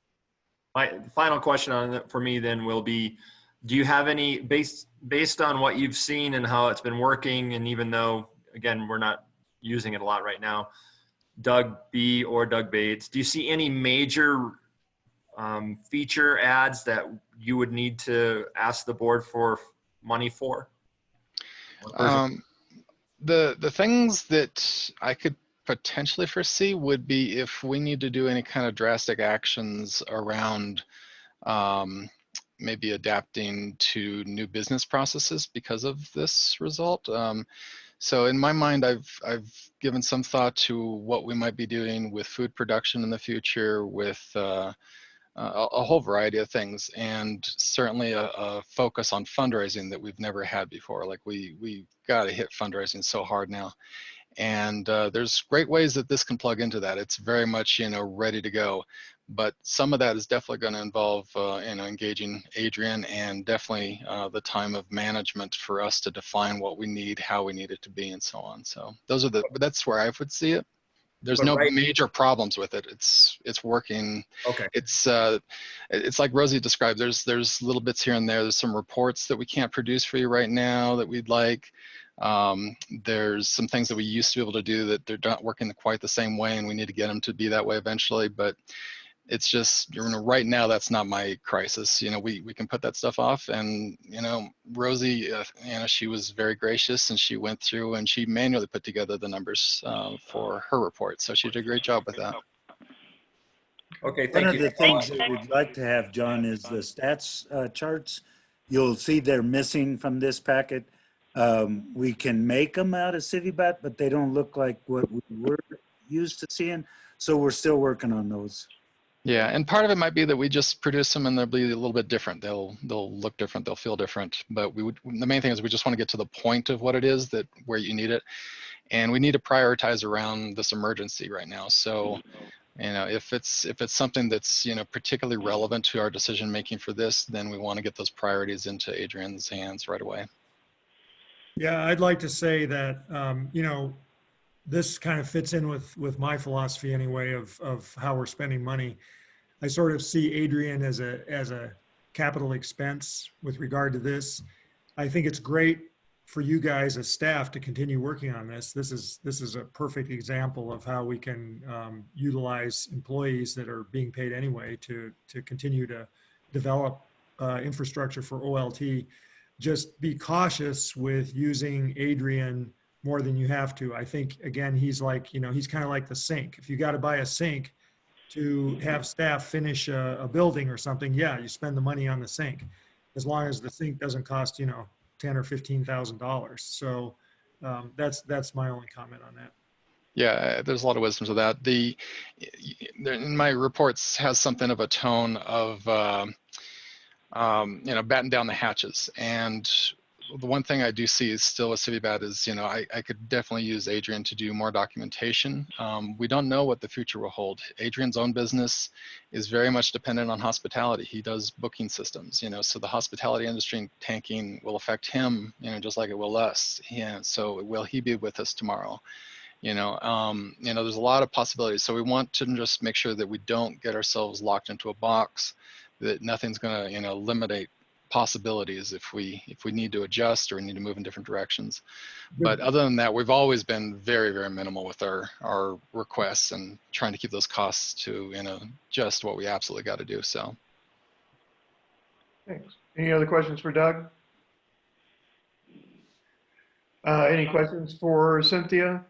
My final question on it for me then will be, do you have any, based on what you've seen and how it's been working, and even though, again, we're not using it a lot right now, Doug B or Doug Bates, do you see any major feature ads that you would need to ask the board for money for? The things that I could potentially foresee would be if we need to do any kind of drastic actions around maybe adapting to new business processes because of this result. So in my mind, I've given some thought to what we might be doing with food production in the future, with a whole variety of things, and certainly a focus on fundraising that we've never had before. Like we got to hit fundraising so hard now. And there's great ways that this can plug into that. It's very much, ready to go. But some of that is definitely going to involve, engaging Adrian, and definitely the time of management for us to define what we need, how we need it to be, and so on. So that's where I would see it. There's no major problems with it. It's working. Okay. It's like Rosie described. There's little bits here and there. There's some reports that we can't produce for you right now that we'd like. There's some things that we used to be able to do that they're not working quite the same way, and we need to get them to be that way eventually. But it's just, right now, that's not my crisis. We can put that stuff off. And, Rosie, she was very gracious, and she went through and she manually put together the numbers for her report. So she did a great job with that. Okay, thank you. One of the things that we'd like to have, John, is the stats charts, you'll see they're missing from this packet. We can make them out of CityBat, but they don't look like what we were used to seeing. So we're still working on those. Yeah, and part of it might be that we just produce them and they'll be a little bit different. They'll look different, they'll feel different. But the main thing is we just want to get to the point of what it is that where you need it, and we need to prioritize around this emergency right now. So, you know, if it's something that's, you know, particularly relevant to our decision making for this, then we want to get those priorities into Adrian's hands right away. Yeah, I'd like to say that, you know, this kind of fits in with my philosophy anyway of how we're spending money. I sort of see Adrian as a capital expense with regard to this. I think it's great for you guys as staff to continue working on this. This is a perfect example of how we can utilize employees that are being paid anyway to continue to develop infrastructure for OLT. Just be cautious with using Adrian more than you have to. I think, again, he's like, you know, he's kind of like the sink. If you got to buy a sink to have staff finish a building or something, yeah, you spend the money on the sink, as long as the sink doesn't cost, you know, $10,000 or $15,000. So that's my only comment on that. Yeah, there's a lot of wisdom to that. In my reports has something of a tone of you know, batten down the hatches. And the one thing I do see is still with CityBat is, you know, I could definitely use Adrian to do more documentation. We don't know what the future will hold. Adrian's own business is very much dependent on hospitality. He does booking systems, you know, so the hospitality industry tanking will affect him, you know, just like it will us. Yeah, so will he be with us tomorrow? You know, there's a lot of possibilities. So we want to just make sure that we don't get ourselves locked into a box, that nothing's going to, you know, eliminate possibilities if we need to adjust or we need to move in different directions. But other than that, we've always been very, very minimal with our requests and trying to keep those costs to, you know, just what we absolutely got to do. So Thanks. Any other questions for Doug? Any questions for Cynthia?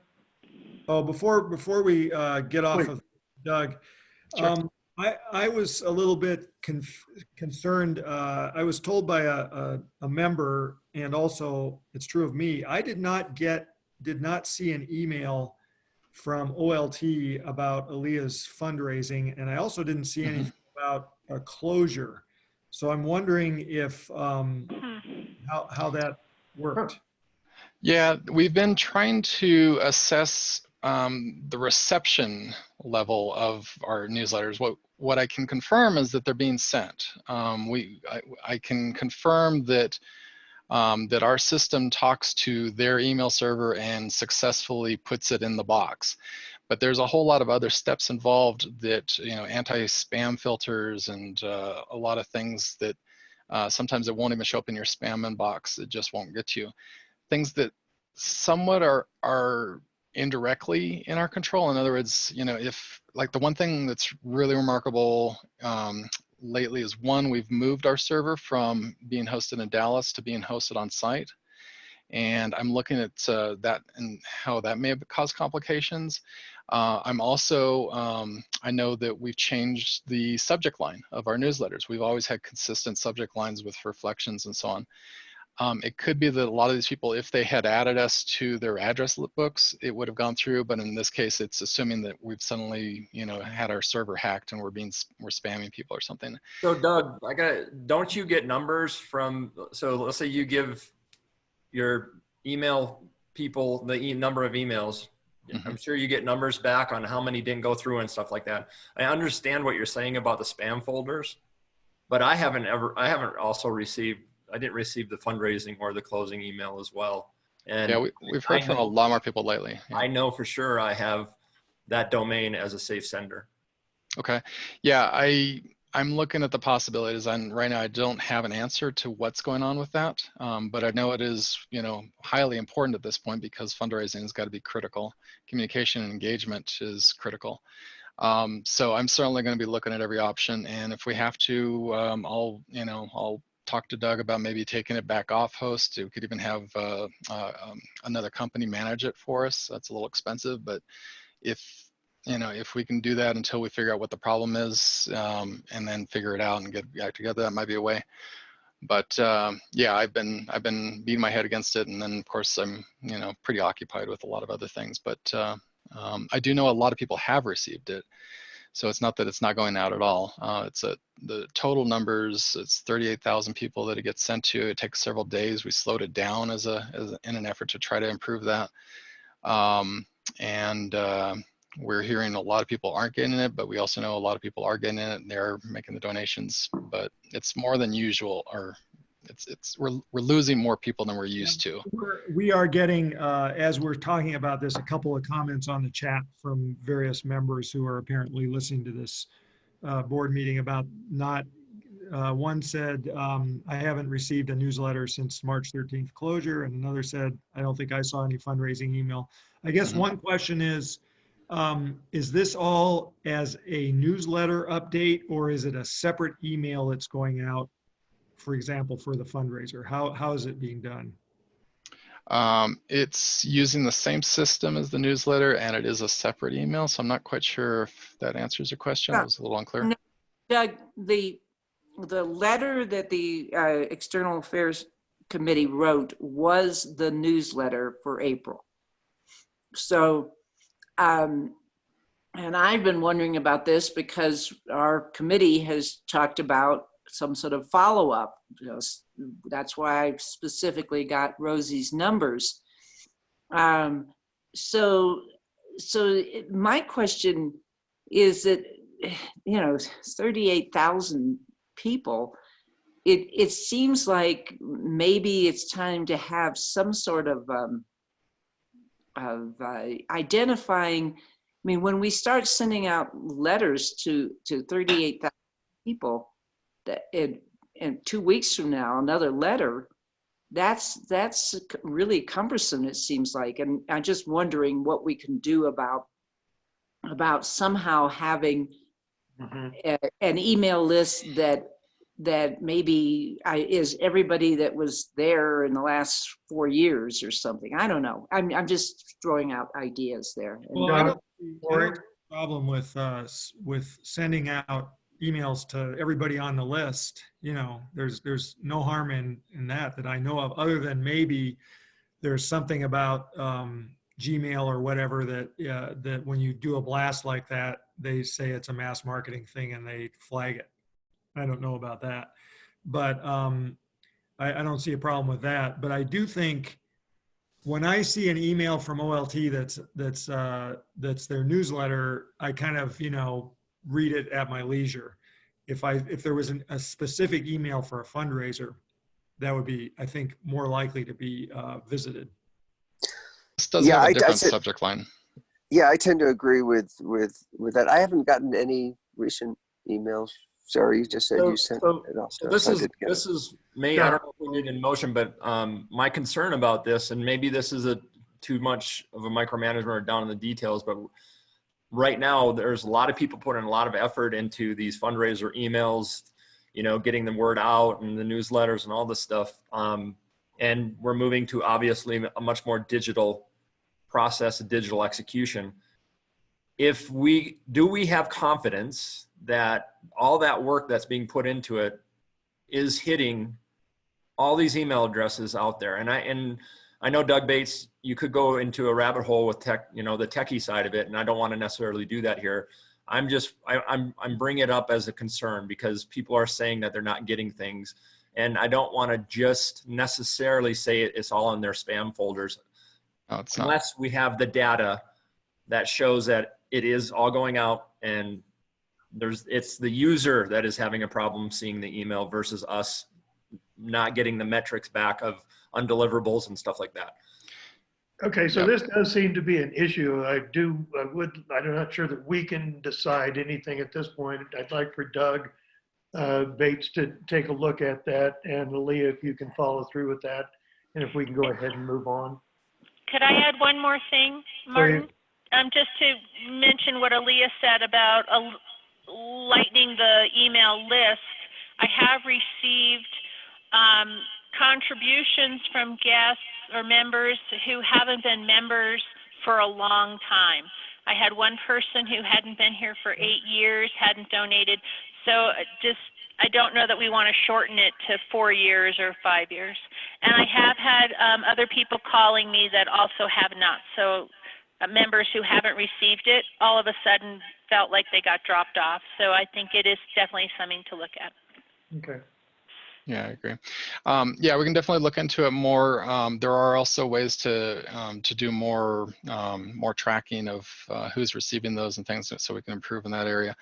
Oh, before we get off Please. of Doug, Sure. I was a little bit concerned. I was told by a member, and also it's true of me, I did not see an email from OLT about Aaliyah's fundraising, and I also didn't see anything about a closure. So I'm wondering if how that worked. yeah, we've been trying to assess the reception level of our newsletters. What I can confirm is that they're being sent. I can confirm that that our system talks to their email server and successfully puts it in the box. But there's a whole lot of other steps involved that, you know, anti-spam filters and a lot of things that sometimes it won't even show up in your spam inbox. It just won't get to you. Things that somewhat are indirectly in our control. In other words, you know, if like the one thing that's really remarkable lately is one, we've moved our server from being hosted in Dallas to being hosted on site. And I'm looking at that and how that may have caused complications. I'm also, I know that we've changed the subject line of our newsletters. We've always had consistent subject lines with reflections and so on. It could be that a lot of these people, if they had added us to their address books, it would have gone through. But in this case, it's assuming that we've suddenly, you know, had our server hacked and we're spamming people or something. So Doug, don't you get numbers from, so let's say you give your email people the number of emails. I'm sure you get numbers back on how many didn't go through and stuff like that. I understand what you're saying about the spam folders, but I didn't receive the fundraising or the closing email as well. And yeah, we've heard from a lot more people lately. Yeah. I know for sure I have that domain as a safe sender. Okay. Yeah, I'm looking at the possibilities, and right now I don't have an answer to what's going on with that. But I know it is, you know, highly important at this point because fundraising has got to be critical. Communication and engagement is critical. So I'm certainly going to be looking at every option, and if we have to, I'll talk to Doug about maybe taking it back off host. We could even have another company manage it for us. That's a little expensive, but if we can do that until we figure out what the problem is, and then figure it out and get back together, that might be a way. But yeah, I've been beating my head against it, and then of course I'm pretty occupied with a lot of other things. But I do know a lot of people have received it, so it's not that it's not going out at all. The total numbers. It's 38,000 people that it gets sent to. It takes several days. We slowed it down in an effort to try to improve that. We're hearing a lot of people aren't getting it, but we also know a lot of people are getting it and they're making the donations, but it's more than usual, or we're losing more people than we're used to. We are getting, as we're talking about this, a couple of comments on the chat from various members who are apparently listening to this board meeting about not, one said, I haven't received a newsletter since March 13th closure. And another said, I don't think I saw any fundraising email. I guess one question is this all as a newsletter update, or is it a separate email that's going out, for example, for the fundraiser? How is it being done? It's using the same system as the newsletter, and it is a separate email. So I'm not quite sure if that answers your question. It was a little unclear. No, Doug, the letter that the External Affairs Committee wrote was the newsletter for April. So, and I've been wondering about this because our committee has talked about some sort of follow-up. That's why I specifically got Rosie's numbers. So my question is that, 38,000 people, it seems like maybe it's time to have some sort of identifying. I mean, when we start sending out letters to 38,000 people, that in 2 weeks from now, another letter, that's really cumbersome, it seems like. And I'm just wondering what we can do about somehow having an email list that maybe is everybody that was there in the last 4 years or something. I don't know. I'm just throwing out ideas there. Well, I don't see a problem with sending out emails to everybody on the list. There's no harm in that I know of, other than maybe there's something about Gmail or whatever that when you do a blast like that, they say it's a mass marketing thing and they flag it. I don't know about that, but I don't see a problem with that. But I do think when I see an email from OLT that's their newsletter, I kind of read it at my leisure. If there was a specific email for a fundraiser, that would be, I think, more likely to be visited. This does have a different subject line. Yeah, I tend to agree with that. I haven't gotten any recent emails. Sorry, you just said you sent it off. So this is me. I don't know if we need in motion, but my concern about this, and maybe this is too much of a micromanagement or down in the details, but right now there's a lot of people putting a lot of effort into these fundraiser emails, getting the word out and the newsletters and all this stuff. And we're moving to obviously a much more digital process, a digital execution. Do we have confidence that all that work that's being put into it is hitting all these email addresses out there? And I know, Doug Bates, you could go into a rabbit hole with tech, the techie side of it, and I don't want to necessarily do that here. I'm bringing it up as a concern because people are saying that they're not getting things, and I don't want to just necessarily say it's all in their spam folders. No, it's unless we have the data that shows that it is all going out, and it's the user that is having a problem seeing the email versus us not getting the metrics back of undeliverables and stuff like that. Okay, so this does seem to be an issue. I'm not sure that we can decide anything at this point. I'd like for Doug Bates to take a look at that, and Leah, if you can follow through with that, and if we can go ahead and move on. Could I add one more thing, Martin? Just to mention what Aaliyah said about lightening the email list. I have received contributions from guests or members who haven't been members for a long time. I had one person who hadn't been here for 8 years, hadn't donated. So just I don't know that we want to shorten it to 4 years or 5 years. And I have had other people calling me that also have not. So members who haven't received it all of a sudden felt like they got dropped off. So I think it is definitely something to look at. Okay. Yeah, I agree. Yeah, we can definitely look into it more. There are also ways to do more tracking of who's receiving those and things, so we can improve in that area.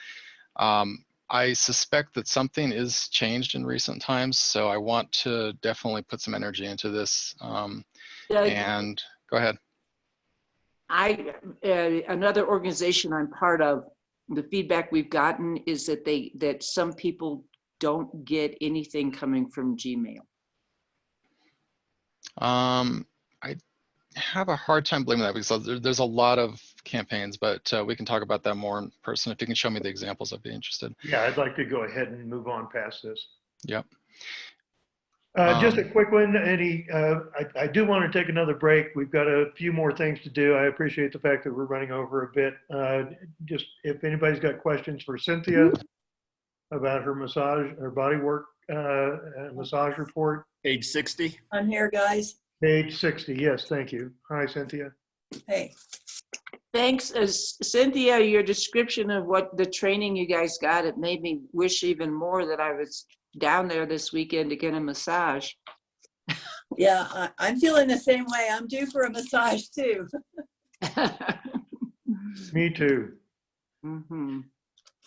I suspect that something is changed in recent times, so I want to definitely put some energy into this. And go ahead. Another organization I'm part of, the feedback we've gotten is that some people don't get anything coming from Gmail. I have a hard time blaming that because there's a lot of campaigns, but we can talk about that more in person. If you can show me the examples, I'd be interested. Yeah, I'd like to go ahead and move on past this. Yep. Just a quick one, Eddie. I do want to take another break. We've got a few more things to do. I appreciate the fact that we're running over a bit. Just if anybody's got questions for Cynthia about her body work massage report. Page 60. I'm here, guys. Page 60, yes, thank you. Hi, Cynthia. Hey. Thanks, Cynthia, your description of what the training you guys got, it made me wish even more that I was down there this weekend to get a massage. Yeah, I'm feeling the same way. I'm due for a massage too. Me too. Mm-hmm.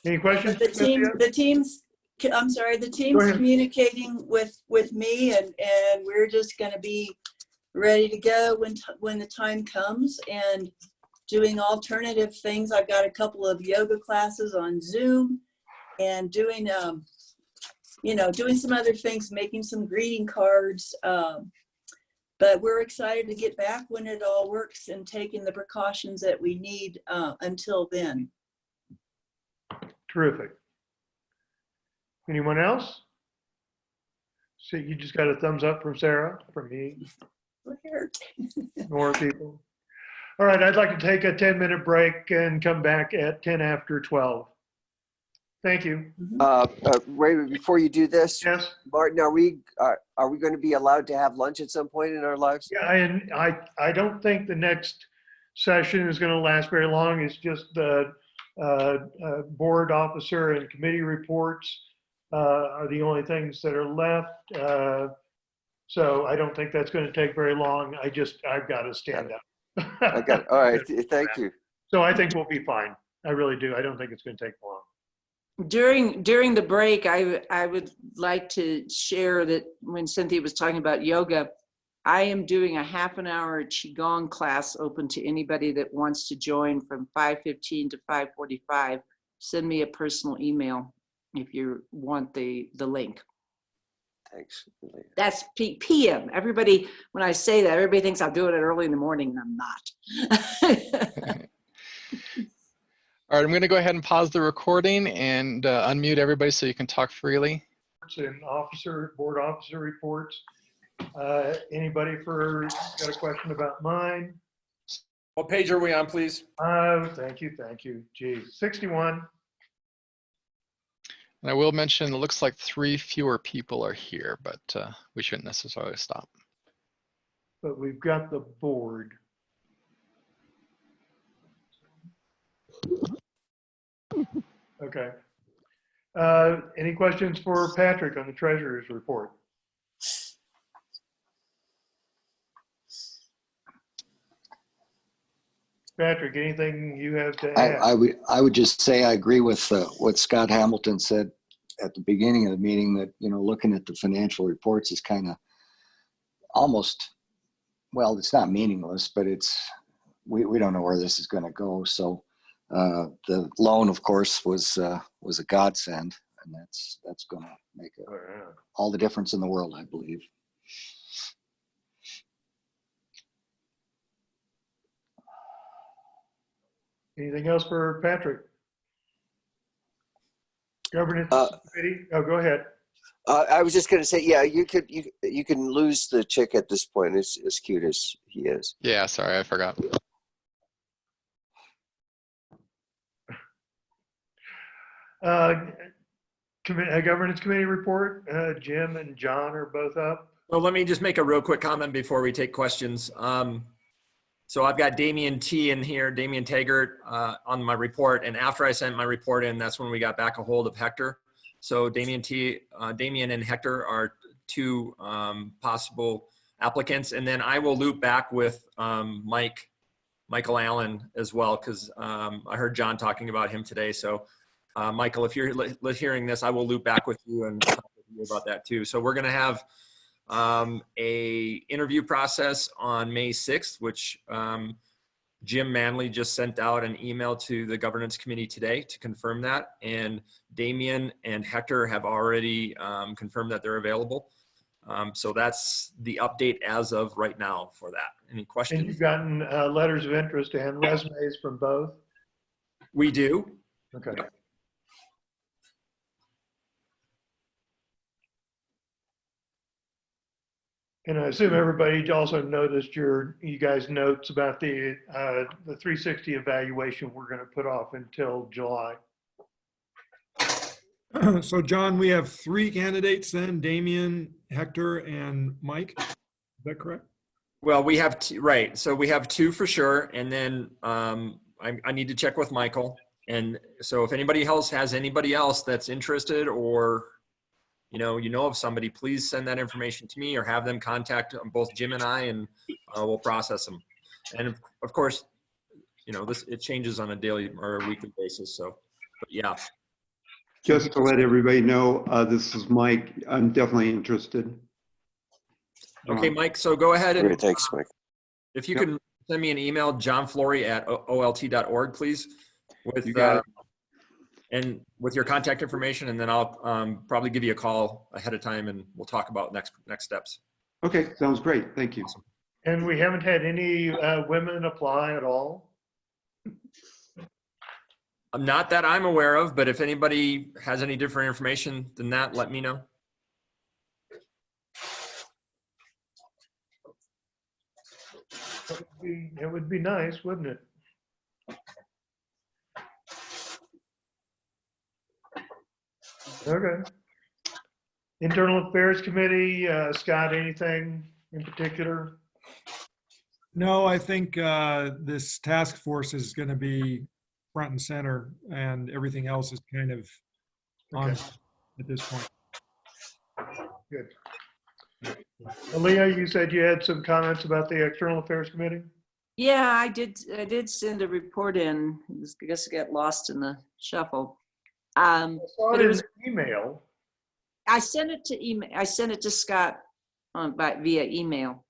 Any questions? The team's communicating with me, and we're just going to be ready to go when the time comes, and doing alternative things. I've got a couple of yoga classes on Zoom, and doing doing some other things, making some greeting cards. But we're excited to get back when it all works and taking the precautions that we need until then. Terrific. Anyone else? So you just got a thumbs up from Sarah, from me. More people. All right, I'd like to take a 10-minute break and come back at 10 after 12. Thank you. Ray, before you do this, yes, Martin, are we going to be allowed to have lunch at some point in our lives? Yeah, and I don't think the next session is going to last very long. It's just the board officer and committee reports are the only things that are left. So I don't think that's going to take very long. I've got to stand up. I got it. All right, thank you. So I think we'll be fine. I really do. I don't think it's going to take long. During the break, I would like to share that when Cynthia was talking about yoga, I am doing a half-an-hour Qigong class open to anybody that wants to join from 5:15 to 5:45. Send me a personal email if you want the link. Thanks. That's PM. Everybody, when I say that, everybody thinks I'm doing it early in the morning, and I'm not. All right, I'm going to go ahead and pause the recording and unmute everybody so you can talk freely. And board officer reports. Anybody got a question about mine? What page are we on, please? Thank you. Geez, 61. And I will mention, it looks like 3 fewer people are here, but we shouldn't necessarily stop. But we've got the board. Okay. Any questions for Patrick on the treasurer's report? Patrick, anything you have to add? I would just say I agree with what Scott Hamilton said at the beginning of the meeting, that, looking at the financial reports is kind of almost, well, it's not meaningless, but we don't know where this is going to go. So the loan, of course, was a godsend, and that's going to make all the difference in the world, I believe. Anything else for Patrick? Governance committee? Oh, go ahead. I was just going to say, yeah, you can lose the chick at this point, as cute as he is. Yeah, sorry, I forgot. Governance Committee report. Jim and John are both up. Well, let me just make a real quick comment before we take questions. So I've got Damian T in here, Damian Taggart on my report. And after I sent my report in, that's when we got back a hold of Hector. So Damian and Hector are two possible applicants. And then I will loop back with Michael Allen as well, because I heard John talking about him today. So Michael, if you're hearing this, I will loop back with you and talk with you about that too. So we're going to have a interview process on May 6th, which Jim Manley just sent out an email to the governance committee today to confirm that. And Damian and Hector have already confirmed that they're available. So that's the update as of right now for that. Any questions? And you've gotten letters of interest and resumes from both? We do. Okay. Yep. And I assume everybody also noticed you guys' notes about the 360 evaluation we're going to put off until July. So John, we have 3 candidates then, Damian, Hector, and Mike. Is that correct? Well, we have right. So we have 2 for sure. And then I need to check with Michael. And so if anybody else has anybody else that's interested, or you know of somebody, please send that information to me or have them contact both Jim and I, and we'll process them. And of course, it changes on a daily or a weekly basis. So, but yeah. Just to let everybody know, this is Mike. I'm definitely interested. Okay, Mike. So go ahead and Great, thanks, Mike. if you can send me an email, johnflory@olt.org, please, with and with your contact information, and then I'll probably give you a call ahead of time, and we'll talk about next steps. Okay, sounds great. Thank you. Awesome. And we haven't had any women apply at all? Not that I'm aware of, but if anybody has any different information than that, let me know. It would be nice, wouldn't it? Okay. Internal Affairs Committee, Scott, anything in particular? No, I think this task force is going to be front and center, and everything else is kind of on at this point. Good. Aaliyah, you said you had some comments about the External Affairs Committee? Yeah, I did send a report in. I guess it got lost in the shuffle. I saw it in an email. I sent it to email. I sent it to Scott via email,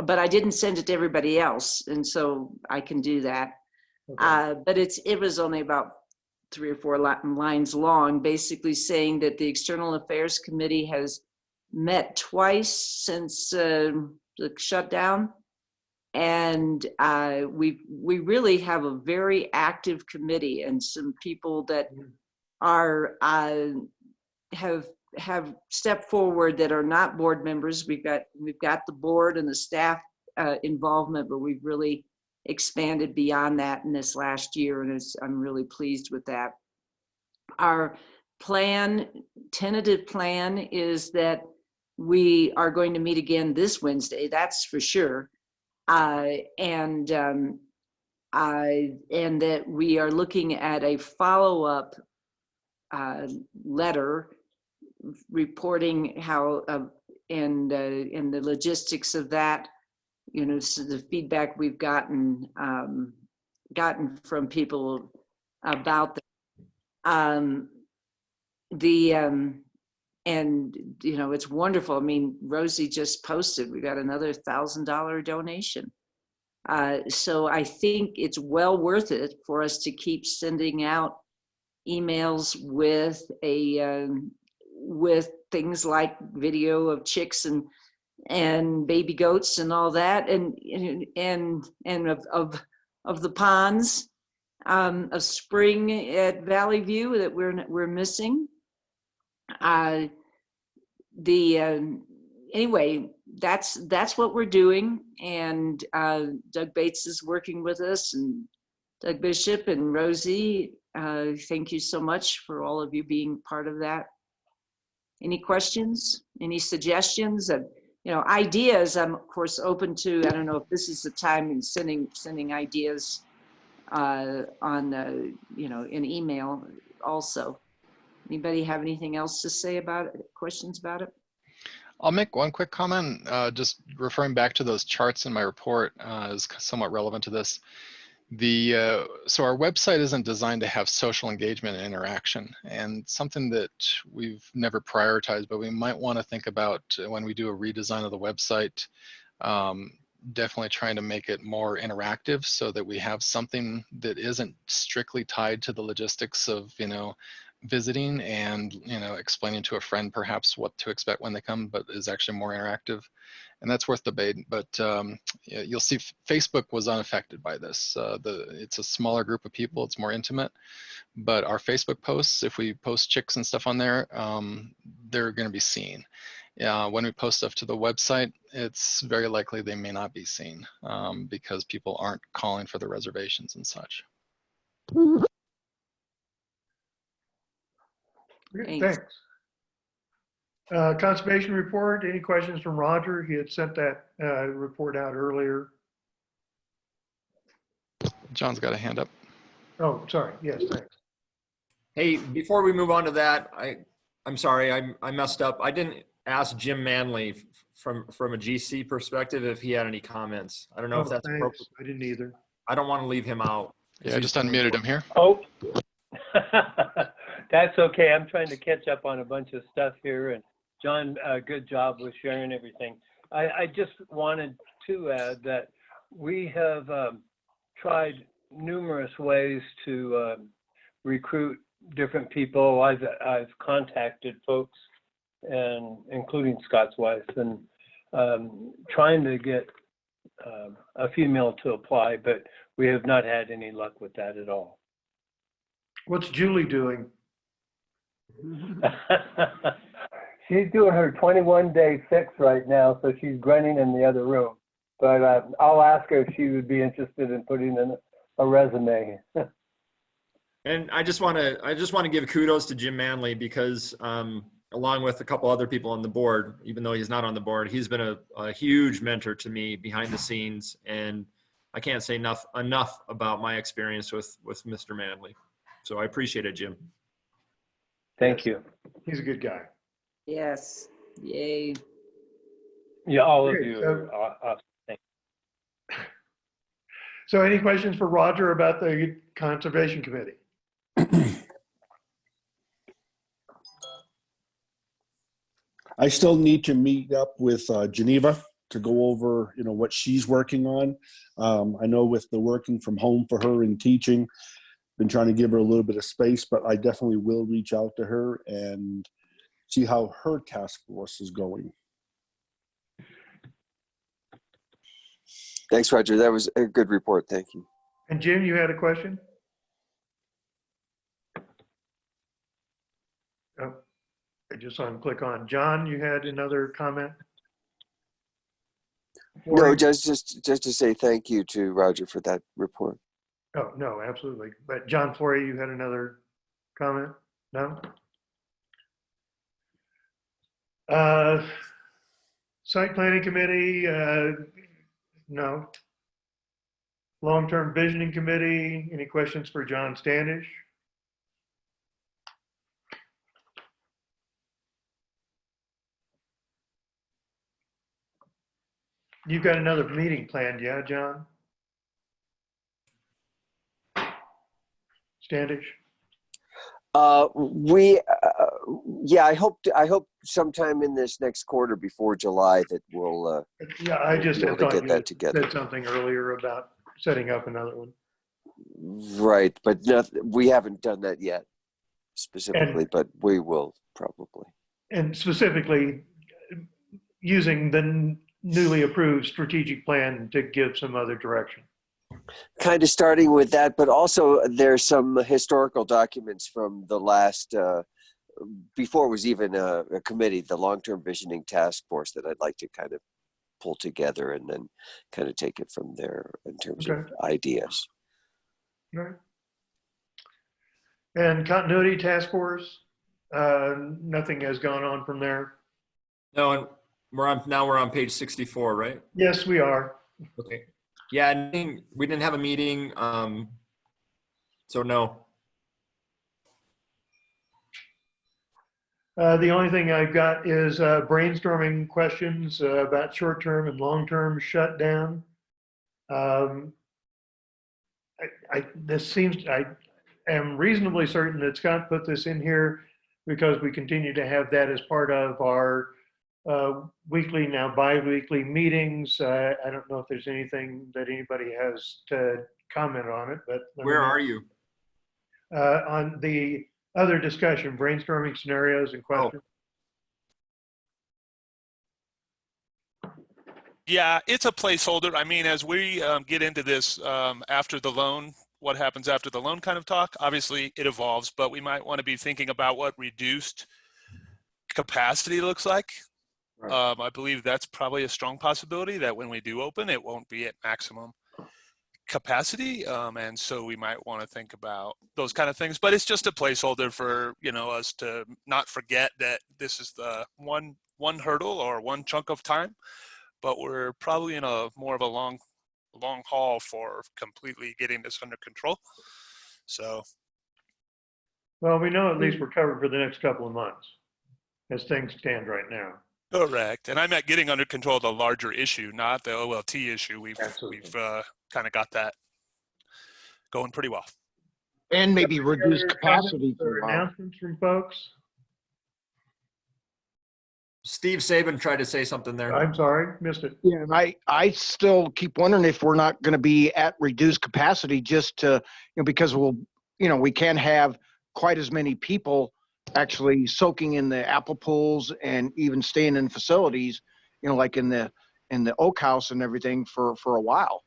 but I didn't send it to everybody else, and so I can do that. Okay. But it was only about 3 or 4 lines long, basically saying that the External Affairs Committee has met twice since the shutdown, and we really have a very active committee, and some people that are have stepped forward that are not board members. We've got the board and the staff involvement, but we've really expanded beyond that in this last year, and I'm really pleased with that. Our tentative plan is that we are going to meet again this Wednesday, that's for sure, and that we are looking at a follow-up letter reporting how and the logistics of that, so the feedback we've gotten from people about that. And it's wonderful. I mean, Rosie just posted, we got another $1,000 donation. So I think it's well worth it for us to keep sending out emails with with things like video of chicks and baby goats and all that, and of the ponds of spring at Valley View that we're missing. Anyway, that's what we're doing, and Doug Bates is working with us, and Doug Bishop and Rosie. Thank you so much for all of you being part of that. Any questions? Any suggestions? Ideas, I'm of course open to. I don't know if this is the time in sending ideas on in email also. Anybody have anything else to say about it? Questions about it? I'll make one quick comment, just referring back to those charts in my report is somewhat relevant to this. So our website isn't designed to have social engagement and interaction, and something that we've never prioritized, but we might want to think about when we do a redesign of the website, definitely trying to make it more interactive so that we have something that isn't strictly tied to the logistics of, visiting and, explaining to a friend perhaps what to expect when they come, but is actually more interactive. And that's worth debate. But you'll see Facebook was unaffected by this. It's a smaller group of people, it's more intimate. But our Facebook posts, if we post chicks and stuff on there, they're going to be seen. When we post stuff to the website, it's very likely they may not be seen because people aren't calling for the reservations and such. Thanks. Conservation report, any questions from Roger? He had sent that report out earlier. John's got a hand up. Oh, sorry. Yes, thanks. Hey, before we move on to that, I'm sorry, I messed up. I didn't ask Jim Manley from a GC perspective if he had any comments. I don't know if that's thanks. appropriate. I didn't either. I don't want to leave him out. Yeah, I just unmuted him here. Oh, that's okay. I'm trying to catch up on a bunch of stuff here. And John, good job with sharing everything. I just wanted to add that we have tried numerous ways to recruit different people. I've contacted folks, and including Scott's wife, and trying to get a female to apply, but we have not had any luck with that at all. What's Julie doing? She's doing her 21-day fix right now, so she's grunting in the other room. But I'll ask her if she would be interested in putting in a resume. And I just want to give kudos to Jim Manley because along with a couple other people on the board, even though he's not on the board, he's been a huge mentor to me behind the scenes, and I can't say enough about my experience with Mr. Manley. So I appreciate it, Jim. Thank you. He's a good guy. Yes. Yay. Yeah, all of Okay, you so- are awesome. Thank you. So any questions for Roger about the Conservation Committee? I still need to meet up with Geneva to go over, what she's working on. I know with the working from home for her and teaching, been trying to give her a little bit of space, but I definitely will reach out to her and see how her task force is going. Thanks, Roger. That was a good report. Thank you. And Jim, you had a question? Oh, I just saw him click on. John, you had another comment? No, just to say thank you to Roger for that report. Oh, no, absolutely. But John Flory, you had another comment? No? Site Planning Committee, no. Long-Term Visioning Committee, any questions for John Standish? You've got another meeting planned, yeah, John? Standish? Yeah, I hope sometime in this next quarter before July that we'll Yeah, I just be able to thought get you that had together. said something earlier about setting up another one. Right, but we haven't done that yet specifically, but we will probably. And specifically using the newly approved strategic plan to give some other direction. Kind of starting with that, but also there's some historical documents from the last, before it was even a committee, the long-term visioning task force that I'd like to kind of pull together and then kind of take it from there in terms of ideas. Right. And continuity task force? Nothing has gone on from there. No, and we're on page 64, right? Yes, we are. Okay. Yeah, we didn't have a meeting, so no. The only thing I've got is brainstorming questions about short-term and long-term shutdown. I am reasonably certain that Scott put this in here because we continue to have that as part of our weekly, now bi-weekly meetings. I don't know if there's anything that anybody has to comment on it, but Where are you? on the other discussion, brainstorming scenarios and questions. Yeah, it's a placeholder. I mean, as we get into this after the loan, what happens after the loan kind of talk, obviously it evolves, but we might want to be thinking about what reduced capacity looks like. Right. I believe that's probably a strong possibility that when we do open, it won't be at maximum capacity. And so we might want to think about those kind of things, but it's just a placeholder for, us to not forget that this is the one hurdle or one chunk of time, but we're probably in a more of a long haul for completely getting this under control. So. Well, we know at least we're covered for the next couple of months as things stand right now. Correct. And I meant getting under control of the larger issue, not the OLT issue. We've kind of got that going pretty well. And maybe reduce Other capacity. comments or announcements from folks? Steve Saban tried to say something there. I'm sorry, missed it. Yeah, and I still keep wondering if we're not going to be at reduced capacity just to, because we can't have quite as many people actually soaking in the apple pools and even staying in facilities, like in the Oak House and everything for a while.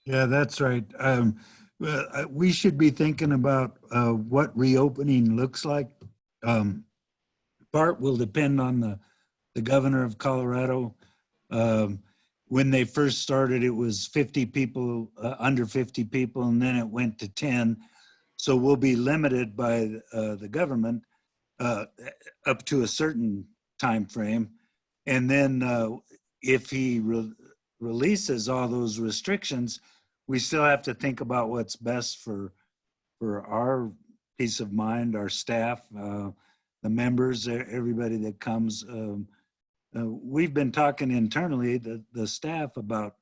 Yeah, that's right. We should be thinking about what reopening looks like. Part will depend on the governor of Colorado. When they first started, it was 50 people, under 50 people, and then it went to 10. So we'll be limited by the government up to a certain time frame. And then if he releases all those restrictions, we still have to think about what's best for our peace of mind, our staff, the members, everybody that comes. We've been talking internally, the staff, about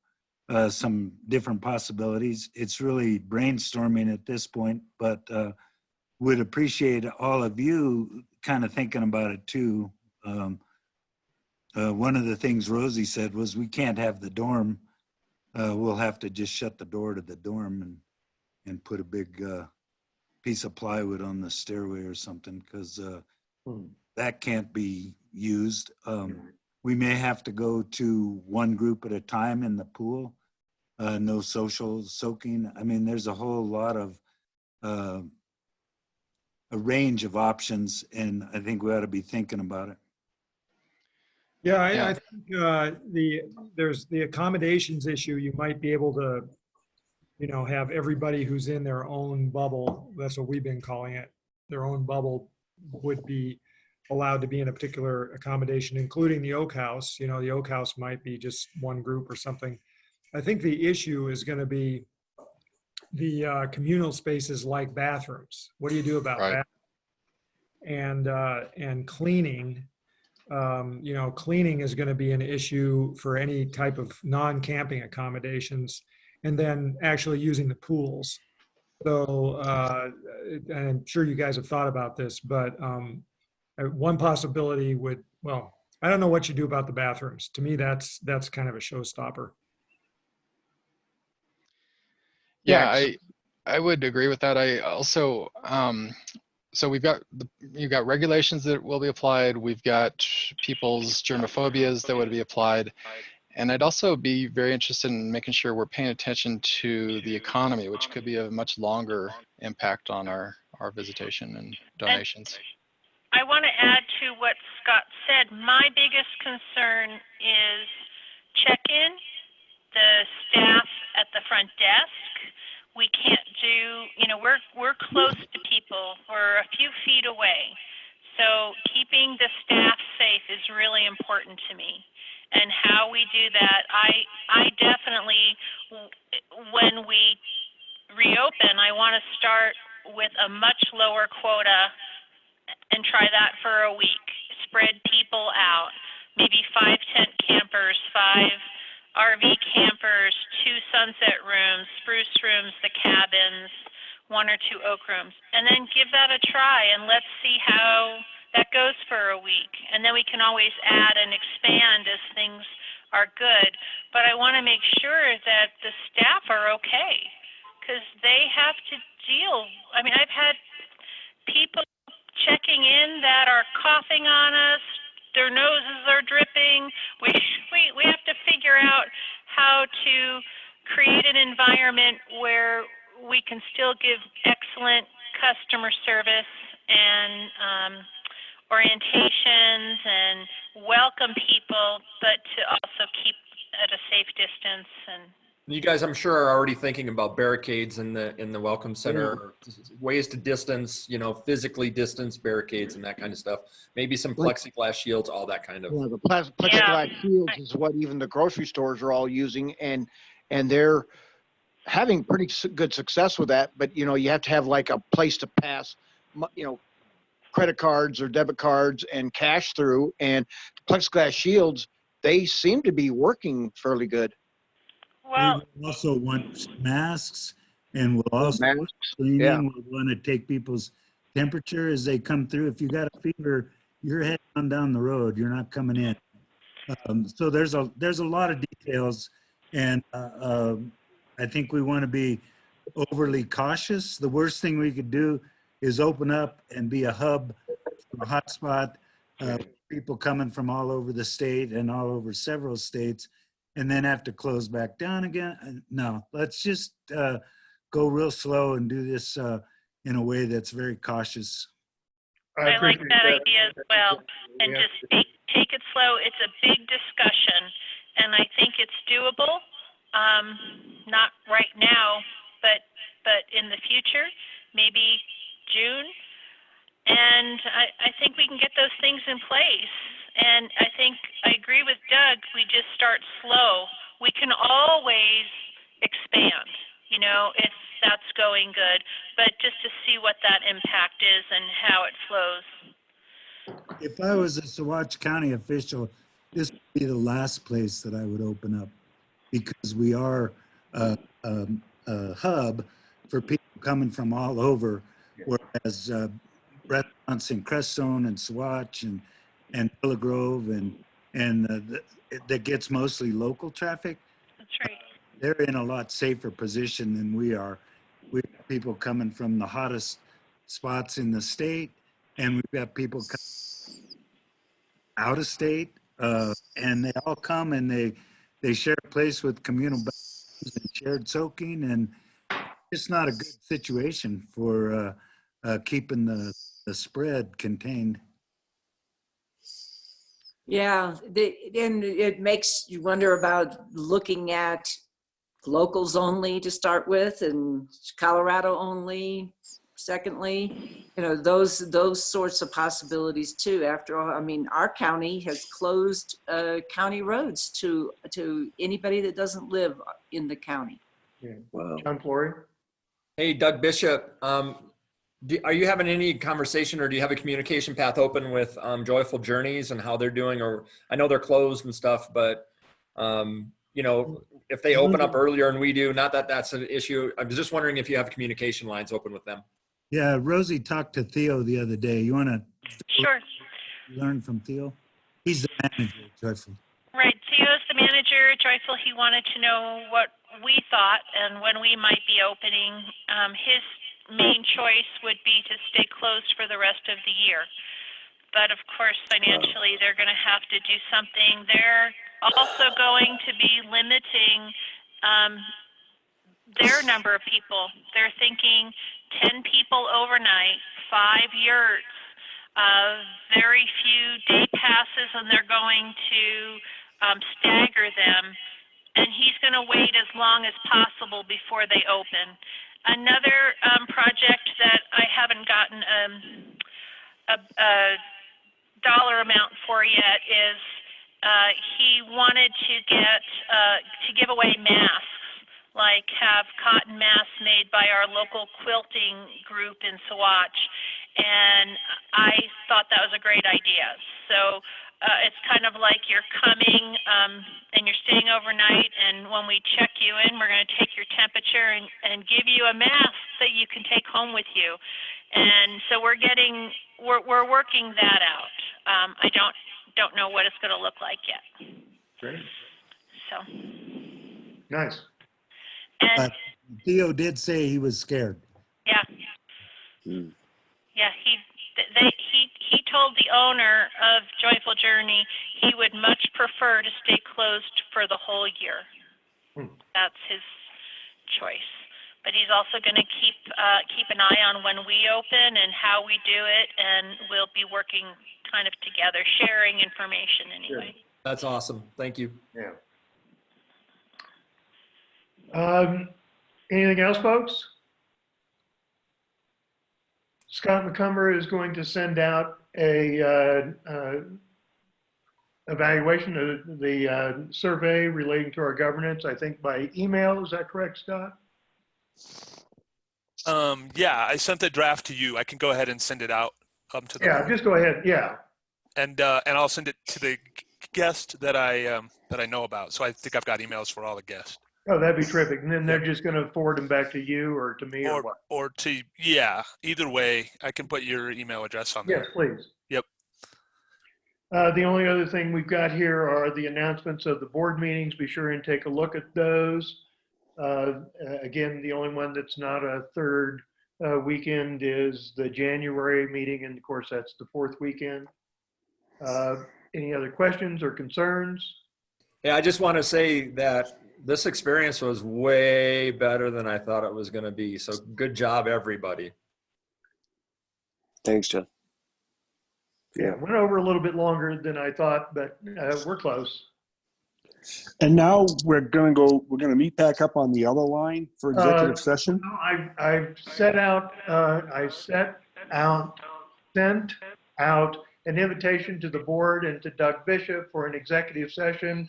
some different possibilities. It's really brainstorming at this point, but would appreciate all of you kind of thinking about it too. One of the things Rosie said was we can't have the dorm. We'll have to just shut the door to the dorm and put a big piece of plywood on the stairway or something, because that can't be used. We may have to go to one group at a time in the pool. No social soaking. I mean, there's a whole lot of a range of options, and I think we ought to be thinking about it. Yeah, I think there's the accommodations issue. You might be able to, have everybody who's in their own bubble. That's what we've been calling it. Their own bubble would be allowed to be in a particular accommodation, including the Oak House. The Oak House might be just one group or something. I think the issue is going to be the communal spaces like bathrooms. What do you do about that? And cleaning. Cleaning is going to be an issue for any type of non-camping accommodations, and then actually using the pools. So, and I'm sure you guys have thought about this, but one possibility would, well, I don't know what you do about the bathrooms. To me, that's kind of a showstopper. Yeah, I would agree with that. I also, so you've got regulations that will be applied. We've got people's germophobias that would be applied. And I'd also be very interested in making sure we're paying attention to the economy, which could be a much longer impact on our visitation and donations. I want to add to what Scott said. My biggest concern is check-in, the staff at the front desk. we can't do, we're close to people. We're a few feet away. So keeping the staff safe is really important to me. And how we do that, I definitely, when we reopen, I want to start with a much lower quota and try that for a week. Spread people out. Maybe 5 tent campers, 5 RV campers, 2 sunset rooms, spruce rooms, the cabins, 1 or 2 oak rooms. And then give that a try and let's see how that goes for a week. And then we can always add and expand as things are good. But I want to make sure that the staff are okay because they have to deal. I mean, I've had people checking in that are coughing on us, their noses are dripping. We have to figure out how to create an environment where we can still give excellent customer service and orientations and welcome people, but to also keep at a safe distance. And you guys, I'm sure, are already thinking about barricades in the welcome center, ways to distance, physically distance barricades and that kind of stuff. Maybe some plexiglass shields, all that kind of. Yeah, the plexiglass shields is what even the grocery stores are all using, and they're having pretty good success with that. But you have to have like a place to pass, credit cards or debit cards and cash through. And plexiglass shields, they seem to be working fairly good. Well, we also want masks, and we'll also masks. cleaning. Yeah. We want to take people's temperature as they come through. If you got a fever, you're heading on down the road. You're not coming in. So there's a lot of details, and I think we want to be overly cautious. The worst thing we could do is open up and be a hub, a hotspot, people coming from all over the state and all over several states, and then have to close back down again. No, let's just go real slow and do this in a way that's very cautious. I like that idea as well. And just take it slow. It's a big discussion, and I think it's doable. Not right now, but in the future, maybe June. And I think we can get those things in place. And I think I agree with Doug. We just start slow. We can always expand, if that's going good, but just to see what that impact is and how it flows. If I was a Saguache County official, this would be the last place that I would open up, because we are a hub for people coming from all over, whereas restaurants in Crestone and Saguache and Willow Grove and that gets mostly local traffic. That's right. They're in a lot safer position than we are. We have people coming from the hottest spots in the state, and we've got people coming out of state, and they all come and they share a place with communal bathrooms and shared soaking, and it's not a good situation for keeping the spread contained. Yeah, and it makes you wonder about looking at locals only to start with, and Colorado only secondly. Those sorts of possibilities too. After all, I mean, our county has closed county roads to anybody that doesn't live in the county. Yeah. Wow. John Flory. Hey, Doug Bishop, are you having any conversation, or do you have a communication path open with Joyful Journeys and how they're doing? Or I know they're closed and stuff, but if they open up earlier and we do, not that that's an issue. I was just wondering if you have communication lines open with them. Yeah, Rosie talked to Theo the other day. You want to Sure. learn from Theo? He's the manager at Joyful. Right. Theo's the manager at Joyful. He wanted to know what we thought and when we might be opening. His main choice would be to stay closed for the rest of the year. But of course, financially, they're going to have to do something. They're also going to be limiting their number of people. They're thinking 10 people overnight, 5 yurts, very few day passes, and they're going to stagger them and he's going to wait as long as possible before they open. Another project that I haven't gotten a dollar amount for yet is he wanted to get to give away masks, like have cotton masks made by our local quilting group in Saguache, and I thought that was a great idea. So it's kind of like you're coming and you're staying overnight, and when we check you in, we're going to take your temperature and give you a mask that you can take home with you. And so we're working that out. I don't know what it's going to look like yet. Great. So Nice. and Theo did say he was scared. yeah, yeah. He told the owner of Joyful Journey he would much prefer to stay closed for the whole year. That's his choice. But he's also going to keep an eye on when we open and how we do it, and we'll be working kind of together, sharing information anyway. That's awesome. Thank you. Yeah. Anything else, folks? Scott McCumber is going to send out a evaluation of the survey relating to our governance, I think by email. Is that correct, Scott? Yeah, I sent the draft to you. I can go ahead and send it out to the board. Just go ahead. Yeah. And I'll send it to the guest that I know about. So I think I've got emails for all the guests. Oh, that'd be terrific. And then they're just going to forward them back to you or to me or what? Or to, yeah, either way, I can put your email address on there. Yes, please. Yep. The only other thing we've got here are the announcements of the board meetings. Be sure and take a look at those. Again, the only one that's not a third weekend is the January meeting, and of course that's the fourth weekend. Any other questions or concerns? Yeah, I just want to say that this experience was way better than I thought it was going to be. So good job, everybody. Thanks, John. Yeah, went over a little bit longer than I thought, but we're close. And now we're going to meet back up on the other line for executive session. I sent out an invitation to the board and to Doug Bishop for an executive session,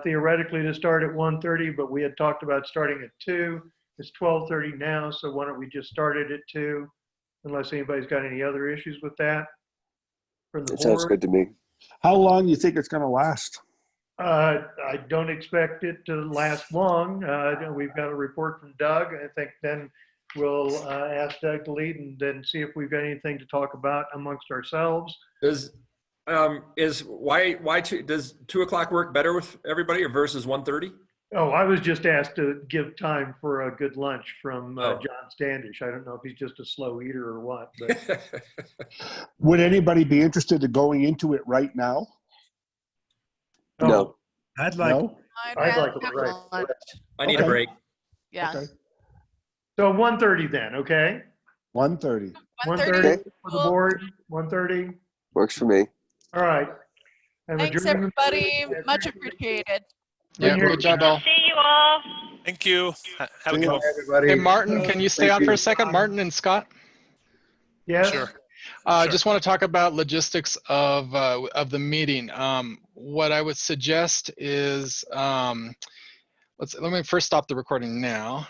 theoretically to start at 1:30, but we had talked about starting at 2. It's 12:30 now, so why don't we just start it at 2, unless anybody's got any other issues with that from the board. Sounds good to me. How long do you think it's going to last? I don't expect it to last long. We've got a report from Doug. I think then we'll ask Doug to lead and then see if we've got anything to talk about amongst ourselves. Does 2 o'clock work better with everybody or versus 1:30? Oh, I was just asked to give time for a good lunch from John Standish. I don't know if he's just a slow eater or what. But. Would anybody be interested in going into it right now? No. I'd like. No? I'd like a break. I need a break. Yeah. Okay. So 1:30 then, okay? 1:30. 1:30 for the board. 1:30. Works for me. All right. And Thanks, adjournment- everybody. Much appreciated. Yeah, good job, all. See you all. Thank you. Have a good one. Everybody. Hey, Martin, can you stay on for a second? Martin and Scott? Yes. Sure. I just want to talk about logistics of the meeting. What I would suggest is, let me first stop the recording now.